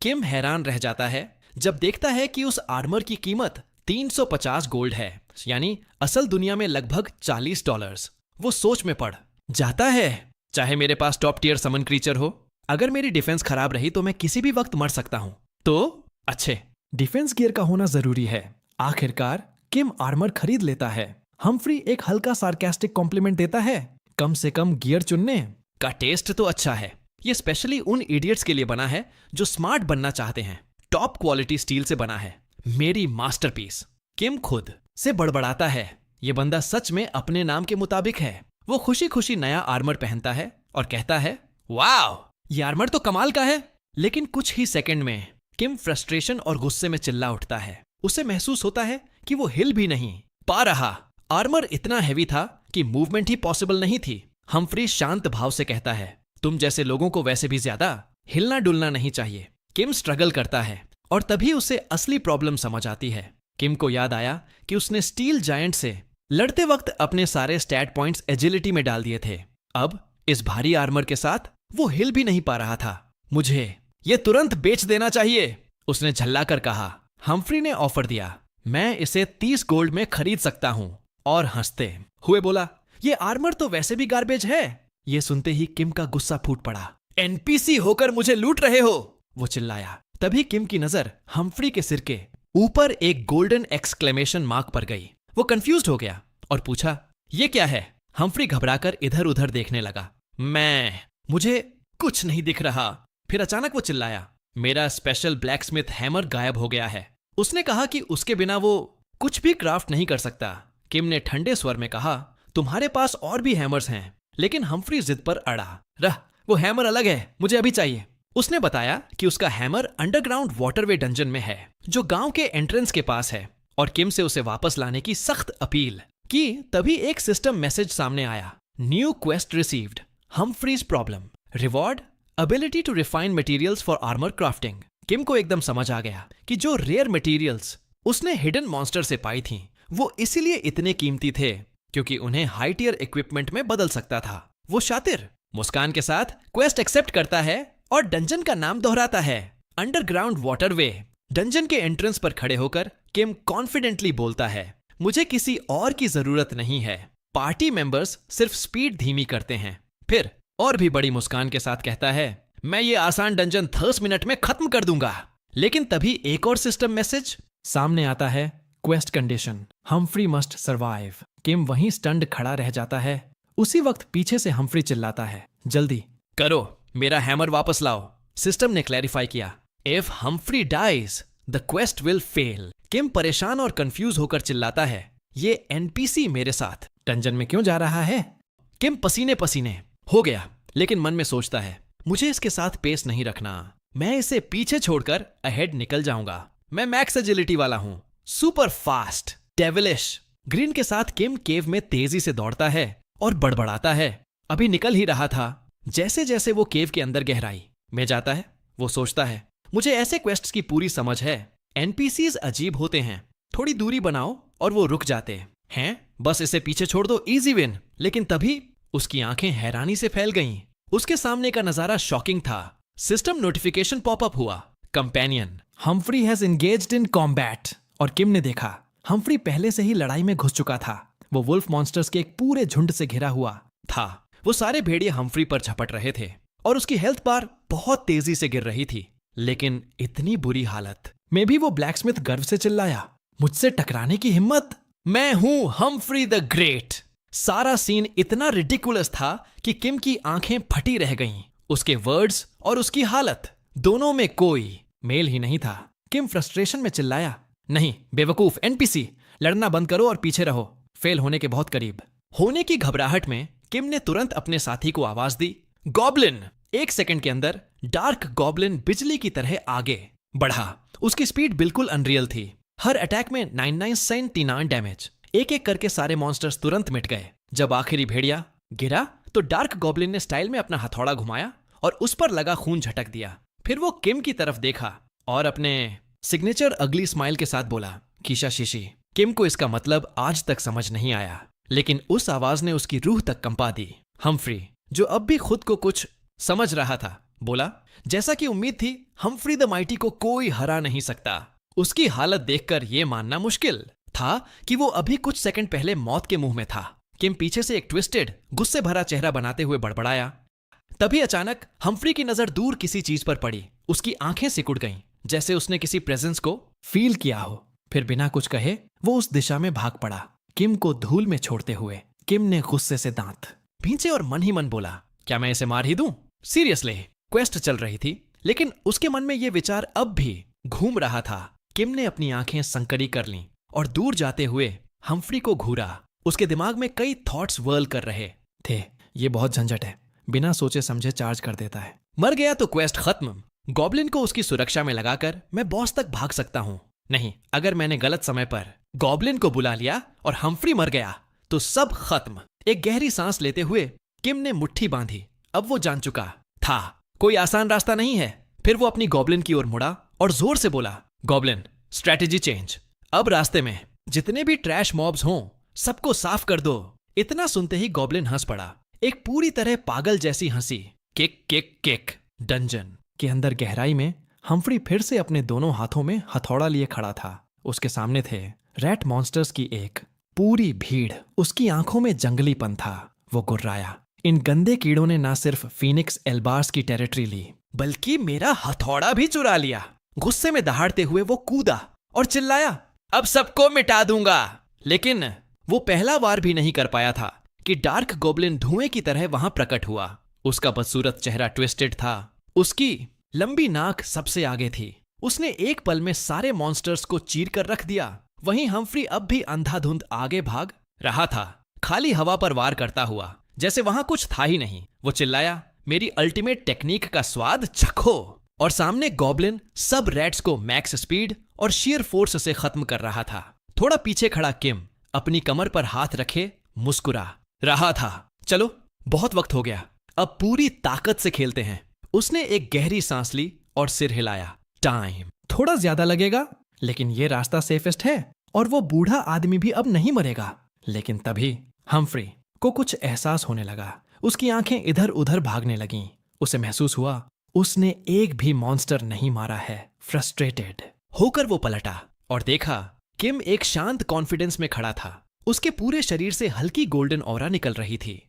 A: किम हैरान रह जाता है जब देखता है कि उस आर्मर की कीमत 350 गोल्ड है, यानी असल दुनिया में लगभग $40। वो सोच में पड़ जाता है, चाहे मेरे पास टॉप टियर समन क्रीचर हो, अगर मेरी डिफेंस खराब रही तो मैं किसी भी वक्त मर सकता हूं। तो अच्छे डिफेंस गियर का होना जरूरी है। आखिरकार किम आर्मर खरीद लेता है। हम्फ्री एक हल्का सार्केस्टिक कॉम्प्लीमेंट देता है, कम से कम गियर चुनने का टेस्ट तो अच्छा है। ये स्पेशली उन इडियट्स के लिए बना है जो स्मार्ट बनना चाहते हैं। टॉप क्वालिटी स्टील से बना है, मेरी मास्टरपीस। किम खुद से बड़बड़ाता है, ये बंदा सच में अपने नाम के मुताबिक है। वो खुशी खुशी नया आर्मर पहनता है और कहता है, वाओ ये आर्मर तो कमाल का है। लेकिन कुछ ही सेकंड में किम फ्रस्ट्रेशन और गुस्से में चिल्ला उठता है। उसे महसूस होता है कि वो हिल भी नहीं पा रहा। आर्मर इतना हैवी था कि मूवमेंट ही पॉसिबल नहीं थी। हम्फ्री शांत भाव से कहता है, तुम जैसे लोगों को वैसे भी ज्यादा हिलना डुलना नहीं चाहिए। किम स्ट्रगल करता है और तभी उसे असली प्रॉब्लम समझ आती है। किम को याद आया कि उसने स्टील जायंट से लड़ते वक्त अपने सारे स्टैट पॉइंट्स एजिलिटी में डाल दिए थे। अब इस भारी आर्मर के साथ वो हिल भी नहीं पा रहा था। मुझे ये तुरंत बेच देना चाहिए, उसने झल्लाकर कहा। हम्फ्री ने ऑफर दिया, मैं इसे 30 गोल्ड में खरीद सकता हूं, और हंसते हुए बोला, ये आर्मर तो वैसे भी गार्बेज है। ये सुनते ही किम का गुस्सा फूट पड़ा। एनपीसी होकर मुझे लूट रहे हो, वो चिल्लाया। तभी किम की नजर हम्फ्री के सिर के ऊपर एक गोल्डन एक्सक्लेमेशन मार्क पर गई। वो कंफ्यूज्ड हो गया और पूछा, ये क्या है? हम्फ्री घबराकर इधर उधर देखने लगा। मुझे कुछ नहीं दिख रहा। फिर अचानक वो चिल्लाया, मेरा स्पेशल ब्लैकस्मिथ हैमर गायब हो गया है। उसने कहा कि उसके बिना वो कुछ भी क्राफ्ट नहीं कर सकता। किम ने ठंडे स्वर में कहा, तुम्हारे पास और भी हैमर्स हैं। लेकिन हम्फ्री जिद पर अड़ा रहा, वो हैमर अलग है, मुझे अभी चाहिए। उसने बताया कि उसका हैमर अंडरग्राउंड वाटरवे डंजन में है, जो गांव के एंट्रेंस के पास है, और किम से उसे वापस लाने की सख्त अपील की। तभी एक सिस्टम मैसेज सामने आया, new quest received, Humphrey's problem, reward ability to refine materials for armour crafting. Kim को एकदम समझ आ गया कि जो रेयर मटेरियल्स उसने हिडन मॉन्स्टर से पाई थी वो इसीलिए इतने कीमती थे क्योंकि उन्हें हाई टियर इक्विपमेंट में बदल सकता था। वो शातिर मुस्कान के साथ क्वेस्ट एक्सेप्ट करता है और डंजन का नाम दोहराता है, अंडरग्राउंड वाटरवे। डंजन के एंट्रेंस पर खड़े होकर किम कॉन्फिडेंटली बोलता है, मुझे किसी और की जरूरत नहीं है, पार्टी मेंबर्स सिर्फ स्पीड धीमी करते हैं। फिर और भी बड़ी मुस्कान के साथ कहता है, मैं ये आसान डंजन 10 मिनट में खत्म कर दूंगा। लेकिन तभी एक और सिस्टम मैसेज सामने आता है, quest condition, Humphrey must survive. Kim वहीं स्टंड खड़ा रह जाता है। उसी वक्त पीछे से हम्फ्री चिल्लाता है, जल्दी करो, मेरा हैमर वापस लाओ। सिस्टम ने क्लैरिफाई किया, if Humphrey dies the quest will fail. Kim परेशान और कंफ्यूज होकर चिल्लाता है, ये एनपीसी मेरे साथ डंजन में क्यों जा रहा है? किम पसीने पसीने हो गया, लेकिन मन में सोचता है, मुझे इसके साथ पेस नहीं रखना, मैं इसे पीछे छोड़कर अहेड निकल जाऊंगा। मैं मैक्स एजिलिटी वाला हूं, सुपर फास्ट, डेविलिश। ग्रीन के साथ किम केव में तेजी से दौड़ता है और बड़बड़ाता है। अभी निकल ही रहा था, जैसे जैसे वो केव के अंदर गहराई में जाता है वो सोचता है, मुझे ऐसे क्वेस्ट्स की पूरी समझ है। एनपीसीज अजीब होते हैं, थोड़ी दूरी बनाओ और वो रुक जाते हैं, बस इसे पीछे छोड़ दो, इजी विन। लेकिन तभी उसकी आंखें हैरानी से फैल गईं। उसके सामने का नजारा शॉकिंग था। सिस्टम नोटिफिकेशन पॉपअप हुआ, companion Humphry has engaged in combat. और किम ने देखा, हम्फ्री पहले से ही लड़ाई में घुस चुका था। वो वुल्फ मॉन्स्टर्स के एक पूरे झुंड से घिरा हुआ था। वो सारे भेड़िए हम्फ्री पर झपट रहे थे और उसकी हेल्थ बार बहुत तेजी से गिर रही थी। लेकिन इतनी बुरी हालत में भी वो ब्लैकस्मिथ गर्व से चिल्लाया, मुझसे टकराने की हिम्मत? मैं हूं हम्फ्री द ग्रेट। सारा सीन इतना रिडिकुलस था कि किम की आंखें फटी रह गईं। उसके वर्ड्स और उसकी हालत, दोनों में कोई मेल ही नहीं था। किम फ्रस्ट्रेशन में चिल्लाया, नहीं बेवकूफ एनपीसी, लड़ना बंद करो और पीछे रहो, फेल होने के बहुत करीब। होने की घबराहट में किम ने तुरंत अपने साथी को आवाज दी, गॉब्लिन। 1 सेकंड के अंदर डार्क गॉब्लिन बिजली की तरह आगे बढ़ा। उसकी स्पीड बिल्कुल अनरियल थी। हर अटैक में 99 डैमेज। एक एक करके सारे मॉन्स्टर्स तुरंत मिट गए। जब आखिरी भेड़िया गिरा तो डार्क गॉब्लिन ने स्टाइल में अपना हथौड़ा घुमाया और उस पर लगा खून झटक दिया। फिर वो किम की तरफ देखा और अपने सिग्नेचर अगली स्माइल के साथ बोला, कीशा शीशी। किम को इसका मतलब आज तक समझ नहीं आया, लेकिन उस आवाज ने उसकी रूह तक कंपा दी। हम्फ्री, जो अब भी खुद को कुछ समझ रहा था, बोला, जैसा कि उम्मीद थी, हम्फ्री द माइटी को कोई हरा नहीं सकता। उसकी हालत देखकर यह मानना मुश्किल था कि वो अभी कुछ सेकंड पहले मौत के मुंह में था। किम पीछे से एक ट्विस्टेड, गुस्से भरा चेहरा बनाते हुए बड़बड़ाया। तभी अचानक हम्फ्री की नजर दूर किसी चीज पर पड़ी। उसकी आंखें सिकुड़ गईं, जैसे उसने किसी प्रेजेंस को फील किया हो। फिर बिना कुछ कहे वो उस दिशा में भाग पड़ा, किम को धूल में छोड़ते हुए। किम ने गुस्से से दांत भींचे और मन ही मन बोला, क्या मैं इसे मार ही दूं? सीरियसली। क्वेस्ट चल रही थी, लेकिन उसके मन में यह विचार अब भी घूम रहा था। किम ने अपनी आंखें संकरी कर लीं और दूर जाते हुए हम्फ्री को घूरा। उसके दिमाग में कई थॉट्स व्हर्ल कर रहे थे। ये बहुत झंझट है, बिना सोचे समझे चार्ज कर देता है। मर गया तो क्वेस्ट खत्म। गॉब्लिन को उसकी सुरक्षा में लगाकर मैं बॉस तक भाग सकता हूं। नहीं, अगर मैंने गलत समय पर गॉब्लिन को बुला लिया और हम्फ्री मर गया तो सब खत्म। एक गहरी सांस लेते हुए किम ने मुट्ठी बांधी। अब वो जान चुका था कोई आसान रास्ता नहीं है। फिर वो अपनी गॉब्लिन की ओर मुड़ा और जोर से बोला, गॉब्लिन, स्ट्रैटेजी चेंज। अब रास्ते में जितने भी ट्रैश मॉब्स हों, सबको साफ कर दो। इतना सुनते ही गॉब्लिन हंस पड़ा, एक पूरी तरह पागल जैसी हंसी। Kick kick kick. डंजन के अंदर गहराई में हम्फ्री फिर से अपने दोनों हाथों में हथौड़ा लिए खड़ा था। उसके सामने थे रैट मॉन्स्टर्स की एक पूरी भीड़। उसकी आंखों में जंगलीपन था। वो गुर्राया, इन गंदे कीड़ों ने ना सिर्फ फीनिक्स एल्बार्स की टेरिटरी ली, बल्कि मेरा हथौड़ा भी चुरा लिया। गुस्से में दहाड़ते हुए वो कूदा और चिल्लाया, अब सबको मिटा दूंगा। लेकिन वो पहला वार भी नहीं कर पाया था कि डार्क गॉब्लिन धुएं की तरह वहां प्रकट हुआ। उसका बदसूरत चेहरा ट्विस्टेड था। उसकी लंबी नाक सबसे आगे थी। उसने एक पल में सारे मॉन्स्टर्स को चीर कर रख दिया। वहीं हम्फ्री अब भी अंधाधुंध आगे भाग रहा था, खाली हवा पर वार करता हुआ, जैसे वहां कुछ था ही नहीं। वो चिल्लाया, मेरी अल्टीमेट टेक्निक का स्वाद चखो। और सामने गॉब्लिन सब रैट्स को मैक्स स्पीड और शेयर फोर्स से खत्म कर रहा था। थोड़ा पीछे खड़ा किम अपनी कमर पर हाथ रखे मुस्कुरा रहा था। चलो, बहुत वक्त हो गया, अब पूरी ताकत से खेलते हैं। उसने एक गहरी सांस ली और सिर हिलाया। टाइम थोड़ा ज्यादा लगेगा, लेकिन ये रास्ता सेफेस्ट है और वो बूढ़ा आदमी भी अब नहीं मरेगा। लेकिन तभी हम्फ्री को कुछ एहसास होने लगा। उसकी आंखें इधर उधर भागने लगीं। उसे महसूस हुआ उसने एक भी मॉन्स्टर नहीं मारा है। फ्रस्ट्रेटेड होकर वो पलटा और देखा किम एक शांत कॉन्फिडेंस में खड़ा था। उसके पूरे शरीर से हल्की गोल्डन ऑरा निकल रही थी।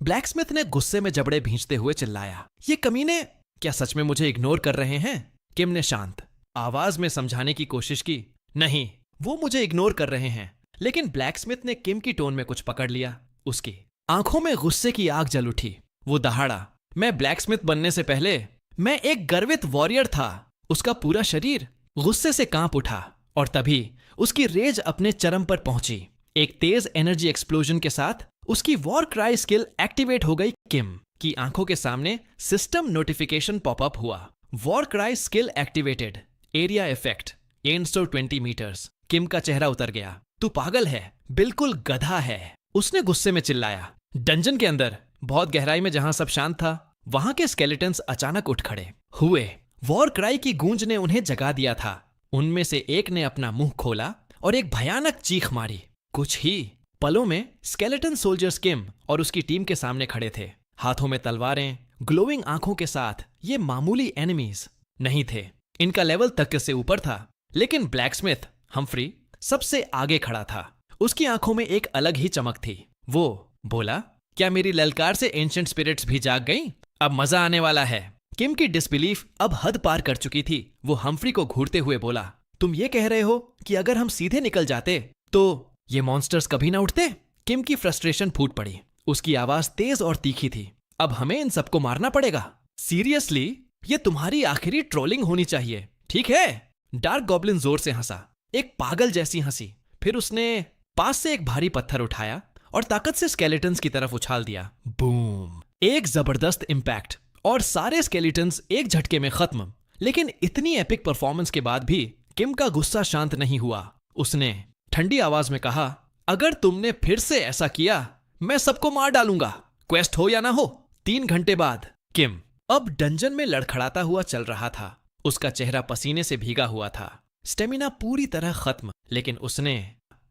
A: ब्लैकस्मिथ ने गुस्से में जबड़े भींचते हुए चिल्लाया, ये कमीने क्या सच में मुझे इग्नोर कर रहे हैं? किम ने शांत आवाज में समझाने की कोशिश की, नहीं, वो मुझे इग्नोर कर रहे हैं। लेकिन ब्लैकस्मिथ ने किम की टोन में कुछ पकड़ लिया। उसकी आंखों में गुस्से की आग जल उठी। वो दहाड़ा, मैं ब्लैकस्मिथ बनने से पहले मैं एक गर्वित वॉरियर था। उसका पूरा शरीर गुस्से से कांप उठा और तभी उसकी रेज अपने चरम पर पहुंची। एक तेज एनर्जी एक्सप्लोजन के साथ उसकी वॉर क्राई स्किल एक्टिवेट हो गई। किम की आंखों के सामने सिस्टम नोटिफिकेशन पॉपअप हुआ। War cry skill activated, area effect 120 metres. Kim का चेहरा उतर गया। तू पागल है, बिल्कुल गधा है, उसने गुस्से में चिल्लाया। डंजन के अंदर बहुत गहराई में जहां सब शांत था, वहां के स्केलेटन्स अचानक उठ खड़े हुए। वॉर क्राई की गूंज ने उन्हें जगा दिया था। उनमें से एक ने अपना मुंह खोला और एक भयानक चीख मारी। कुछ ही पलों में स्केलेटन सोल्जर्स किम और उसकी टीम के सामने खड़े थे, हाथों में तलवारें, ग्लोइंग आंखों के साथ। ये मामूली एनिमीज नहीं थे, इनका लेवल तक से ऊपर था। लेकिन ब्लैकस्मिथ हम्फ्री सबसे आगे खड़ा था। उसकी आंखों में एक अलग ही चमक थी। वो बोला, क्या मेरी ललकार से एंशिएंट स्पिरिट्स भी जाग गईं? अब मजा आने वाला है। किम की डिसबिलीफ अब हद पार कर चुकी थी। वो हम्फ्री को घूरते हुए बोला, तुम ये कह रहे हो कि अगर हम सीधे निकल जाते तो ये मॉन्स्टर्स कभी ना उठते? किम की फ्रस्ट्रेशन फूट पड़ी। उसकी आवाज तेज और तीखी थी। अब हमें इन सबको मारना पड़ेगा? सीरियसली, ये तुम्हारी आखिरी ट्रोलिंग होनी चाहिए, ठीक है? डार्क गॉब्लिन जोर से हंसा, एक पागल जैसी हंसी। फिर उसने पास से एक भारी पत्थर उठाया और ताकत से स्केलेटन्स की तरफ उछाल दिया। बूम! एक जबरदस्त इम्पैक्ट और सारे स्केलेटन्स एक झटके में खत्म। लेकिन इतनी एपिक परफॉर्मेंस के बाद भी किम का गुस्सा शांत नहीं हुआ। उसने ठंडी आवाज में कहा, अगर तुमने फिर से ऐसा किया, मैं सबको मार डालूंगा, क्वेस्ट हो या ना हो। 3 घंटे बाद किम अब डंजन में लड़खड़ाता हुआ चल रहा था। उसका चेहरा पसीने से भीगा हुआ था, स्टेमिना पूरी तरह खत्म। लेकिन उसने,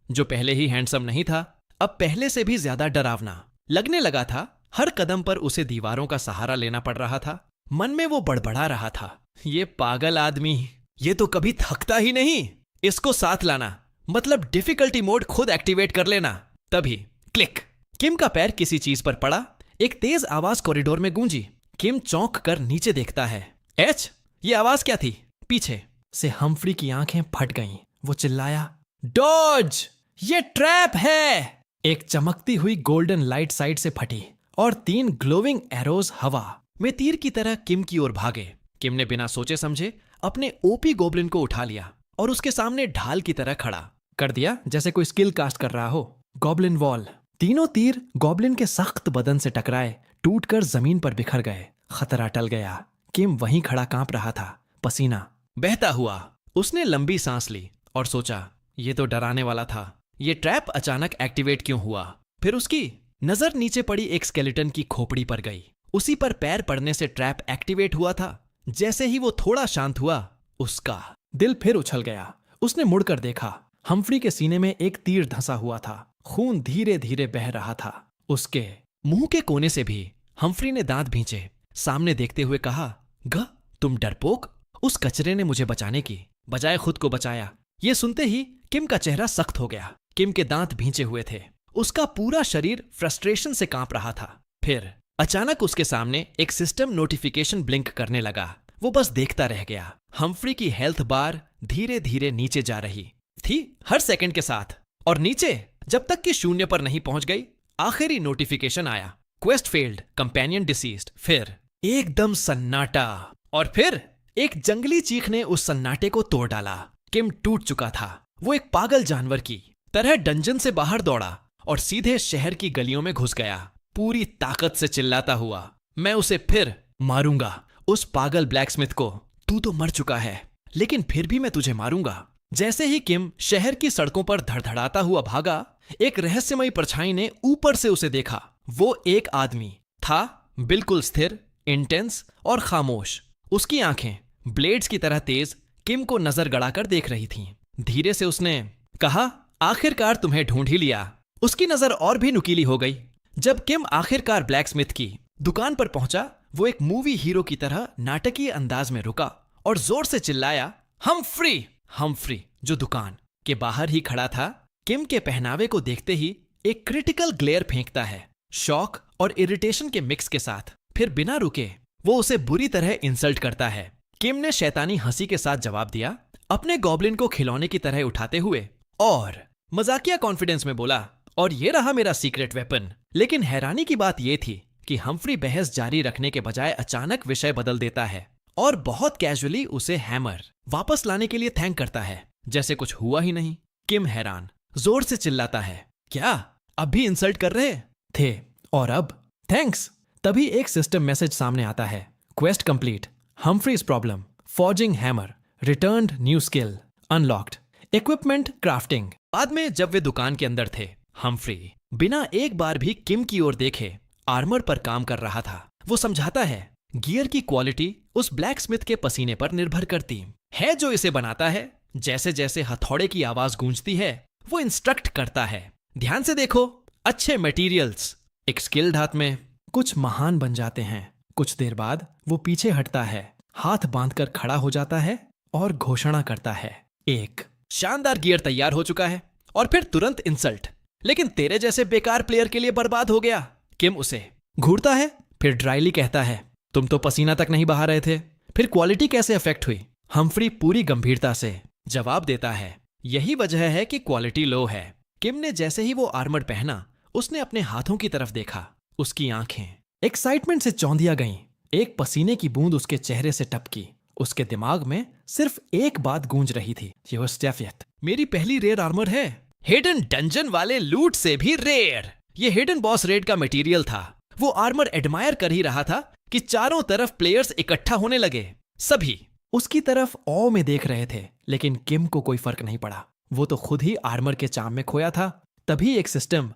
A: जो पहले ही हैंडसम नहीं था, अब पहले से भी ज्यादा डरावना लगने लगा था। हर कदम पर उसे दीवारों का सहारा लेना पड़ रहा था। मन में वो बड़बड़ा रहा था, ये पागल आदमी, ये तो कभी थकता ही नहीं। इसको साथ लाना मतलब डिफिकल्टी मोड खुद एक्टिवेट कर लेना। तभी क्लिक! किम का पैर किसी चीज पर पड़ा। एक तेज आवाज कॉरिडोर में गूंजी। किम चौंक कर नीचे देखता है। एच! ये आवाज क्या थी? पीछे से हम्फ्री की आंखें फट गईं। वो चिल्लाया, डॉज! ये ट्रैप है! एक चमकती हुई गोल्डन लाइट साइड से फटी और 3 ग्लोविंग एरोज हवा में तीर की तरह किम की ओर भागे। किम ने बिना सोचे समझे अपने ओपी गोब्लिन को उठा लिया और उसके सामने ढाल की तरह खड़ा कर दिया, जैसे कोई स्किल कास्ट कर रहा हो। Goblin wall. तीनों तीर गॉब्लिन के सख्त बदन से टकराए, टूटकर जमीन पर बिखर गए। खतरा टल गया। किम वहीं खड़ा कांप रहा था, पसीना बहता हुआ। उसने लंबी सांस ली और सोचा, ये तो डराने वाला था। ये ट्रैप अचानक एक्टिवेट क्यों हुआ? फिर उसकी नजर नीचे पड़ी एक स्केलेटन की खोपड़ी पर गई। उसी पर पैर पड़ने से ट्रैप एक्टिवेट हुआ था। जैसे ही वो थोड़ा शांत हुआ, उसका दिल फिर उछल गया। उसने मुड़कर देखा, हम्फ्री के सीने में एक तीर धंसा हुआ था। खून धीरे धीरे बह रहा था। उसके मुंह के कोने से भी हम्फ्री ने दांत भींचे। सामने देखते हुए कहा, ग तुम डरपोक! उस कचरे ने मुझे बचाने की बजाय खुद को बचाया। ये सुनते ही किम का चेहरा सख्त हो गया। किम के दांत भींचे हुए थे। उसका पूरा शरीर फ्रस्ट्रेशन से कांप रहा था। फिर अचानक उसके सामने एक सिस्टम नोटिफिकेशन ब्लिंक करने लगा। वो बस देखता रह गया। हम्फ्री की हेल्थ बार धीरे धीरे नीचे जा रही थी, हर सेकंड के साथ, और नीचे जब तक कि 0 पर नहीं पहुंच गई। आखिरी नोटिफिकेशन आया, क्वेस्ट फेल्ड, कंपेनियन डिसीज्ड। फिर एकदम सन्नाटा, और फिर एक जंगली चीख ने उस सन्नाटे को तोड़ डाला। किम टूट चुका था। वो एक पागल जानवर की तरह डंजन से बाहर दौड़ा और सीधे शहर की गलियों में घुस गया, पूरी ताकत से चिल्लाता हुआ, मैं उसे फिर मारूंगा। उस पागल ब्लैकस्मिथ को, तू तो मर चुका है, लेकिन फिर भी मैं तुझे मारूंगा। जैसे ही किम शहर की सड़कों पर धड़धड़ाता हुआ भागा, एक रहस्यमयी परछाई ने ऊपर से उसे देखा। वो एक आदमी था, बिल्कुल स्थिर, इंटेंस और खामोश। उसकी आंखें ब्लेड्स की तरह तेज किम को नजर गड़ाकर देख रही थीं। धीरे से उसने कहा, आखिरकार तुम्हें ढूंढ ही लिया। उसकी नजर और भी नुकीली हो गई। जब किम आखिरकार ब्लैकस्मिथ की दुकान पर पहुंचा, वो एक मूवी हीरो की तरह नाटकीय अंदाज में रुका और जोर से चिल्लाया, हम्फ्री! हम्फ्री, जो दुकान के बाहर ही खड़ा था, किम के पहनावे को देखते ही एक क्रिटिकल ग्लेयर फेंकता है, शॉक और इरिटेशन के मिक्स के साथ। फिर बिना रुके वो उसे बुरी तरह इंसल्ट करता है। किम ने शैतानी हंसी के साथ जवाब दिया, अपने गॉब्लिन को खिलौने की तरह उठाते हुए, और मजाकिया कॉन्फिडेंस में बोला, और ये रहा मेरा सीक्रेट वेपन। लेकिन हैरानी की बात यह थी कि हम्फ्री बहस जारी रखने के बजाय अचानक विषय बदल देता है और बहुत कैजुअली उसे हैमर वापस लाने के लिए थैंक करता है, जैसे कुछ हुआ ही नहीं। किम हैरान जोर से चिल्लाता है, क्या अब भी इंसल्ट कर रहे थे? और अब थैंक्स। तभी एक सिस्टम मैसेज सामने आता है, quest complete, Humphrey's problem, forging hammer, returned new skill, unlocked, equipment crafting. बाद में जब वे दुकान के अंदर थे, हम्फ्री बिना एक बार भी किम की ओर देखे आर्मर पर काम कर रहा था। वो समझाता है, गियर की क्वालिटी उस ब्लैकस्मिथ के पसीने पर निर्भर करती है जो इसे बनाता है। जैसे जैसे हथौड़े की आवाज गूंजती है, वो इंस्ट्रक्ट करता है, ध्यान से देखो, अच्छे मटेरियल्स। एक स्किल्ड हाथ में कुछ महान बन जाते हैं। कुछ देर बाद वो पीछे हटता है, हाथ बांधकर खड़ा हो जाता है और घोषणा करता है, एक शानदार गियर तैयार हो चुका है। और फिर तुरंत इंसल्ट, लेकिन तेरे जैसे बेकार प्लेयर के लिए बर्बाद हो गया। किम उसे घूरता है, फिर ड्राइली कहता है, तुम तो पसीना तक नहीं बहा रहे थे, फिर क्वालिटी कैसे अफेक्ट हुई? हम्फ्री पूरी गंभीरता से जवाब देता है, यही वजह है कि क्वालिटी लो है। किम ने जैसे ही वो आर्मर पहना, उसने अपने हाथों की तरफ देखा। उसकी आंखें एक्साइटमेंट से चौंधिया गईं। एक पसीने की बूंद उसके चेहरे से टपकी। उसके दिमाग में सिर्फ एक बात गूंज रही थी, ये वो स्टेफियत। मेरी पहली रेयर आर्मर है, हिडन डंजन वाले लूट से भी रेयर। ये हिडन बॉस रेड का मटेरियल था। वो आर्मर एडमायर कर ही रहा था कि चारों तरफ प्लेयर्स इकट्ठा होने लगे। सभी उसकी तरफ औ में देख रहे थे, लेकिन किम को कोई फर्क नहीं पड़ा। वो तो खुद ही आर्मर के चाम में खोया था। तभी एक system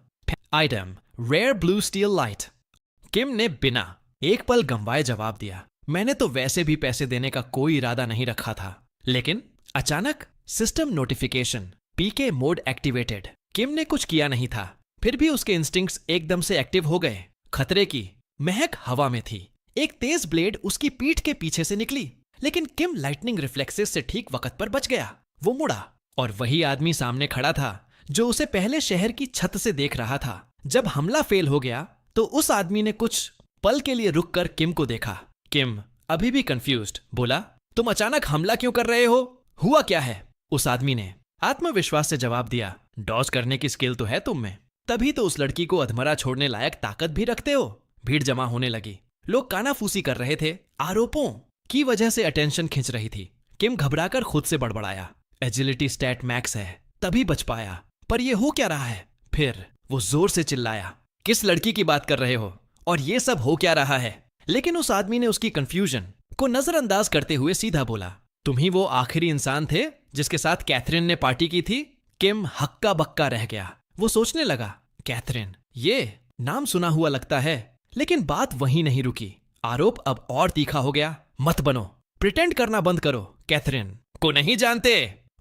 A: item rare blue steel light. Kim ने बिना एक पल गंवाए जवाब दिया। मैंने तो वैसे भी पैसे देने का कोई इरादा नहीं रखा था, लेकिन अचानक सिस्टम नोटिफिकेशन पीके मोड एक्टिवेटेड। किम ने कुछ किया नहीं था, फिर भी उसके इंस्टिंक्ट्स एकदम से एक्टिव हो गए। खतरे की महक हवा में थी। एक तेज ब्लेड उसकी पीठ के पीछे से निकली, लेकिन किम लाइटनिंग रिफ्लेक्सेस से ठीक वक्त पर बच गया। वो मुड़ा और वही आदमी सामने खड़ा था जो उसे पहले शहर की छत से देख रहा था। जब हमला फेल हो गया तो उस आदमी ने कुछ पल के लिए रुककर किम को देखा। किम अभी भी कंफ्यूज्ड बोला, तुम अचानक हमला क्यों कर रहे हो? हुआ क्या है? उस आदमी ने आत्मविश्वास से जवाब दिया, डॉज करने की स्किल तो है तुम में, तभी तो उस लड़की को अधमरा छोड़ने लायक ताकत भी रखते हो। भीड़ जमा होने लगी। लोग कानाफूसी कर रहे थे। आरोपों की वजह से अटेंशन खिंच रही थी। किम घबराकर खुद से बड़बड़ाया, एजिलिटी स्टैट मैक्स है, तभी बच पाया। पर ये हो क्या रहा है? फिर वो जोर से चिल्लाया, किस लड़की की बात कर रहे हो और ये सब हो क्या रहा है? लेकिन उस आदमी ने उसकी कंफ्यूजन को नजरअंदाज करते हुए सीधा बोला, तुम ही वो आखिरी इंसान थे जिसके साथ कैथरीन ने पार्टी की थी। किम हक्का बक्का रह गया। वो सोचने लगा, कैथरीन, ये नाम सुना हुआ लगता है। लेकिन बात वहीं नहीं रुकी। आरोप अब और तीखा हो गया। मत बनो, प्रिटेंड करना बंद करो, कैथरीन को नहीं जानते।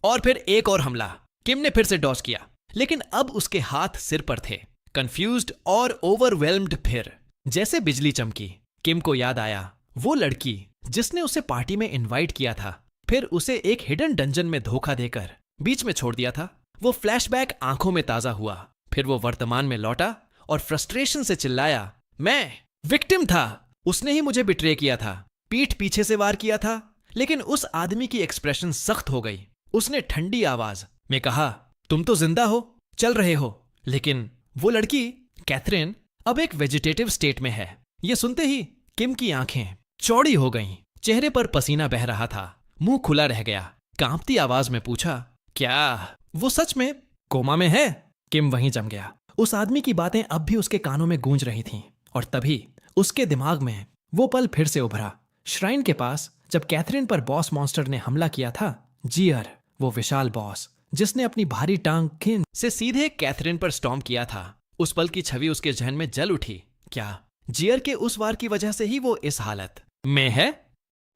A: और फिर एक और हमला। किम ने फिर से डॉज किया, लेकिन अब उसके हाथ सिर पर थे। कंफ्यूज्ड और ओवरवेल्म्ड। फिर जैसे बिजली चमकी। किम को याद आया वो लड़की जिसने उसे पार्टी में इनवाइट किया था, फिर उसे एक हिडन डंजन में धोखा देकर बीच में छोड़ दिया था। वो फ्लैशबैक आंखों में ताजा हुआ। फिर वो वर्तमान में लौटा और फ्रस्ट्रेशन से चिल्लाया, मैं विक्टिम था। उसने ही मुझे बिट्रे किया था, पीठ पीछे से वार किया था। लेकिन उस आदमी की एक्सप्रेशन सख्त हो गई। उसने ठंडी आवाज में कहा, तुम तो जिंदा हो, चल रहे हो, लेकिन वो लड़की कैथरीन अब एक वेजिटेटिव स्टेट में है। ये सुनते ही किम की आंखें चौड़ी हो गईं। चेहरे पर पसीना बह रहा था। मुंह खुला रह गया। कांपती आवाज में पूछा, क्या वो सच में कोमा में है? किम वहीं जम गया। उस आदमी की बातें अब भी उसके कानों में गूंज रही थीं और तभी उसके दिमाग में वो पल फिर से उभरा। श्राइन के पास जब कैथरीन पर बॉस मॉन्स्टर ने हमला किया था। जियर, वो विशाल बॉस जिसने अपनी भारी टांग खींच से सीधे कैथरीन पर स्टॉर्म किया था। उस पल की छवि उसके जहन में जल उठी। क्या जियर के उस वार की वजह से ही वो इस हालत में है?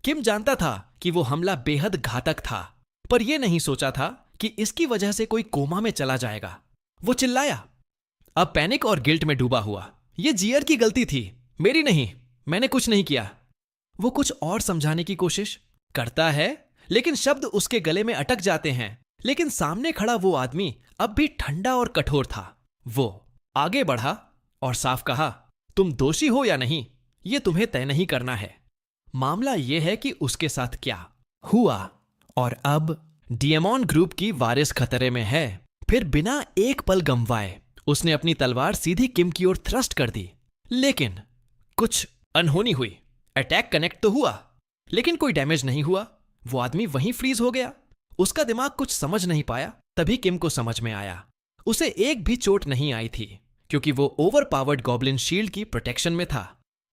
A: किम जानता था कि वो हमला बेहद घातक था, पर यह नहीं सोचा था कि इसकी वजह से कोई कोमा में चला जाएगा। वो चिल्लाया, अब पैनिक और गिल्ट में डूबा हुआ, ये जियर की गलती थी, मेरी नहीं, मैंने कुछ नहीं किया। वो कुछ और समझाने की कोशिश करता है, लेकिन शब्द उसके गले में अटक जाते हैं। लेकिन सामने खड़ा वो आदमी अब भी ठंडा और कठोर था। वो आगे बढ़ा और साफ कहा, तुम दोषी हो या नहीं, ये तुम्हें तय नहीं करना है। मामला यह है कि उसके साथ क्या हुआ और अब डिएमॉन ग्रुप की वारिस खतरे में है। फिर बिना एक पल गंवाए उसने अपनी तलवार सीधी किम की ओर थ्रस्ट कर दी। लेकिन कुछ अनहोनी हुई। अटैक कनेक्ट तो हुआ, लेकिन कोई डैमेज नहीं हुआ। वो आदमी वहीं फ्रीज हो गया। उसका दिमाग कुछ समझ नहीं पाया। तभी किम को समझ में आया, उसे एक भी चोट नहीं आई थी, क्योंकि वो ओवर पावर्ड गॉब्लिन शील्ड की प्रोटेक्शन में था।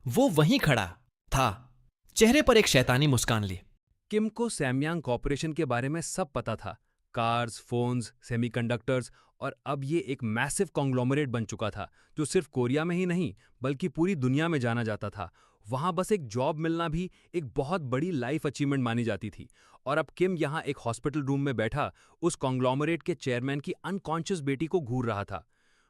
A: वो वहीं खड़ा था, चेहरे पर एक शैतानी मुस्कान ली।
B: किम को सैमयांग कॉर्पोरेशन के बारे में सब पता था। कार्स, फोन्स, सेमीकंडक्टर्स, और अब ये एक मैसिव कॉन्ग्लोमरेट बन चुका था जो सिर्फ कोरिया में ही नहीं बल्कि पूरी दुनिया में जाना जाता था। वहां बस एक जॉब मिलना भी एक बहुत बड़ी लाइफ अचीवमेंट मानी जाती थी। और अब किम यहाँ एक हॉस्पिटल रूम में बैठा उस कॉन्ग्लोमरेट के चेयरमैन की अनकॉन्शियस बेटी को घूर रहा था।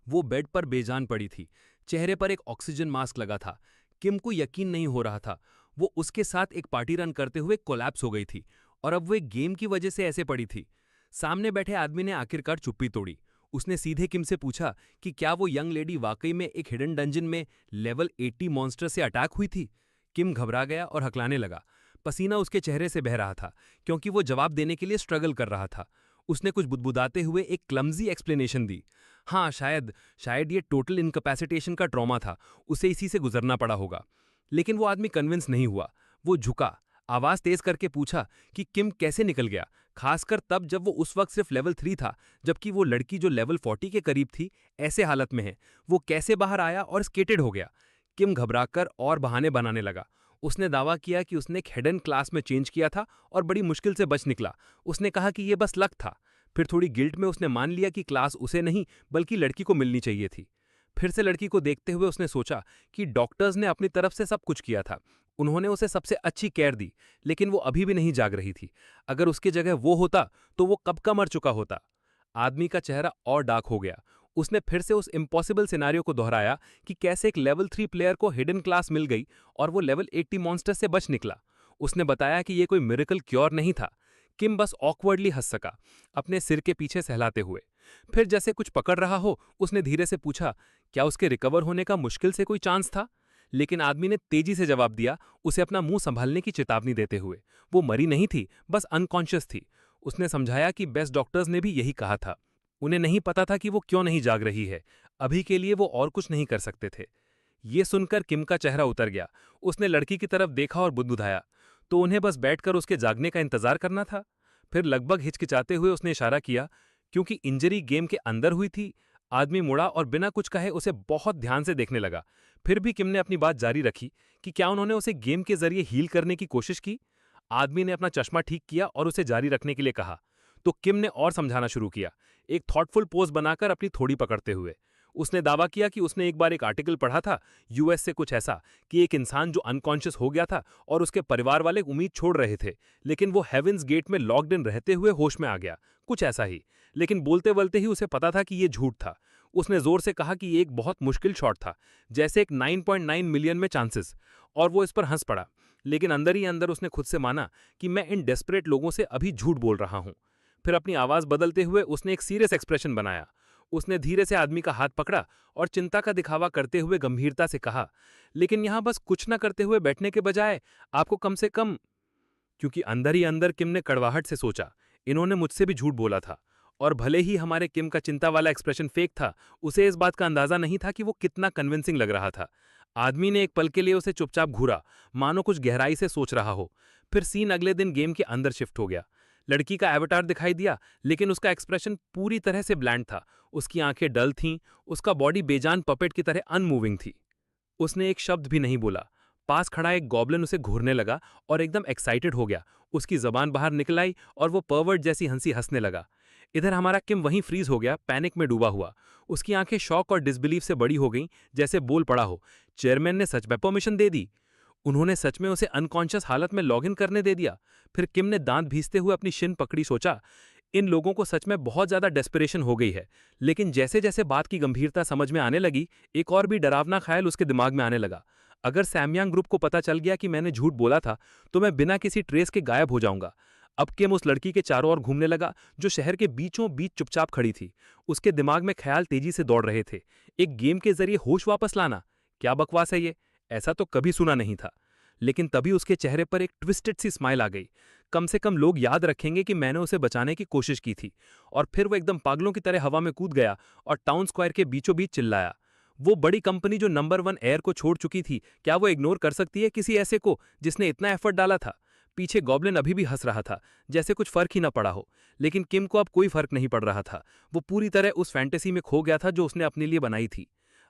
B: वो बेड पर बेजान पड़ी थी, चेहरे पर एक ऑक्सीजन मास्क लगा था। किम को यकीन नहीं हो रहा था वो उसके साथ एक पार्टी रन करते हुए कोलैप्स हो गई थी और अब वो एक गेम की वजह से ऐसे पड़ी थी। सामने बैठे आदमी ने आखिरकार चुप्पी तोड़ी। उसने सीधे किम से पूछा कि क्या वो यंग लेडी वाकई में एक हिडन डंजन में लेवल 80 मॉन्स्टर से अटैक हुई थी। किम घबरा गया और हकलाने लगा। पसीना उसके चेहरे से बह रहा था क्योंकि वो जवाब देने के लिए स्ट्रगल कर रहा था। उसने कुछ बुदबुदाते हुए एक क्लमजी एक्सप्लेनेशन दी। हाँ, शायद ये टोटल इनकैपेसिटेशन का ट्रॉमा था, उसे इसी से गुजरना पड़ा होगा। लेकिन वो आदमी कन्विंस नहीं हुआ। वो झुका, आवाज तेज करके पूछा कि किम कैसे निकल गया, खासकर तब जब वो उस वक्त सिर्फ लेवल 3 था, जबकि वो लड़की जो लेवल 40 के करीब थी ऐसे हालत में है, वो कैसे बाहर आया और स्केटेड हो गया। किम घबराकर और बहाने बनाने लगा। उसने दावा किया कि उसने एक हिडन क्लास में चेंज किया था और बड़ी मुश्किल से बच निकला। उसने कहा कि ये बस लक था। फिर थोड़ी गिल्ट में उसने मान लिया कि क्लास उसे नहीं बल्कि लड़की को मिलनी चाहिए थी। फिर से लड़की को देखते हुए उसने सोचा कि डॉक्टर्स ने अपनी तरफ से सब कुछ किया था, उन्होंने उसे सबसे अच्छी केयर दी, लेकिन वो अभी भी नहीं जाग रही थी। अगर उसकी जगह वो होता तो वो कब का मर चुका होता। आदमी का चेहरा और डार्क हो गया। उसने फिर से उस इम्पॉसिबल सिनारियो को दोहराया कि कैसे एक लेवल 3 प्लेयर को हिडन क्लास मिल गई और वो लेवल 80 मॉन्स्टर से बच निकला। उसने बताया कि ये कोई मिरेकल क्योर नहीं था। किम बस ऑकवर्डली हंस सका, अपने सिर के पीछे सहलाते हुए। फिर जैसे कुछ पकड़ रहा हो, उसने धीरे से पूछा, क्या उसके रिकवर होने का मुश्किल से कोई चांस था? लेकिन आदमी ने तेजी से जवाब दिया, उसे अपना मुंह संभालने की चेतावनी देते हुए। वो मरी नहीं थी, बस अनकॉन्शियस थी। उसने समझाया कि बेस्ट डॉक्टर्स ने भी यही कहा था। उन्हें नहीं पता था कि वो क्यों नहीं जाग रही है। अभी के लिए वो और कुछ नहीं कर सकते थे। ये सुनकर किम का चेहरा उतर गया। उसने लड़की की तरफ देखा और बुदबुदाया, तो उन्हें बस बैठकर उसके जागने का इंतजार करना था? फिर लगभग हिचकिचाते हुए उसने इशारा किया, क्योंकि इंजरी गेम के अंदर हुई थी। आदमी मुड़ा और बिना कुछ कहे उसे बहुत ध्यान से देखने लगा। फिर भी किम ने अपनी बात जारी रखी कि क्या उन्होंने उसे गेम के जरिए हील करने की कोशिश की। आदमी ने अपना चश्मा ठीक किया और उसे जारी रखने के लिए कहा, तो किम ने और समझाना शुरू किया, एक थॉटफुल पोज बनाकर अपनी थोड़ी पकड़ते हुए। उसने दावा किया कि उसने एक बार एक आर्टिकल पढ़ा था यूएस से, कुछ ऐसा कि एक इंसान जो अनकॉन्शियस हो गया था और उसके परिवार वाले उम्मीद छोड़ रहे थे, लेकिन वो हेवेंस गेट में लॉक्ड इन रहते हुए होश में आ गया, कुछ ऐसा ही। लेकिन बोलते बोलते ही उसे पता था कि ये झूठ था। उसने जोर से कहा कि ये एक बहुत मुश्किल शॉट था, जैसे एक 9.9 मिलियन में चांसेस, और वो इस पर हंस पड़ा। लेकिन अंदर ही अंदर उसने खुद से माना कि मैं इन डेस्परेट लोगों से अभी झूठ बोल रहा हूं। फिर अपनी आवाज बदलते हुए उसने एक सीरियस एक्सप्रेशन बनाया। उसने धीरे से आदमी का हाथ पकड़ा और चिंता का दिखावा करते हुए गंभीरता से कहा, लेकिन यहां बस कुछ न करते हुए बैठने के बजाय आपको कम से कम। क्योंकि अंदर ही अंदर किम ने कड़वाहट से सोचा, इन्होंने मुझसे भी झूठ बोला था। और भले ही हमारे किम का चिंता वाला एक्सप्रेशन फेक था, उसे इस बात का अंदाजा नहीं था कि वो कितना कन्विंसिंग लग रहा था। आदमी ने एक पल के लिए उसे चुपचाप घूरा, मानो कुछ गहराई से सोच रहा हो। फिर सीन अगले दिन गेम के अंदर शिफ्ट हो गया। लड़की का एवटार दिखाई दिया, लेकिन उसका एक्सप्रेशन पूरी तरह से ब्लैंड था। उसकी आंखें डल थीं, उसका बॉडी बेजान पपेट की तरह अनमूविंग थी। उसने एक शब्द भी नहीं बोला। पास खड़ा एक गॉब्लिन उसे घूरने लगा और एकदम एक्साइटेड हो गया। उसकी जबान बाहर निकल आई और वो पर्वर्ट जैसी हंसी हंसने लगा। इधर हमारा किम वहीं फ्रीज हो गया, पैनिक में डूबा हुआ। उसकी आंखें शॉक और डिसबिलीफ से बड़ी हो गईं, जैसे बोल पड़ा हो, चेयरमैन ने सच में परमिशन दे दी? उन्होंने सच में उसे अनकॉन्शियस हालत में लॉगिन करने दे दिया? फिर किम ने दांत भींचते हुए अपनी शिन पकड़ी, सोचा, इन लोगों को सच में बहुत ज्यादा डेस्परेशन हो गई है। लेकिन जैसे जैसे बात की गंभीरता समझ में आने लगी, एक और भी डरावना ख्याल उसके दिमाग में आने लगा। अगर सैमयांग ग्रुप को पता चल गया कि मैंने झूठ बोला था, तो मैं बिना किसी ट्रेस के गायब हो जाऊंगा। अब किम उस लड़की के चारों ओर घूमने लगा, जो शहर के बीचों बीच चुपचाप खड़ी थी। उसके दिमाग में ख्याल तेजी से दौड़ रहे थे। एक गेम के जरिए होश वापस लाना, क्या बकवास है ये? ऐसा तो कभी सुना नहीं था। लेकिन तभी उसके चेहरे पर एक ट्विस्टेड सी स्माइल आ गई। कम से कम लोग याद रखेंगे कि मैंने उसे बचाने की कोशिश की थी। और फिर वो एकदम पागलों की तरह हवा में कूद गया और टाउन स्क्वायर के बीचों बीच चिल्लाया। वो बड़ी कंपनी जो नंबर 1 एयर को छोड़ चुकी थी, क्या वो इग्नोर कर सकती है किसी ऐसे को जिसने इतना एफर्ट डाला था? पीछे गॉब्लिन अभी भी हंस रहा था, जैसे कुछ फर्क ही न पड़ा हो। लेकिन किम को अब कोई फर्क नहीं पड़ रहा था। वो पूरी तरह उस फैंटेसी में खो गया था जो उसने अपने लिए बनाई थी।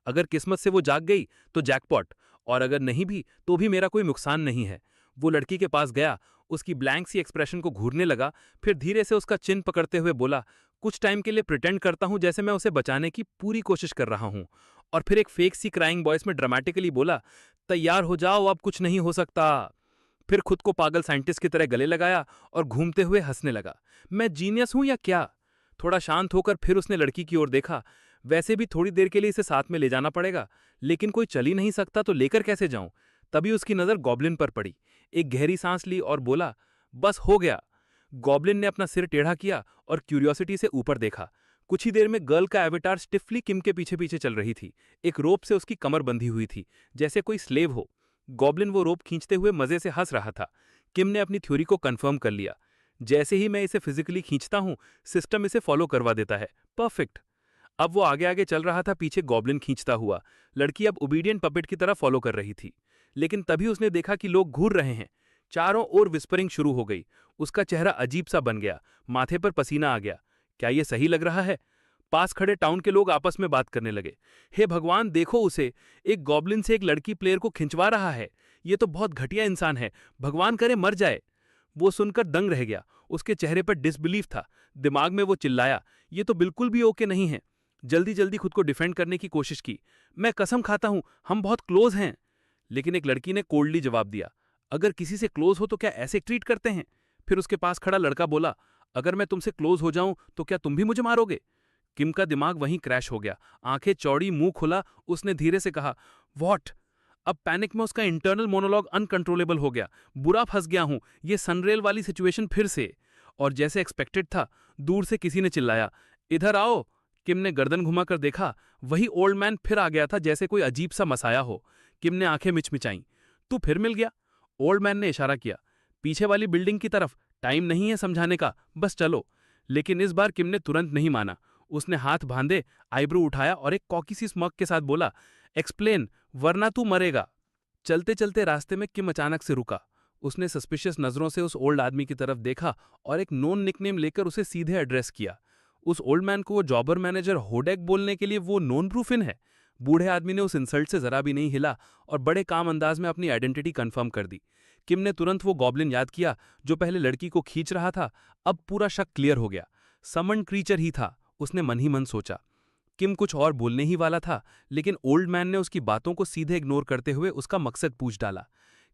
B: अगर किस्मत से वो जाग गई तो जैकपॉट, और अगर नहीं भी तो भी मेरा कोई नुकसान नहीं है। वो लड़की के पास गया, उसकी ब्लैंक सी एक्सप्रेशन को घूरने लगा, फिर धीरे से उसका चिन पकड़ते हुए बोला, कुछ टाइम के लिए प्रिटेंड करता हूं जैसे मैं उसे बचाने की पूरी कोशिश कर रहा हूं। और फिर एक फेक सी क्राइंग वॉइस में ड्रामेटिकली बोला, तैयार हो जाओ, अब कुछ नहीं हो सकता। फिर खुद को पागल साइंटिस्ट की तरह गले लगाया और घूमते हुए हंसने लगा। मैं जीनियस हूं या क्या? थोड़ा शांत होकर फिर उसने लड़की की ओर देखा। वैसे भी थोड़ी देर के लिए इसे साथ में ले जाना पड़ेगा, लेकिन कोई चल ही नहीं सकता तो लेकर कैसे जाऊं? तभी उसकी नजर गॉब्लिन पर पड़ी। एक गहरी सांस ली और बोला, बस हो गया। गॉब्लिन ने अपना सिर टेढ़ा किया और क्यूरियोसिटी से ऊपर देखा। कुछ ही देर में गर्ल का एवेटार स्टिफली किम के पीछे पीछे चल रही थी। एक रोप से उसकी कमर बंधी हुई थी, जैसे कोई स्लेव हो। गॉब्लिन वो रोप खींचते हुए मजे से हंस रहा था। किम ने अपनी थ्योरी को कंफर्म कर लिया। जैसे ही मैं इसे फिजिकली खींचता हूं, सिस्टम इसे फॉलो करवा देता है। परफेक्ट। अब वो आगे आगे चल रहा था, पीछे गॉब्लिन खींचता हुआ। लड़की अब ओबीडियंट पपेट की तरह फॉलो कर रही थी। लेकिन तभी उसने देखा कि लोग घूर रहे हैं। चारों ओर विस्परिंग शुरू हो गई। उसका चेहरा अजीब सा बन गया, माथे पर पसीना आ गया। क्या ये सही लग रहा है? पास खड़े टाउन के लोग आपस में बात करने लगे। हे भगवान, देखो उसे, एक गॉब्लिन से एक लड़की प्लेयर को खिंचवा रहा है। ये तो बहुत घटिया इंसान है, भगवान करे मर जाए। वो सुनकर दंग रह गया। उसके चेहरे पर डिसबिलीफ था। दिमाग में वो चिल्लाया, ये तो बिल्कुल भी ओके नहीं है। जल्दी जल्दी खुद को डिफेंड करने की कोशिश की। मैं कसम खाता हूं, हम बहुत क्लोज हैं। लेकिन एक लड़की ने कोल्डली जवाब दिया, अगर किसी से क्लोज हो तो क्या ऐसे ट्रीट करते हैं? फिर उसके पास खड़ा लड़का बोला, अगर मैं तुमसे क्लोज हो जाऊं तो क्या तुम भी मुझे मारोगे? किम का दिमाग वहीं क्रैश हो गया। आंखें चौड़ी, मुंह खुला, उसने धीरे से कहा, वॉट? अब पैनिक में उसका इंटरनल मोनोलॉग अनकंट्रोलेबल हो गया। बुरा फंस गया हूं, ये सनरेल वाली सिचुएशन फिर से। और जैसे एक्सपेक्टेड था, दूर से किसी ने चिल्लाया, इधर आओ। किम ने गर्दन घुमाकर देखा, वही ओल्ड मैन फिर आ गया था, जैसे कोई अजीब सा मसाया हो। किम ने आंखें मिचमिचाईं। तू फिर मिल गया? ओल्ड मैन ने इशारा किया, पीछे वाली बिल्डिंग की तरफ। टाइम नहीं है समझाने का, बस चलो। लेकिन इस बार किम ने तुरंत नहीं माना। उसने हाथ बांधे, आईब्रो उठाया और एक कॉकी सी स्मग के साथ बोला, एक्सप्लेन, वरना तू मरेगा। चलते चलते रास्ते में किम अचानक से रुका। उसने सस्पिशियस नजरों से उस ओल्ड आदमी की तरफ देखा और एक नोन निकनेम लेकर उसे सीधे एड्रेस किया। उस ओल्ड मैन को वो जॉबर मैनेजर होडेक बोलने के लिए वो नोन प्रूफ इन है? बूढ़े आदमी ने उस इंसल्ट से जरा भी नहीं हिला और बड़े काम अंदाज में अपनी आइडेंटिटी कंफर्म कर दी। किम ने तुरंत वो गॉब्लिन याद किया जो पहले लड़की को खींच रहा था। अब पूरा शक क्लियर हो गया। समन क्रीचर ही था, उसने मन ही मन सोचा। किम कुछ और बोलने ही वाला था, लेकिन ओल्ड मैन ने उसकी बातों को सीधे इग्नोर करते हुए उसका मकसद पूछ डाला।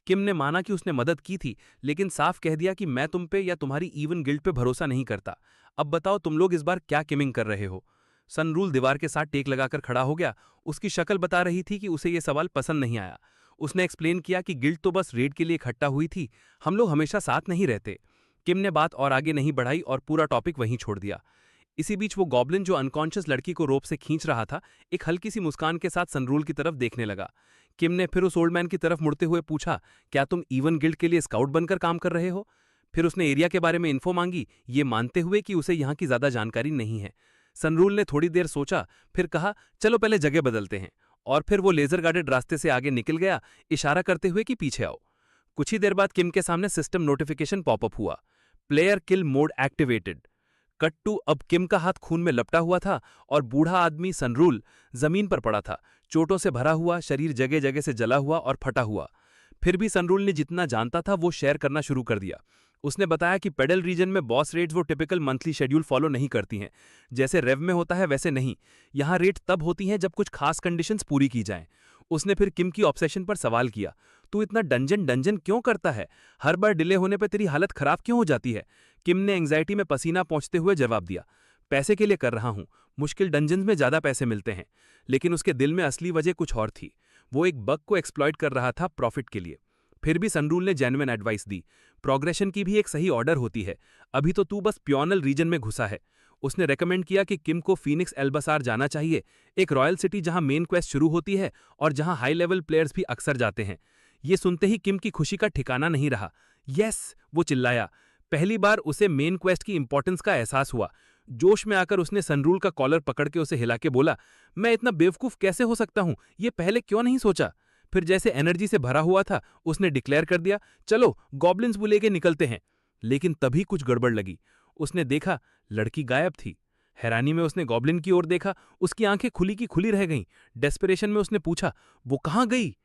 B: किम ने माना कि उसने मदद की थी, लेकिन साफ कह दिया कि मैं तुम पे या तुम्हारी इवन गिल्ड पे भरोसा नहीं करता। अब बताओ तुम लोग इस बार क्या किमिंग कर रहे हो? सनरूल दीवार के साथ टेक लगाकर खड़ा हो गया। उसकी शक्ल बता रही थी कि उसे ये सवाल पसंद नहीं आया। उसने एक्सप्लेन किया कि गिल्ड तो बस रेड के लिए इकट्ठा हुई थी, हम लोग हमेशा साथ नहीं रहते। किम ने बात और आगे नहीं बढ़ाई और पूरा टॉपिक वहीं छोड़ दिया। इसी बीच वो गॉब्लिन जो अनकॉन्शियस लड़की को रोप से खींच रहा था, एक हल्की सी मुस्कान के साथ सनरूल की तरफ देखने लगा। किम ने फिर उस ओल्ड मैन की तरफ मुड़ते हुए पूछा, क्या तुम इवन गिल्ड के लिए स्काउट बनकर काम कर रहे हो? फिर उसने एरिया के बारे में इन्फो मांगी, ये मानते हुए कि उसे यहाँ की ज्यादा जानकारी नहीं है। सनरूल ने थोड़ी देर सोचा, फिर कहा, चलो पहले जगह बदलते हैं। और फिर वो लेजर गार्डेड रास्ते से आगे निकल गया, इशारा करते हुए कि पीछे आओ। कुछ ही देर बाद किम के सामने सिस्टम नोटिफिकेशन पॉपअप हुआ, player kill mode activated. Cut to, अब किम का हाथ खून में लपटा हुआ था और बूढ़ा आदमी सनरूल जमीन पर पड़ा था, चोटों से भरा हुआ, शरीर जगह जगह से जला हुआ और फटा हुआ। फिर भी सनरूल ने जितना जानता था वो शेयर करना शुरू कर दिया। उसने बताया कि पेडल रीजन में बॉस रेट्स वो टिपिकल मंथली शेड्यूल फॉलो नहीं करती हैं। जैसे रेव में होता है वैसे नहीं, यहाँ रेट तब होती हैं जब कुछ खास कंडीशंस पूरी की जाएं। उसने फिर किम की ऑब्सेशन पर सवाल किया, तू इतना डंजन डंजन क्यों करता है? हर बार डिले होने पर तेरी हालत खराब क्यों हो जाती है? किम ने एंग्जाइटी में पसीना पहुंचते हुए जवाब दिया, पैसे के लिए कर रहा हूं, मुश्किल डंजन्स में ज्यादा पैसे मिलते हैं। लेकिन उसके दिल में असली वजह कुछ और थी। वो एक बग को एक्सप्लॉइट कर रहा था प्रॉफिट के लिए। फिर भी सनरूल ने जेन्युइन एडवाइस दी, प्रोग्रेशन की भी एक सही ऑर्डर होती है, अभी तो तू बस प्योनल रीजन में घुसा है। उसने रेकमेंड किया कि किम को फीनिक्स एल्बासार जाना चाहिए, एक रॉयल सिटी जहां मेन क्वेस्ट शुरू होती है और जहां हाई लेवल प्लेयर्स भी अक्सर जाते हैं। ये सुनते ही किम की खुशी का ठिकाना नहीं रहा। यस, वो चिल्लाया। पहली बार उसे मेन क्वेस्ट की इंपॉर्टेंस का एहसास हुआ। जोश में आकर उसने सनरूल का कॉलर पकड़ के उसे हिला के बोला, मैं इतना बेवकूफ कैसे हो सकता हूं, ये पहले क्यों नहीं सोचा? फिर जैसे एनर्जी से भरा हुआ था, उसने डिक्लेयर कर दिया, चलो गॉब्लिन्स बुले के निकलते हैं। लेकिन तभी कुछ गड़बड़ लगी। उसने देखा लड़की गायब थी। हैरानी में उसने गॉब्लिन की ओर देखा, उसकी आंखें खुली की खुली रह गईं। डेस्परेशन में उसने पूछा, वो कहाँ गई?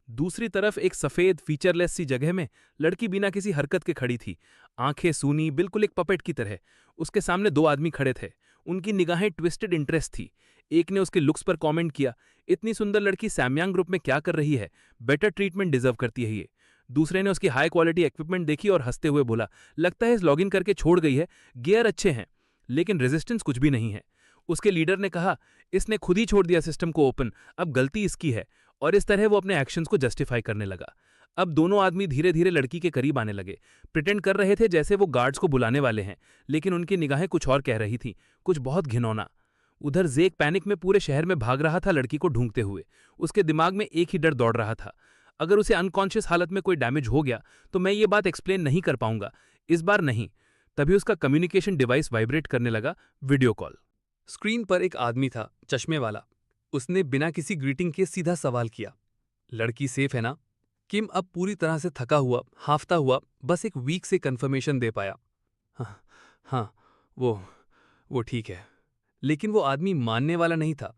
B: दूसरी तरफ एक सफेद फीचरलेस सी जगह में लड़की बिना किसी हरकत के खड़ी थी, आंखें सूनी, बिल्कुल एक पपेट की तरह। उसके सामने दो आदमी खड़े थे, उनकी निगाहें ट्विस्टेड इंटरेस्ट थी। एक ने उसके लुक्स पर कमेंट किया, इतनी सुंदर लड़की सैमयांग ग्रुप में क्या कर रही है, बेटर ट्रीटमेंट डिजर्व करती है ये। दूसरे ने उसकी हाई क्वालिटी इक्विपमेंट देखी और हंसते हुए बोला, लगता है इस लॉगिन करके छोड़ गई है, गियर अच्छे हैं लेकिन रेजिस्टेंस कुछ भी नहीं है। उसके लीडर ने कहा, इसने खुद ही छोड़ दिया सिस्टम को ओपन, अब गलती इसकी है। और इस तरह वो अपने एक्शंस को जस्टिफाई करने लगा। अब दोनों आदमी धीरे धीरे लड़की के करीब आने लगे, प्रिटेंड कर रहे थे जैसे वो गार्ड्स को बुलाने वाले हैं, लेकिन उनकी निगाहें कुछ और कह रही थी, कुछ बहुत घिनौना। उधर जेक पैनिक में पूरे शहर में भाग रहा था लड़की को ढूंढते हुए। उसके दिमाग में एक ही डर दौड़ रहा था, अगर उसे अनकॉन्शियस हालत में कोई डैमेज हो गया तो मैं ये बात एक्सप्लेन नहीं कर पाऊंगा, इस बार नहीं। तभी उसका कम्युनिकेशन डिवाइस वाइब्रेट करने लगा, वीडियो कॉल।
C: स्क्रीन पर एक आदमी था, चश्मे वाला। उसने बिना किसी ग्रीटिंग के सीधा सवाल किया, लड़की सेफ है ना? किम अब पूरी तरह से थका हुआ, हांफता हुआ बस एक वीक से कन्फर्मेशन दे पाया। हाँ, हाँ, वो ठीक है। लेकिन वो आदमी मानने वाला नहीं था।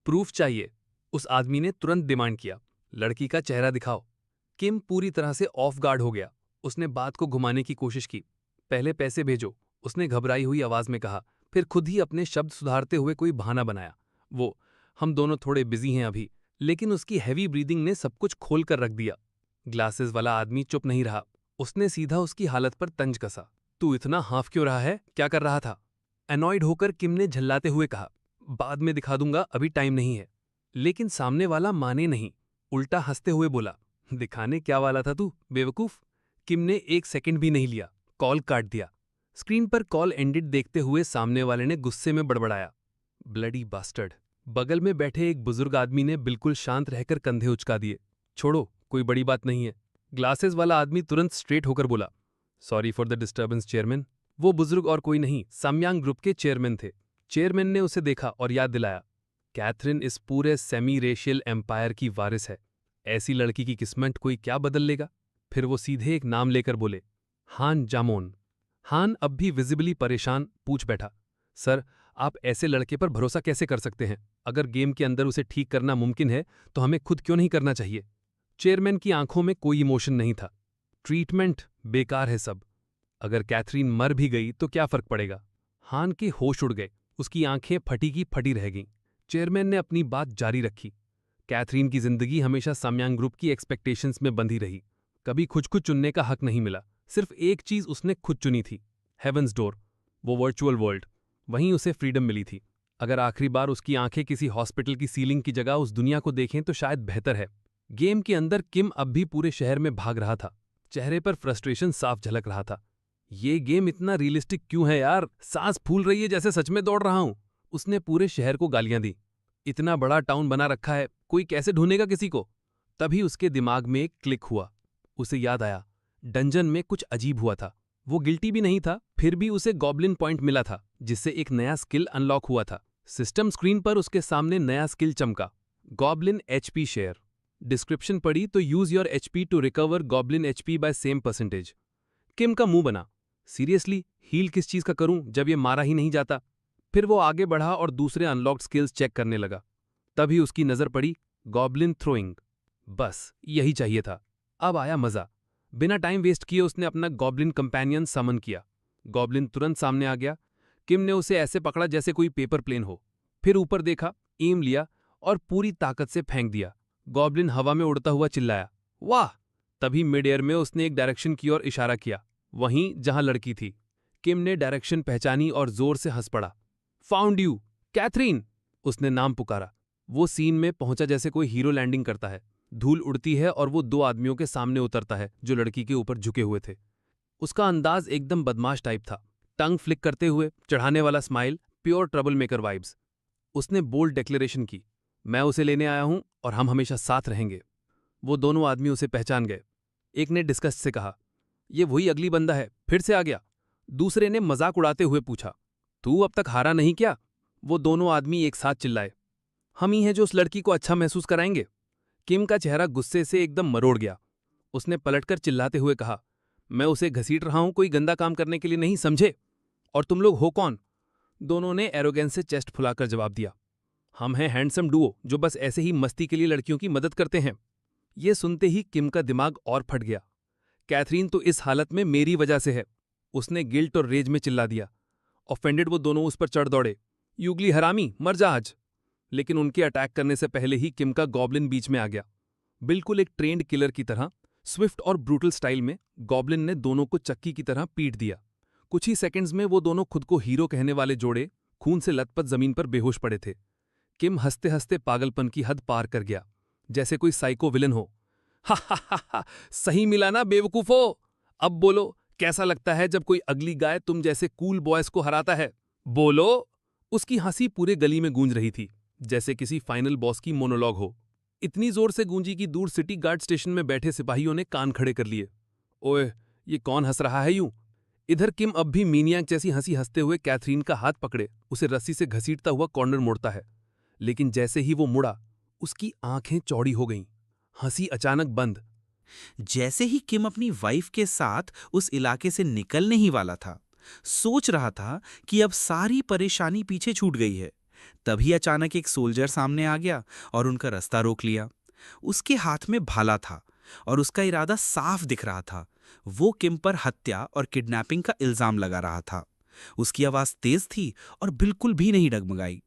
C: प्रूफ चाहिए। उस आदमी ने तुरंत डिमांड किया, लड़की का चेहरा दिखाओ। किम पूरी तरह से ऑफ गार्ड हो गया। उसने बात को घुमाने की कोशिश की। पहले पैसे भेजो, उसने घबराई हुई आवाज में कहा, फिर खुद ही अपने शब्द सुधारते हुए कोई बहाना बनाया। हम दोनों थोड़े बिजी हैं अभी। लेकिन उसकी हैवी ब्रीदिंग ने सब कुछ खोल कर रख दिया। ग्लासेस वाला आदमी चुप नहीं रहा। उसने सीधा उसकी हालत पर तंज कसा। तू इतना हाफ क्यों रहा है? क्या कर रहा था? एनॉयड होकर किम ने झल्लाते हुए कहा, बाद में दिखा दूंगा, अभी टाइम नहीं है। लेकिन सामने वाला माने नहीं, उल्टा हंसते हुए बोला, दिखाने क्या वाला था तू, बेवकूफ? किम ने एक सेकंड भी नहीं लिया, कॉल काट दिया। स्क्रीन पर कॉल एंडेड देखते हुए सामने वाले ने गुस्से में बड़बड़ाया, ब्लडी बास्टर्ड। बगल में बैठे एक बुजुर्ग आदमी ने बिल्कुल शांत रहकर कंधे उचका दिए। छोड़ो, कोई बड़ी बात नहीं है। ग्लासेस वाला आदमी तुरंत स्ट्रेट होकर बोला, sorry for the disturbance chairman. वो बुजुर्ग और कोई नहीं, सामयांग ग्रुप के चेयरमैन थे। चेयरमैन ने उसे देखा और याद दिलाया, कैथरीन इस पूरे सेमी रेशियल एम्पायर की वारिस है। ऐसी लड़की की किस्मत कोई क्या बदल लेगा? फिर वो सीधे एक नाम लेकर बोले, हान जामोन। हान अब भी विजिबली परेशान पूछ बैठा, सर आप ऐसे लड़के पर भरोसा कैसे कर सकते हैं? अगर गेम के अंदर उसे ठीक करना मुमकिन है तो हमें खुद क्यों नहीं करना चाहिए? चेयरमैन की आंखों में कोई इमोशन नहीं था। ट्रीटमेंट बेकार है सब। अगर कैथरीन मर भी गई तो क्या फर्क पड़ेगा? हान के होश उड़ गए, उसकी आंखें फटी की फटी रह गईं। चेयरमैन ने अपनी बात जारी रखी, कैथरीन की जिंदगी हमेशा सामयांग ग्रुप की एक्सपेक्टेशंस में बंधी रही। कभी खुद को चुनने का हक नहीं मिला। सिर्फ एक चीज उसने खुद चुनी थी, हेवंस डोर, वो वर्चुअल वर्ल्ड। वहीं उसे फ्रीडम मिली थी। अगर आखिरी बार उसकी आंखें किसी हॉस्पिटल की सीलिंग की जगह उस दुनिया को देखें तो शायद बेहतर है। गेम के अंदर किम अब भी पूरे शहर में भाग रहा था। चेहरे पर फ्रस्ट्रेशन साफ झलक रहा था। ये गेम इतना रियलिस्टिक क्यों है यार? सांस फूल रही है जैसे सच में दौड़ रहा हूं। उसने पूरे शहर को गालियां दी। इतना बड़ा टाउन बना रखा है, कोई कैसे ढूंढेगा किसी को? तभी उसके दिमाग में एक क्लिक हुआ। उसे याद आया, डंजन में कुछ अजीब हुआ था। वो गिल्टी भी नहीं था, फिर भी उसे गॉब्लिन पॉइंट मिला था, जिससे एक नया स्किल अनलॉक हुआ था। सिस्टम स्क्रीन पर उसके सामने नया स्किल चमका, गॉब्लिन एचपी शेयर। डिस्क्रिप्शन पढ़ी तो use your HP to recover goblin HP by same percentage. Kim का मुंह बना, सीरियसली हील किस चीज का करूं जब ये मारा ही नहीं जाता? फिर वो आगे बढ़ा और दूसरे अनलॉक्ड स्किल्स चेक करने लगा। तभी उसकी नजर पड़ी गॉब्लिन थ्रोइंग। बस यही चाहिए था। अब आया मजा। बिना टाइम वेस्ट किए उसने अपना गॉब्लिन कंपेनियन समन किया। गॉब्लिन तुरंत सामने आ गया। किम ने उसे ऐसे पकड़ा जैसे कोई पेपर प्लेन हो। फिर ऊपर देखा, एम लिया और पूरी ताकत से फेंक दिया। गॉब्लिन हवा में उड़ता हुआ चिल्लाया, वाह! तभी मिड एयर में उसने एक डायरेक्शन की ओर इशारा किया, वहीं जहां लड़की थी। किम ने डायरेक्शन पहचानी और जोर से हंस पड़ा। Found you, Catherine! उसने नाम पुकारा। वो सीन में पहुंचा जैसे कोई हीरो लैंडिंग करता है। धूल उड़ती है और वो दो आदमियों के सामने उतरता है जो लड़की के ऊपर झुके हुए थे। उसका अंदाज एकदम बदमाश टाइप था, टंग फ्लिक करते हुए, चढ़ाने वाला smile, pure trouble maker vibes. उसने बोल्ड डिक्लेरेशन की, मैं उसे लेने आया हूं और हम हमेशा साथ रहेंगे। वो दोनों आदमी उसे पहचान गए। एक ने डिस्कस से कहा, ये वही अगली बंदा है, फिर से आ गया। दूसरे ने मजाक उड़ाते हुए पूछा, तू अब तक हारा नहीं क्या? वो दोनों आदमी एक साथ चिल्लाए, हम ही हैं जो उस लड़की को अच्छा महसूस कराएंगे। किम का चेहरा गुस्से से एकदम मरोड़ गया। उसने पलटकर चिल्लाते हुए कहा, मैं उसे घसीट रहा हूं कोई गंदा काम करने के लिए नहीं, समझे? और तुम लोग हो कौन? दोनों ने एरोगेंस से चेस्ट फुलाकर जवाब दिया, हम हैं हैंडसम डुओ जो बस ऐसे ही मस्ती के लिए लड़कियों की मदद करते हैं। ये सुनते ही किम का दिमाग और फट गया। कैथरीन तो इस हालत में मेरी वजह से है। उसने गिल्ट और रेज में चिल्ला दिया। ऑफेंडेड वो दोनों उस पर चढ़ दौड़े, युगली हरामी, मर जा आज। लेकिन उनके अटैक करने से पहले ही किम का गॉब्लिन बीच में आ गया। बिल्कुल एक ट्रेंड किलर की तरह, स्विफ्ट और ब्रूटल स्टाइल में गॉब्लिन ने दोनों को चक्की की तरह पीट दिया। कुछ ही सेकंड्स में वो दोनों खुद को हीरो कहने वाले जोड़े खून से लथपथ जमीन पर बेहोश पड़े थे। किम हंसते हंसते पागलपन की हद पार कर गया, जैसे कोई साइको विलन हो। हा हा हा हा, सही मिला ना बेवकूफो? अब बोलो, कैसा लगता है जब कोई अगली गाय तुम जैसे कूल बॉयज को हराता है? बोलो। उसकी हंसी पूरे गली में गूंज रही थी, जैसे किसी फाइनल बॉस की मोनोलॉग हो। इतनी जोर से गूंजी कि दूर सिटी गार्ड स्टेशन में बैठे सिपाहियों ने कान खड़े कर लिए। ओए, ये कौन हंस रहा है यूं? इधर किम अब भी मीनियाक जैसी हंसी हंसते हुए कैथरीन का हाथ पकड़े उसे रस्सी से घसीटता हुआ कॉर्नर मोड़ता है। लेकिन जैसे ही वो मुड़ा, उसकी आंखें चौड़ी हो गईं। हंसी अचानक बंद।
D: जैसे ही किम अपनी वाइफ के साथ उस इलाके से निकलने ही वाला था, सोच रहा था कि अब सारी परेशानी पीछे छूट गई है, तभी अचानक एक सोल्जर सामने आ गया और उनका रास्ता रोक लिया। उसके हाथ में भाला था और उसका इरादा साफ दिख रहा था। वो किम पर हत्या और किडनैपिंग का इल्जाम लगा रहा था। उसकी आवाज तेज थी और बिल्कुल भी नहीं डगमगाई।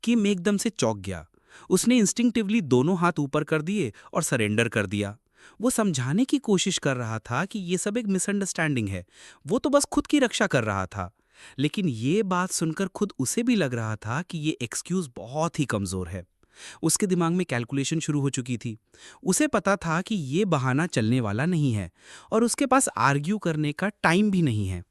D: किम एकदम से चौंक गया। उसने इंस्टिंक्टिवली दोनों हाथ ऊपर कर दिए और सरेंडर कर दिया। वो समझाने की कोशिश कर रहा था कि ये सब एक मिसअंडरस्टैंडिंग है, वो तो बस खुद की रक्षा कर रहा था। लेकिन ये बात सुनकर खुद उसे भी लग रहा था कि ये एक्सक्यूज बहुत ही कमजोर है। उसके दिमाग में कैलकुलेशन शुरू हो चुकी थी। उसे पता था कि ये बहाना चलने वाला नहीं है और उसके पास आर्ग्यू करने का टाइम भी नहीं है।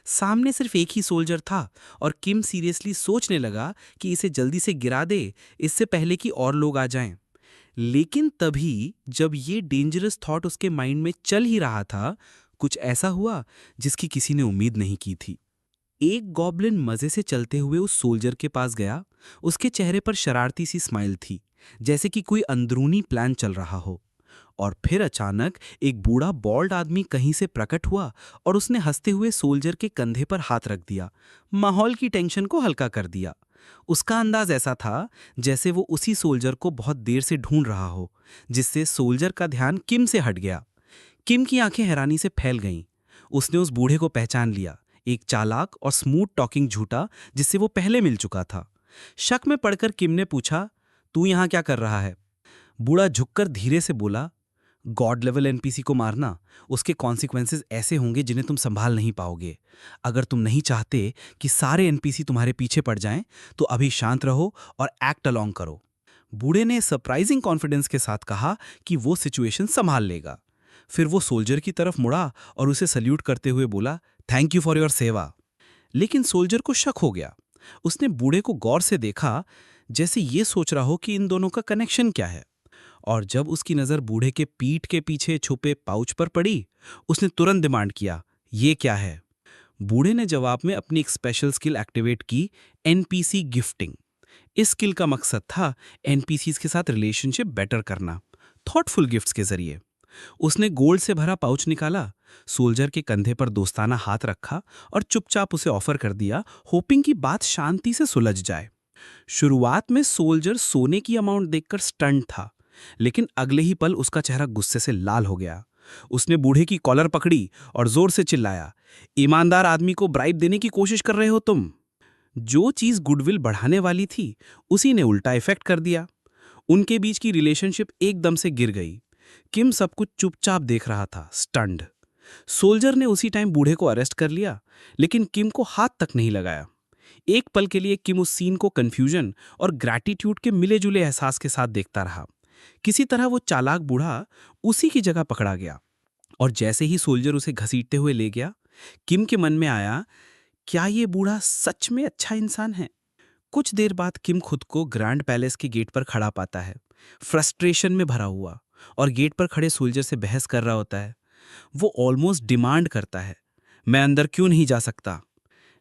D: सामने सिर्फ एक ही सोल्जर था और किम सीरियसली सोचने लगा कि इसे जल्दी से गिरा दे, इससे पहले कि और लोग आ जाएं। लेकिन तभी जब ये डेंजरस थॉट उसके माइंड में चल ही रहा था, कुछ ऐसा हुआ जिसकी किसी ने उम्मीद नहीं की थी। एक गॉब्लिन मजे से चलते हुए उस सोल्जर के पास गया। उसके चेहरे पर शरारती सी स्माइल थी, जैसे कि कोई अंदरूनी प्लान चल रहा हो। और फिर अचानक एक बूढ़ा बॉल्ड आदमी कहीं से प्रकट हुआ और उसने हंसते हुए सोल्जर के कंधे पर हाथ रख दिया। माहौल की टेंशन को हल्का कर दिया। उसका अंदाज ऐसा था जैसे वो उसी सोल्जर को बहुत देर से ढूंढ रहा हो, जिससे सोल्जर का ध्यान किम से हट गया। किम की आंखें हैरानी से फैल गईं। उसने उस बूढ़े को पहचान लिया, एक चालाक और स्मूथ टॉकिंग झूठा जिससे वो पहले मिल चुका था। शक में पड़कर किम ने पूछा, तू यहां क्या कर रहा है? बूढ़ा झुककर धीरे से बोला, गॉड लेवल एनपीसी को मारना, उसके कॉन्सिक्वेंसेस ऐसे होंगे जिन्हें तुम संभाल नहीं पाओगे। अगर तुम नहीं चाहते कि सारे एनपीसी तुम्हारे पीछे पड़ जाएं, तो अभी शांत रहो और एक्ट अलोंग करो। बूढ़े ने सरप्राइजिंग कॉन्फिडेंस के साथ कहा कि वो सिचुएशन संभाल लेगा। फिर वो सोल्जर की तरफ मुड़ा और उसे सल्यूट करते हुए बोला, थैंक यू फॉर योर सेवा। लेकिन सोल्जर को शक हो गया। उसने बूढ़े को गौर से देखा, जैसे ये सोच रहा हो कि इन दोनों का कनेक्शन क्या है। और जब उसकी नज़र बूढ़े के पीठ के पीछे छुपे पाउच पर पड़ी, उसने तुरंत डिमांड किया, ये क्या है? बूढ़े ने जवाब में अपनी एक स्पेशल स्किल एक्टिवेट की, एनपीसी गिफ्टिंग। इस स्किल का मकसद था एनपीसीज के साथ रिलेशनशिप बेटर करना, थॉटफुल गिफ्ट्स के जरिए। उसने गोल्ड से भरा पाउच निकाला, सोल्जर के कंधे पर दोस्ताना हाथ रखा और चुपचाप उसे ऑफर कर दिया, होपिंग की बात शांति से सुलझ जाए। शुरुआत में सोल्जर सोने की अमाउंट देखकर स्टंट था, लेकिन अगले ही पल उसका चेहरा गुस्से से लाल हो गया। उसने बूढ़े की कॉलर पकड़ी और जोर से चिल्लाया, ईमानदार आदमी को ब्राइब देने की कोशिश कर रहे हो तुम? जो चीज गुडविल बढ़ाने वाली थी, उसी ने उल्टा इफेक्ट कर दिया। उनके बीच की रिलेशनशिप एकदम से गिर गई। किम सब कुछ चुपचाप देख रहा था, स्टन्ड। सोल्जर ने उसी टाइम बूढ़े को अरेस्ट कर लिया, लेकिन किम को हाथ तक नहीं लगाया। एक पल के लिए किम उस सीन को कंफ्यूजन और ग्रैटिट्यूड के मिले-जुले एहसास के साथ देखता रहा। किसी तरह वो चालाक बूढ़ा उसी की जगह पकड़ा गया, और जैसे ही सोल्जर उसे घसीटते हुए ले गया, किम के मन में आया, क्या ये बूढ़ा सच में अच्छा इंसान है? कुछ देर बाद किम खुद को ग्रैंड पैलेस के गेट पर खड़ा पाता है, फ्रस्ट्रेशन में भरा हुआ, और गेट पर खड़े सोल्जर से बहस कर रहा होता है। वो ऑलमोस्ट डिमांड करता है, मैं अंदर क्यों नहीं जा सकता?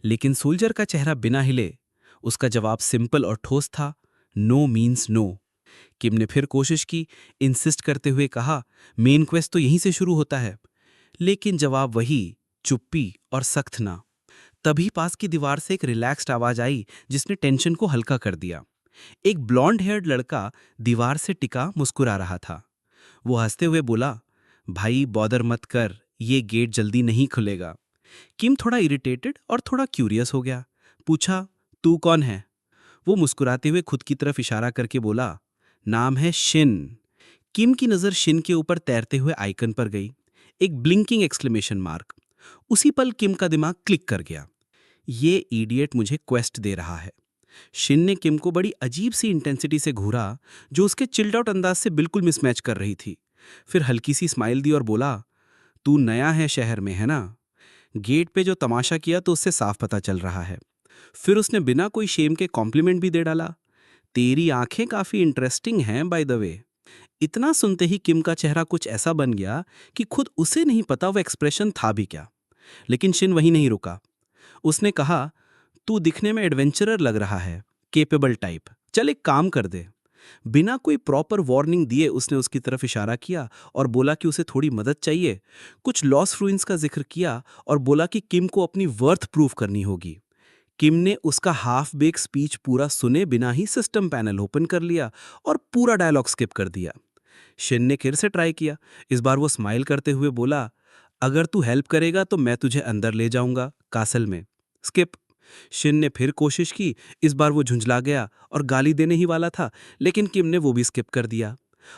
D: लेकिन सोल्जर का चेहरा बिना हिले। उसका जवाब सिंपल और ठोस था, नो मीन्स नो। किम ने फिर कोशिश की, इंसिस्ट करते हुए कहा, मेन क्वेस्ट तो यहीं से शुरू होता है। लेकिन जवाब वही, चुप्पी और सख्त ना। तभी पास की दीवार से एक रिलैक्स्ड आवाज आई जिसने टेंशन को हल्का कर दिया। एक ब्लॉन्ड हेयर्ड लड़का दीवार से टिका मुस्कुरा रहा था। वो हंसते हुए बोला, भाई बॉदर मत कर, ये गेट जल्दी नहीं खुलेगा। किम थोड़ा इरिटेटेड और थोड़ा क्यूरियस हो गया। पूछा, तू कौन है? वो मुस्कुराते हुए खुद की तरफ इशारा करके बोला, नाम है शिन। किम की नज़र शिन के ऊपर तैरते हुए आइकन पर गई, एक ब्लिंकिंग एक्सक्लेमेशन मार्क। उसी पल किम का दिमाग क्लिक कर गया, ये इडियट मुझे क्वेस्ट दे रहा है। शिन ने किम को बड़ी अजीब सी इंटेंसिटी से घूरा, जो उसके चिल्ड आउट अंदाज से बिल्कुल मिसमैच कर रही थी। फिर हल्की सी स्माइल दी और बोला, तू नया है शहर में, है ना? गेट पे जो तमाशा किया तो उससे साफ पता चल रहा है। फिर उसने बिना कोई शेम के कॉम्प्लीमेंट भी दे डाला, तेरी आंखें काफी इंटरेस्टिंग हैं बाय द वे। इतना सुनते ही किम का चेहरा कुछ ऐसा बन गया कि खुद उसे नहीं पता वो एक्सप्रेशन था भी क्या। लेकिन शिन वहीं नहीं रुका। उसने कहा, तू दिखने में एडवेंचरर लग रहा है, केपेबल टाइप। चल एक काम कर दे, बिना कोई प्रॉपर वार्निंग दिए उसने उसकी तरफ इशारा किया और बोला कि उसे थोड़ी मदद चाहिए। कुछ लॉस्ट रूइंस का जिक्र किया और बोला कि किम को अपनी वर्थ प्रूव करनी होगी। किम ने उसका हाफ बेक स्पीच पूरा सुने बिना ही सिस्टम पैनल ओपन कर लिया और पूरा डायलॉग स्किप कर दिया। शिन ने फिर से ट्राई किया। इस बार वो स्माइल करते हुए बोला, अगर तू हेल्प करेगा तो मैं तुझे अंदर ले जाऊंगा कासल में। स्किप। शिन ने फिर कोशिश की। इस बार वो झुंझला गया और गाली देने ही वाला था, लेकिन किम ने वो भी स्किप कर दिया।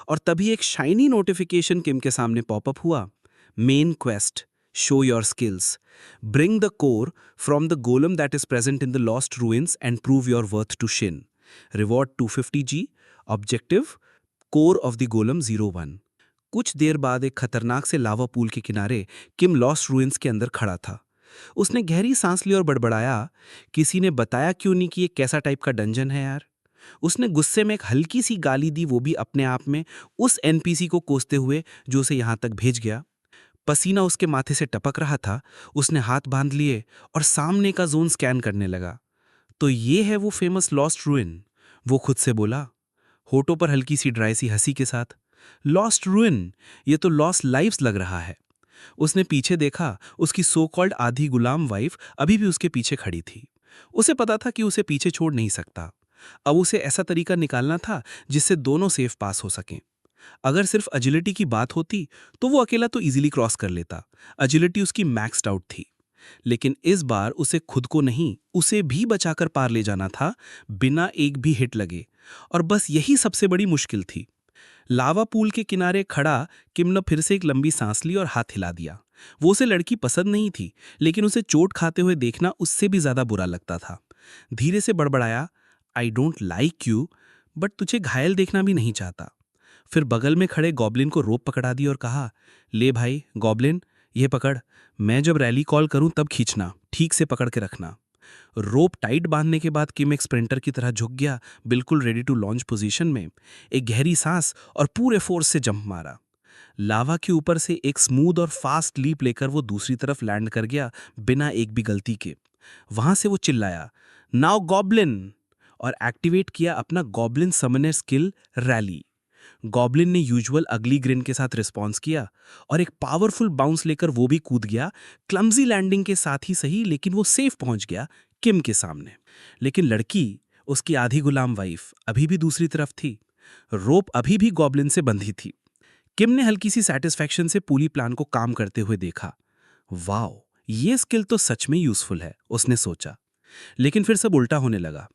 D: और तभी एक शाइनी नोटिफिकेशन किम के सामने पॉपअप हुआ। Main quest, show your skills, bring the core from the golem that is present in the lost ruins and prove your worth to Shin. Reward 250G। Objective, core of the golem 01। कुछ देर बाद एक खतरनाक से लावा pool के किनारे किम lost ruins के अंदर खड़ा था। उसने गहरी सांस ली और बड़बड़ाया, किसी ने बताया क्यों नहीं कि ये कैसा टाइप का डंजन है यार। उसने गुस्से में एक हल्की सी गाली दी, वो भी अपने आप में, उस एनपीसी को कोसते हुए जो उसे यहां तक भेज गया। पसीना उसके माथे से टपक रहा था। उसने हाथ बांध लिए और सामने का जोन स्कैन करने लगा। तो ये है वो फेमस लॉस्ट रूइन, वो खुद से बोला, होठों पर हल्की सी ड्राई सी हंसी के साथ। लॉस्ट रूइन, ये तो लॉस्ट लाइव्स लग रहा है। उसने पीछे देखा। उसकी सो कॉल्ड आधी गुलाम वाइफ अभी भी उसके पीछे खड़ी थी। उसे पता था कि उसे पीछे छोड़ नहीं सकता। अब उसे ऐसा तरीका निकालना था जिससे दोनों सेफ पास हो सकें। अगर सिर्फ एजिलिटी की बात होती तो वो अकेला तो इजीली क्रॉस कर लेता। एजिलिटी उसकी मैक्स्ड आउट थी। लेकिन इस बार उसे खुद को नहीं, उसे भी बचाकर पार ले जाना था बिना एक भी हिट लगे। और बस यही सबसे बड़ी मुश्किल थी। लावा पूल के किनारे खड़ा किम ने फिर से एक लंबी सांस ली और हाथ हिला दिया। वो उसे लड़की पसंद नहीं थी, लेकिन उसे चोट खाते हुए देखना उससे भी ज्यादा बुरा लगता था। धीरे से बड़बड़ाया, I don't like you, but तुझे घायल देखना भी नहीं चाहता। फिर बगल में खड़े गॉब्लिन को रोप पकड़ा दी और कहा, ले भाई गॉब्लिन, ये पकड़, मैं जब रैली कॉल करूं तब खींचना, ठीक से पकड़ के रखना। रोप टाइट बांधने के बाद किम एक स्प्रिंटर की तरह झुक गया, बिल्कुल रेडी टू लॉन्च पोजीशन में। एक गहरी सांस और पूरे फोर्स से जंप मारा। लावा के ऊपर से एक स्मूथ और फास्ट लीप लेकर वो दूसरी तरफ लैंड कर गया बिना एक भी गलती के। वहां से वो चिल्लाया, नाउ गॉब्लिन, और एक्टिवेट किया अपना goblin Sumner skill rally. Goblin ने यूजुअल अगली ग्रिन के साथ रिस्पॉन्स किया और एक पावरफुल बाउंस लेकर वो भी कूद गया। क्लमजी लैंडिंग के साथ ही सही, लेकिन वो सेफ पहुंच गया किम के सामने। लेकिन लड़की, उसकी आधी गुलाम वाइफ, अभी भी दूसरी तरफ थी। रोप अभी भी गॉब्लिन से बंधी थी। किम ने हल्की सी सेटिस्फैक्शन से पूरी प्लान को काम करते हुए देखा। वाओ, ये स्किल तो सच में यूजफुल है, उसने सोचा। लेकिन फिर सब उल्टा होने लगा।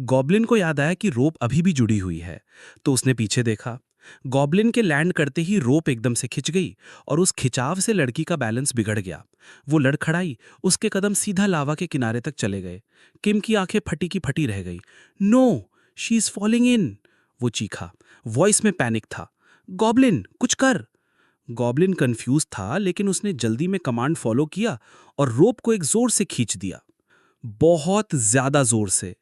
D: गॉब्लिन को याद आया कि रोप अभी भी जुड़ी हुई है, तो उसने पीछे देखा। गॉब्लिन के लैंड करते ही रोप एकदम से खिंच गई और उस खिंचाव से लड़की का बैलेंस बिगड़ गया। वो लड़खड़ाई, उसके कदम सीधा लावा के किनारे तक चले गए। किम की आंखें फटी की फटी रह गई। No, she is falling in, वो चीखा। वॉइस में पैनिक था। गॉब्लिन, कुछ कर। गॉब्लिन कंफ्यूज था, लेकिन उसने जल्दी में कमांड फॉलो किया और रोप को एक जोर से खींच दिया, बहुत ज्यादा जोर से।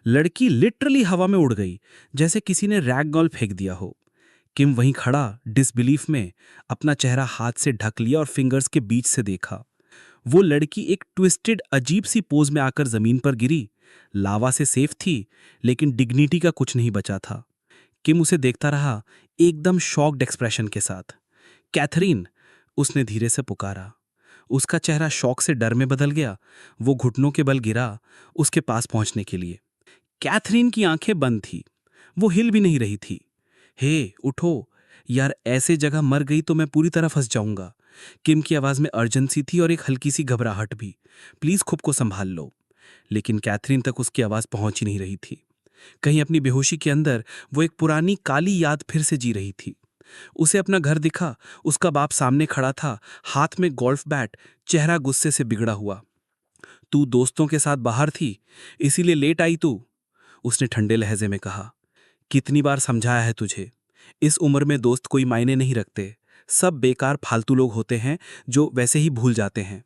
D: लड़की लिटरली हवा में उड़ गई, जैसे किसी ने रैग डॉल फेंक दिया हो। किम वहीं खड़ा डिसबिलीफ में अपना चेहरा हाथ से ढक लिया और फिंगर्स के बीच से देखा। वो लड़की एक ट्विस्टेड अजीब सी पोज में आकर जमीन पर गिरी। लावा से सेफ थी, लेकिन डिग्निटी का कुछ नहीं बचा था। किम उसे देखता रहा, एकदम शॉक्ड एक्सप्रेशन के साथ। कैथरीन, उसने धीरे से पुकारा। उसका चेहरा शॉक से डर में बदल गया। वो घुटनों के बल गिरा उसके पास पहुंचने के लिए। कैथरीन की आंखें बंद थी, वो हिल भी नहीं रही थी। हे उठो यार, ऐसे जगह मर गई तो मैं पूरी तरह फंस जाऊंगा। किम की आवाज में अर्जेंसी थी और एक हल्की सी घबराहट भी। प्लीज खुद को संभाल लो। लेकिन कैथरीन तक उसकी आवाज पहुंच ही नहीं रही थी। कहीं अपनी बेहोशी के अंदर वो एक पुरानी काली याद फिर से जी रही थी। उसे अपना घर दिखा। उसका बाप सामने खड़ा था, हाथ में गोल्फ बैट, चेहरा गुस्से से बिगड़ा हुआ। तू दोस्तों के साथ बाहर थी, इसीलिए लेट आई तू, उसने ठंडे लहजे में कहा। कितनी बार समझाया है तुझे, इस उम्र में दोस्त कोई मायने नहीं रखते। सब बेकार फालतू लोग होते हैं जो वैसे ही भूल जाते हैं।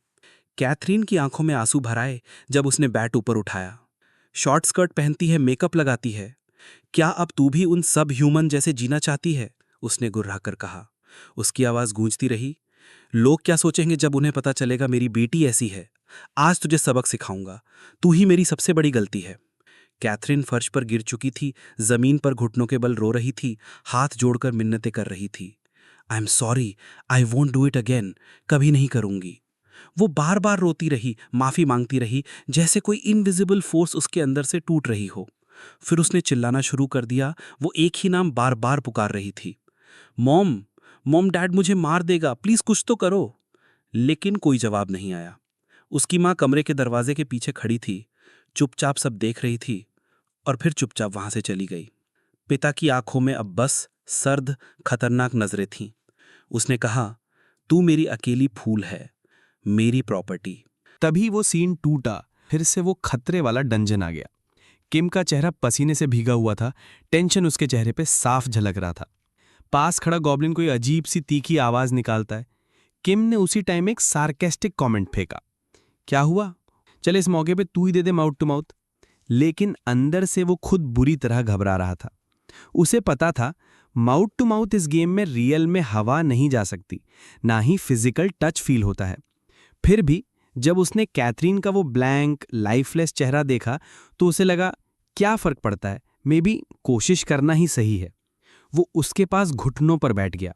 D: कैथरीन की आंखों में आंसू भर आए जब उसने बैट ऊपर उठाया। शॉर्ट स्कर्ट पहनती है, मेकअप लगाती है, क्या अब तू भी उन सब ह्यूमन जैसे जीना चाहती है, उसने गुर्राकर कहा। उसकी आवाज गूंजती रही। लोग क्या सोचेंगे जब उन्हें पता चलेगा मेरी बेटी ऐसी है। आज तुझे सबक सिखाऊंगा, तू ही मेरी सबसे बड़ी गलती है। कैथरीन फर्श पर गिर चुकी थी, जमीन पर घुटनों के बल रो रही थी, हाथ जोड़कर मिन्नतें कर रही थी। I am sorry, I won't do it again, कभी नहीं करूंगी। वो बार बार रोती रही, माफी मांगती रही, जैसे कोई इनविजिबल फोर्स उसके अंदर से टूट रही हो। फिर उसने चिल्लाना शुरू कर दिया। वो एक ही नाम बार बार पुकार रही थी, मॉम, मॉम, डैड मुझे मार देगा, प्लीज कुछ तो करो। लेकिन कोई जवाब नहीं आया। उसकी माँ कमरे के दरवाजे के पीछे खड़ी थी, चुपचाप सब देख रही थी और फिर चुपचाप वहां से चली गई। पिता की आंखों में अब बस सर्द, खतरनाक नजरें थीं। उसने कहा, तू मेरी अकेली फूल है, मेरी प्रॉपर्टी।
E: तभी वो सीन टूटा। फिर से वो खतरे वाला डंजन आ गया। किम का चेहरा पसीने से भीगा हुआ था, टेंशन उसके चेहरे पे साफ झलक रहा था। पास खड़ा गॉब्लिन कोई अजीब सी तीखी आवाज निकालता है। किम ने उसी टाइम एक सार्केस्टिक कमेंट फेंका, क्या हुआ, चले इस मौके पे तू ही दे दे माउथ टू माउथ। लेकिन अंदर से वो खुद बुरी तरह घबरा रहा था। उसे पता था माउथ टू माउथ इस गेम में रियल में हवा नहीं जा सकती, ना ही फिजिकल टच फील होता है। फिर भी जब उसने कैथरीन का वो ब्लैंक लाइफलेस चेहरा देखा तो उसे लगा, क्या फर्क पड़ता है, मे बी कोशिश करना ही सही है। वो उसके पास घुटनों पर बैठ गया,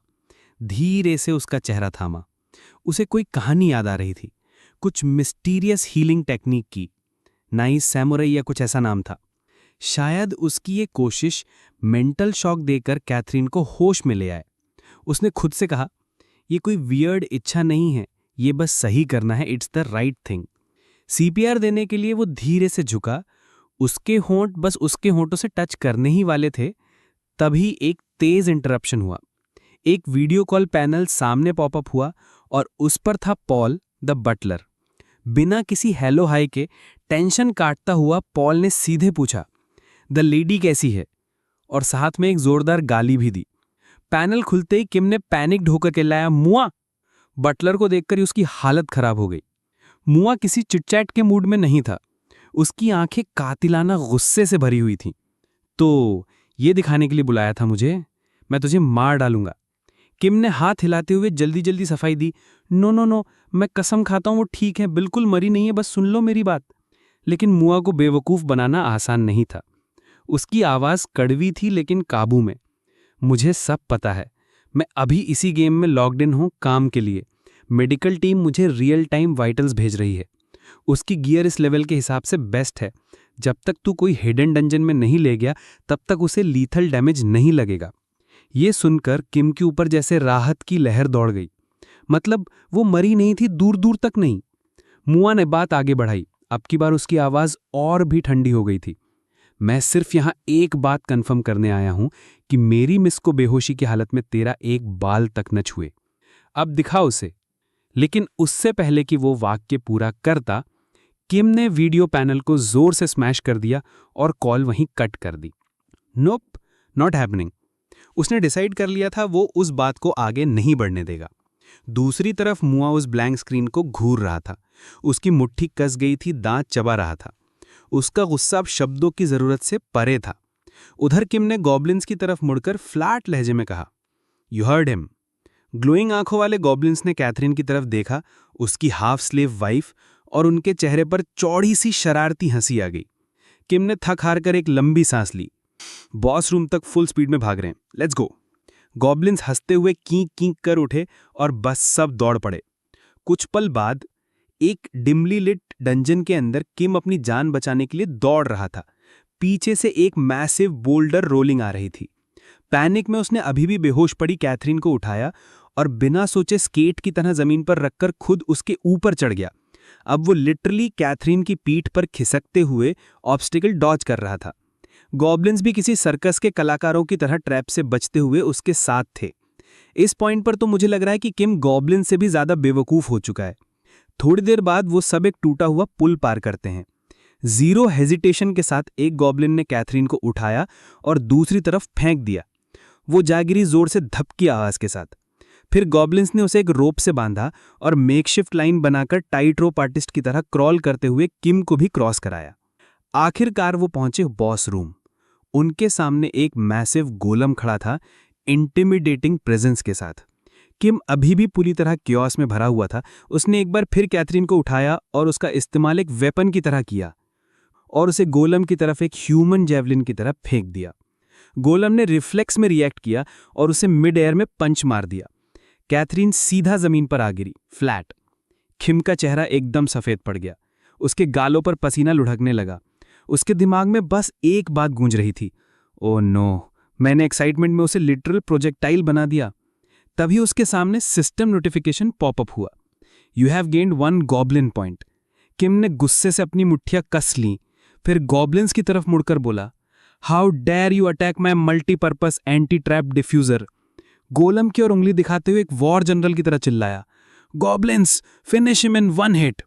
E: धीरे से उसका चेहरा थामा। उसे कोई कहानी याद आ रही थी, कुछ मिस्टीरियस हीलिंग टेक्निक की, नाइस सैमुराई या कुछ ऐसा नाम था। शायद उसकी ये कोशिश मेंटल शॉक देकर कैथरीन को होश में ले आए। उसने खुद से कहा, ये कोई वियर्ड इच्छा नहीं है, ये बस सही करना है, it's the right thing. CPR देने के लिए वो धीरे से झुका, उसके होंठ बस उसके होंठों से टच करने ही वाले थे। तभी एक तेज इंटरप्शन हुआ। एक वीडियो कॉल पैनल सामने पॉपअप हुआ और उस पर था पॉल द बटलर। बिना किसी हेलो हाय के टेंशन काटता हुआ पॉल ने सीधे पूछा, द लेडी कैसी है, और साथ में एक जोरदार गाली भी दी। पैनल खुलते ही किम ने पैनिक्ड होकर चिल्लाया, मुआ। बटलर को देखकर ही उसकी हालत खराब हो गई। मुआ किसी चिटचैट के मूड में नहीं था, उसकी आंखें कातिलाना गुस्से से भरी हुई थीं। तो ये दिखाने के लिए बुलाया था मुझे, मैं तुझे मार डालूंगा। किम ने हाथ हिलाते हुए जल्दी जल्दी सफाई दी, नो नो नो, मैं कसम खाता हूं वो ठीक है, बिल्कुल मरी नहीं है, बस सुन लो मेरी बात। लेकिन मुआ को बेवकूफ बनाना आसान नहीं था। उसकी आवाज कड़वी थी लेकिन काबू में। मुझे सब पता है, मैं अभी इसी गेम में लॉग्ड इन हूं काम के लिए। मेडिकल टीम मुझे रियल टाइम वाइटल्स भेज रही है। उसकी गियर इस लेवल के हिसाब से बेस्ट है। जब तक तू कोई हिडन डंजन में नहीं ले गया तब तक उसे लीथल डैमेज नहीं लगेगा। ये सुनकर किम के ऊपर जैसे राहत की लहर दौड़ गई। मतलब वो मरी नहीं थी, दूर दूर तक नहीं। मुआ ने बात आगे बढ़ाई। अब की बार उसकी आवाज और भी ठंडी हो गई थी। मैं सिर्फ यहां एक बात कंफर्म करने आया हूं कि मेरी मिस को बेहोशी की हालत में तेरा एक बाल तक न छुए। अब दिखा उसे। लेकिन उससे पहले कि वो वाक्य पूरा करता, किम ने वीडियो पैनल को जोर से स्मैश कर दिया और कॉल वहीं कट कर दी। नोप, नॉट हैपनिंग। उसने डिसाइड कर लिया था वो उस बात को आगे नहीं बढ़ने देगा। दूसरी तरफ मुआ उस ब्लैंक स्क्रीन को घूर रहा था। उसकी मुट्ठी कस गई थी, दांत चबा रहा था। उसका गुस्सा अब शब्दों की जरूरत से परे था। उधर किम ने गॉब्लिन्स की तरफ मुड़कर फ्लैट लहजे में कहा, यू हर्ड हिम। ग्लोइंग आंखों वाले गॉब्लिन्स ने कैथरीन की तरफ देखा, उसकी हाफ स्लेव वाइफ, और उनके चेहरे पर चौड़ी सी शरारती हंसी आ गई। किम ने थक हार कर एक लंबी सांस ली। बॉस रूम तक फुल स्पीड में भाग रहे हैं, लेट्स गो। गॉब्लिन्स हंसते हुए कींक कींक कर उठे और बस सब दौड़ पड़े। कुछ पल बाद एक डिमली लिट डंजन के अंदर किम अपनी जान बचाने के लिए दौड़ रहा था। पीछे से एक मैसिव बोल्डर रोलिंग आ रही थी। पैनिक में उसने अभी भी बेहोश पड़ी कैथरीन को उठाया और बिना सोचे स्केट की तरह जमीन पर रखकर खुद उसके ऊपर चढ़ गया। अब वो लिटरली कैथरीन की पीठ पर खिसकते हुए ऑब्स्टिकल डॉज कर रहा था। गॉब्लिन्स भी किसी सर्कस के कलाकारों की तरह ट्रैप से बचते हुए उसके साथ थे। इस पॉइंट पर तो मुझे लग रहा है कि किम गॉब्लिन से भी ज्यादा बेवकूफ हो चुका है। थोड़ी देर बाद वो सब एक टूटा हुआ पुल पार करते हैं। जीरो हेजिटेशन के साथ एक गॉब्लिन ने कैथरीन को उठाया और दूसरी तरफ फेंक दिया। वो जागिरी जोर से धपकी आवाज के साथ। फिर गॉब्लिन्स ने उसे एक रोप से बांधा और मेकशिफ्ट लाइन बनाकर टाइट रोप आर्टिस्ट की तरह क्रॉल करते हुए किम को भी क्रॉस कराया। आखिरकार वो पहुंचे बॉस रूम। उनके सामने एक मैसिव गोलम खड़ा था, इंटिमिडेटिंग प्रेजेंस के साथ। किम अभी भी पूरी तरह क्योस में भरा हुआ था। उसने एक बार फिर कैथरीन को उठाया और उसका इस्तेमाल एक वेपन की तरह किया। और उसे गोलम की तरफ एक ह्यूमन जेवलिन की तरफ फेंक दिया। गोलम ने रिफ्लेक्स में रिएक्ट किया और उसे मिड एयर में पंच मार दिया। कैथरीन सीधा जमीन पर आ गिरी, फ्लैट। किम का चेहरा एकदम सफेद पड़ गया। उसके गालों पर पसीना लुढ़कने लगा। उसके दिमाग में बस एक बात गूंज रही थी, ओह नो, मैंने एक्साइटमेंट में उसे लिटरल प्रोजेक्टाइल बना दिया। तभी उसके सामने सिस्टम नोटिफिकेशन पॉपअप हुआ, you have gained 1 goblin point. Kim ने गुस्से से अपनी मुट्ठियां कस लीं, फिर गॉब्लिन्स की तरफ मुड़कर बोला, how dare you attack my multipurpose anti trap diffuser. Golem की ओर उंगली दिखाते हुए एक वॉर जनरल की तरह चिल्लाया, goblins, finish him in 1 hit.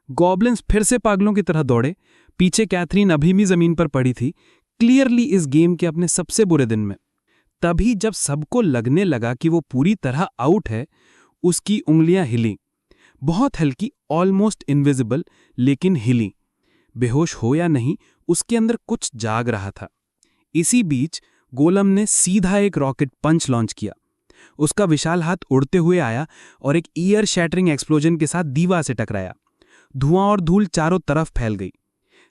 E: Goblins फिर से पागलों की तरह दौड़े। पीछे कैथरीन अभी भी जमीन पर पड़ी थी, क्लियरली इस गेम के अपने सबसे बुरे दिन में। तभी जब सबको लगने लगा कि वो पूरी तरह आउट है, उसकी उंगलियां हिली, बहुत हल्की, ऑलमोस्ट इनविजिबल, लेकिन हिली। बेहोश हो या नहीं, उसके अंदर कुछ जाग रहा था। इसी बीच गोलम ने सीधा एक रॉकेट पंच लॉन्च किया। उसका विशाल हाथ उड़ते हुए आया और एक ईयर शैटरिंग एक्सप्लोजन के साथ दीवार से टकराया। धुआं और धूल चारों तरफ फैल गई,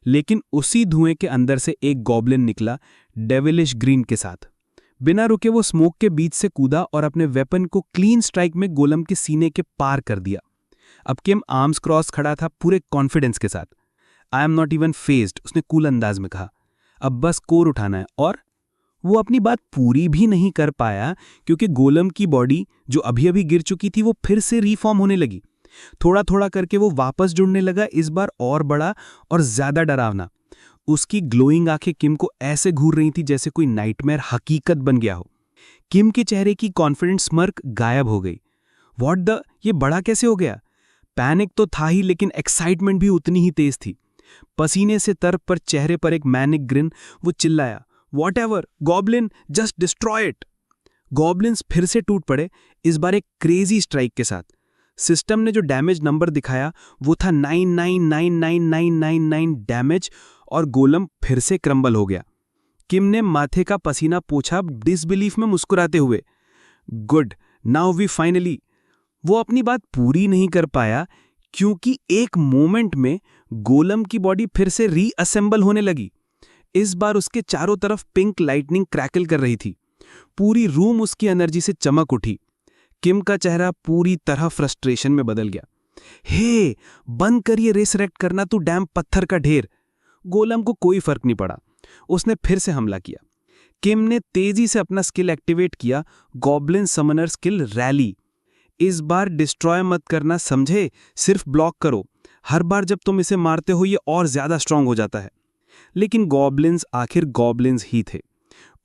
E: लेकिन उसी धुएं के अंदर से एक गॉब्लिन निकला, डेविलिश ग्रीन के साथ। बिना रुके वो स्मोक के बीच से कूदा और अपने वेपन को क्लीन स्ट्राइक में गोलम के सीने के पार कर दिया। अब किम आर्म्स क्रॉस खड़ा था, पूरे कॉन्फिडेंस के साथ। I am not even phased, उसने कूल अंदाज में कहा। अब बस कोर उठाना है। और वो अपनी बात पूरी भी नहीं कर पाया, क्योंकि गोलम की बॉडी जो अभी अभी गिर चुकी थी वो फिर से रीफॉर्म होने लगी। थोड़ा थोड़ा करके वो वापस जुड़ने लगा, इस बार और बड़ा और ज्यादा डरावना। उसकी ग्लोइंग आंखें किम को ऐसे घूर रही थी जैसे कोई नाइटमेयर हकीकत बन गया हो। किम के चेहरे की कॉन्फिडेंट स्मर्क गायब हो गई। व्हाट द, ये बड़ा कैसे हो गया? पैनिक तो था ही, लेकिन एक्साइटमेंट भी उतनी ही तेज थी। पसीने से तर पर चेहरे पर एक मैनिक ग्रिन। वो चिल्लाया, whatever, goblin, just destroy it. Goblins फिर से टूट पड़े, इस बार एक क्रेजी स्ट्राइक के साथ। सिस्टम ने जो डैमेज नंबर दिखाया वो था 999999 डैमेज, और गोलम फिर से क्रम्बल हो गया। किम ने माथे का पसीना पोंछा, डिसबिलीफ में मुस्कुराते हुए। Good, now we finally. वो अपनी बात पूरी नहीं कर पाया, क्योंकि एक मोमेंट में गोलम की बॉडी फिर से रीअसेंबल होने लगी। इस बार उसके चारों तरफ पिंक लाइटनिंग क्रैकल कर रही थी। पूरी रूम उसकी एनर्जी से चमक उठी। किम का चेहरा पूरी तरह फ्रस्ट्रेशन में बदल गया। हे, बंद करिए रेसरेक्ट करना, तू डैम पत्थर का ढेर। गोलम को कोई फर्क नहीं पड़ा, उसने फिर से हमला किया। किम ने तेजी से अपना स्किल एक्टिवेट किया, गॉब्लिन समनर स्किल रैली। इस बार डिस्ट्रॉय मत करना, समझे? सिर्फ ब्लॉक करो। हर बार जब तुम इसे मारते हो ये और ज्यादा स्ट्रांग हो जाता है। लेकिन गॉब्लिन्स आखिर गॉब्लिन्स ही थे।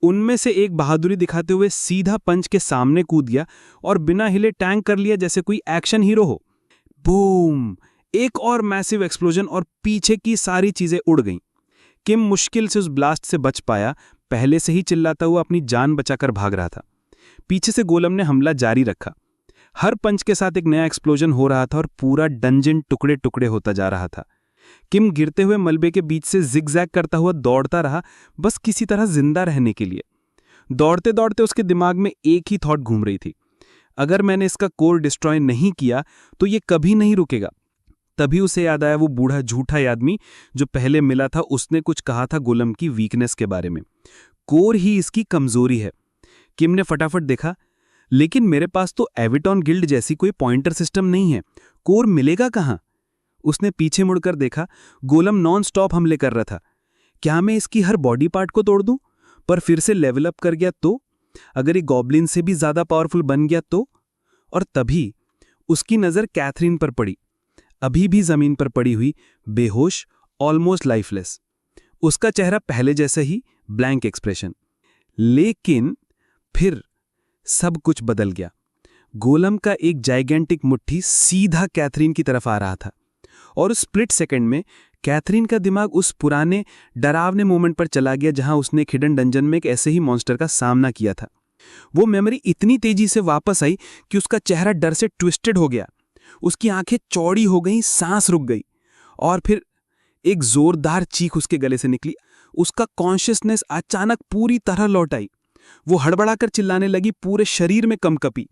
E: उनमें से एक बहादुरी दिखाते हुए सीधा पंच के सामने कूद गया और बिना हिले टैंक कर लिया जैसे कोई एक्शन हीरो हो। बूम! एक और मैसिव एक्सप्लोजन और पीछे की सारी चीजें उड़ गईं। किम मुश्किल से उस ब्लास्ट से बच पाया, पहले से ही चिल्लाता हुआ अपनी जान बचाकर भाग रहा था। पीछे से गोलम ने हमला जारी रखा। हर पंच के साथ एक नया एक्सप्लोजन हो रहा था और पूरा डंजन टुकड़े टुकड़े होता जा रहा था। किम गिरते हुए मलबे के बीच से जिगजैग करता हुआ दौड़ता रहा, बस किसी तरह जिंदा रहने के लिए। दौड़ते दौड़ते उसके दिमाग में एक ही थॉट घूम रही थी, अगर मैंने इसका कोर डिस्ट्रॉय नहीं किया तो ये कभी नहीं रुकेगा। तभी उसे याद आया वो बूढ़ा झूठा आदमी जो पहले मिला था, उसने कुछ कहा था गोलम की वीकनेस के बारे में। कोर ही इसकी कमजोरी है। किम ने फटाफट देखा, लेकिन मेरे पास तो एविटॉन गिल्ड जैसी कोई पॉइंटर सिस्टम नहीं है, कोर मिलेगा कहाँ? उसने पीछे मुड़कर देखा, गोलम नॉन स्टॉप हमले कर रहा था। क्या मैं इसकी हर बॉडी पार्ट को तोड़ दूं? पर फिर से लेवल अप कर गया तो? अगर ये गॉब्लिन से भी ज्यादा पावरफुल बन गया तो? और तभी उसकी नजर कैथरीन पर पड़ी, अभी भी जमीन पर पड़ी हुई, बेहोश, ऑलमोस्ट लाइफलेस। उसका चेहरा पहले जैसा ही, ब्लैंक एक्सप्रेशन। लेकिन फिर सब कुछ बदल गया। गोलम का एक जाइगेंटिक मुट्ठी सीधा कैथरीन की तरफ आ रहा था, और उस स्प्लिट सेकंड में कैथरीन का दिमाग उस पुराने डरावने मोमेंट पर चला गया जहां उसने एक हिडन डंजन में एक ऐसे ही मॉन्स्टर का सामना किया था। वो मेमोरी इतनी तेजी से वापस आई कि उसका चेहरा डर से ट्विस्टेड हो गया। उसकी आंखें चौड़ी हो गईं, सांस रुक गई, और फिर एक जोरदार चीख उसके गले से निकली। उसका कॉन्शियसनेस अचानक पूरी तरह लौट आई। वो हड़बड़ाकर चिल्लाने लगी, पूरे शरीर में कंपकपी।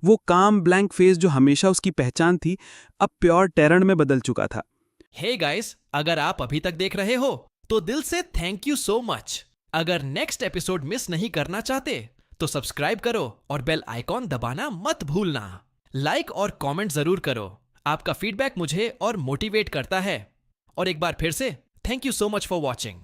E: वो काम ब्लैंक फेस जो हमेशा उसकी पहचान थी, अब प्योर टेरर में बदल चुका था।
A: हे गाइस, अगर आप अभी तक देख रहे हो तो दिल से थैंक यू सो मच। अगर नेक्स्ट एपिसोड मिस नहीं करना चाहते तो सब्सक्राइब करो और बेल आइकॉन दबाना मत भूलना। लाइक और कमेंट जरूर करो, आपका फीडबैक मुझे और मोटिवेट करता है। और एक बार फिर से thank you so much for watching.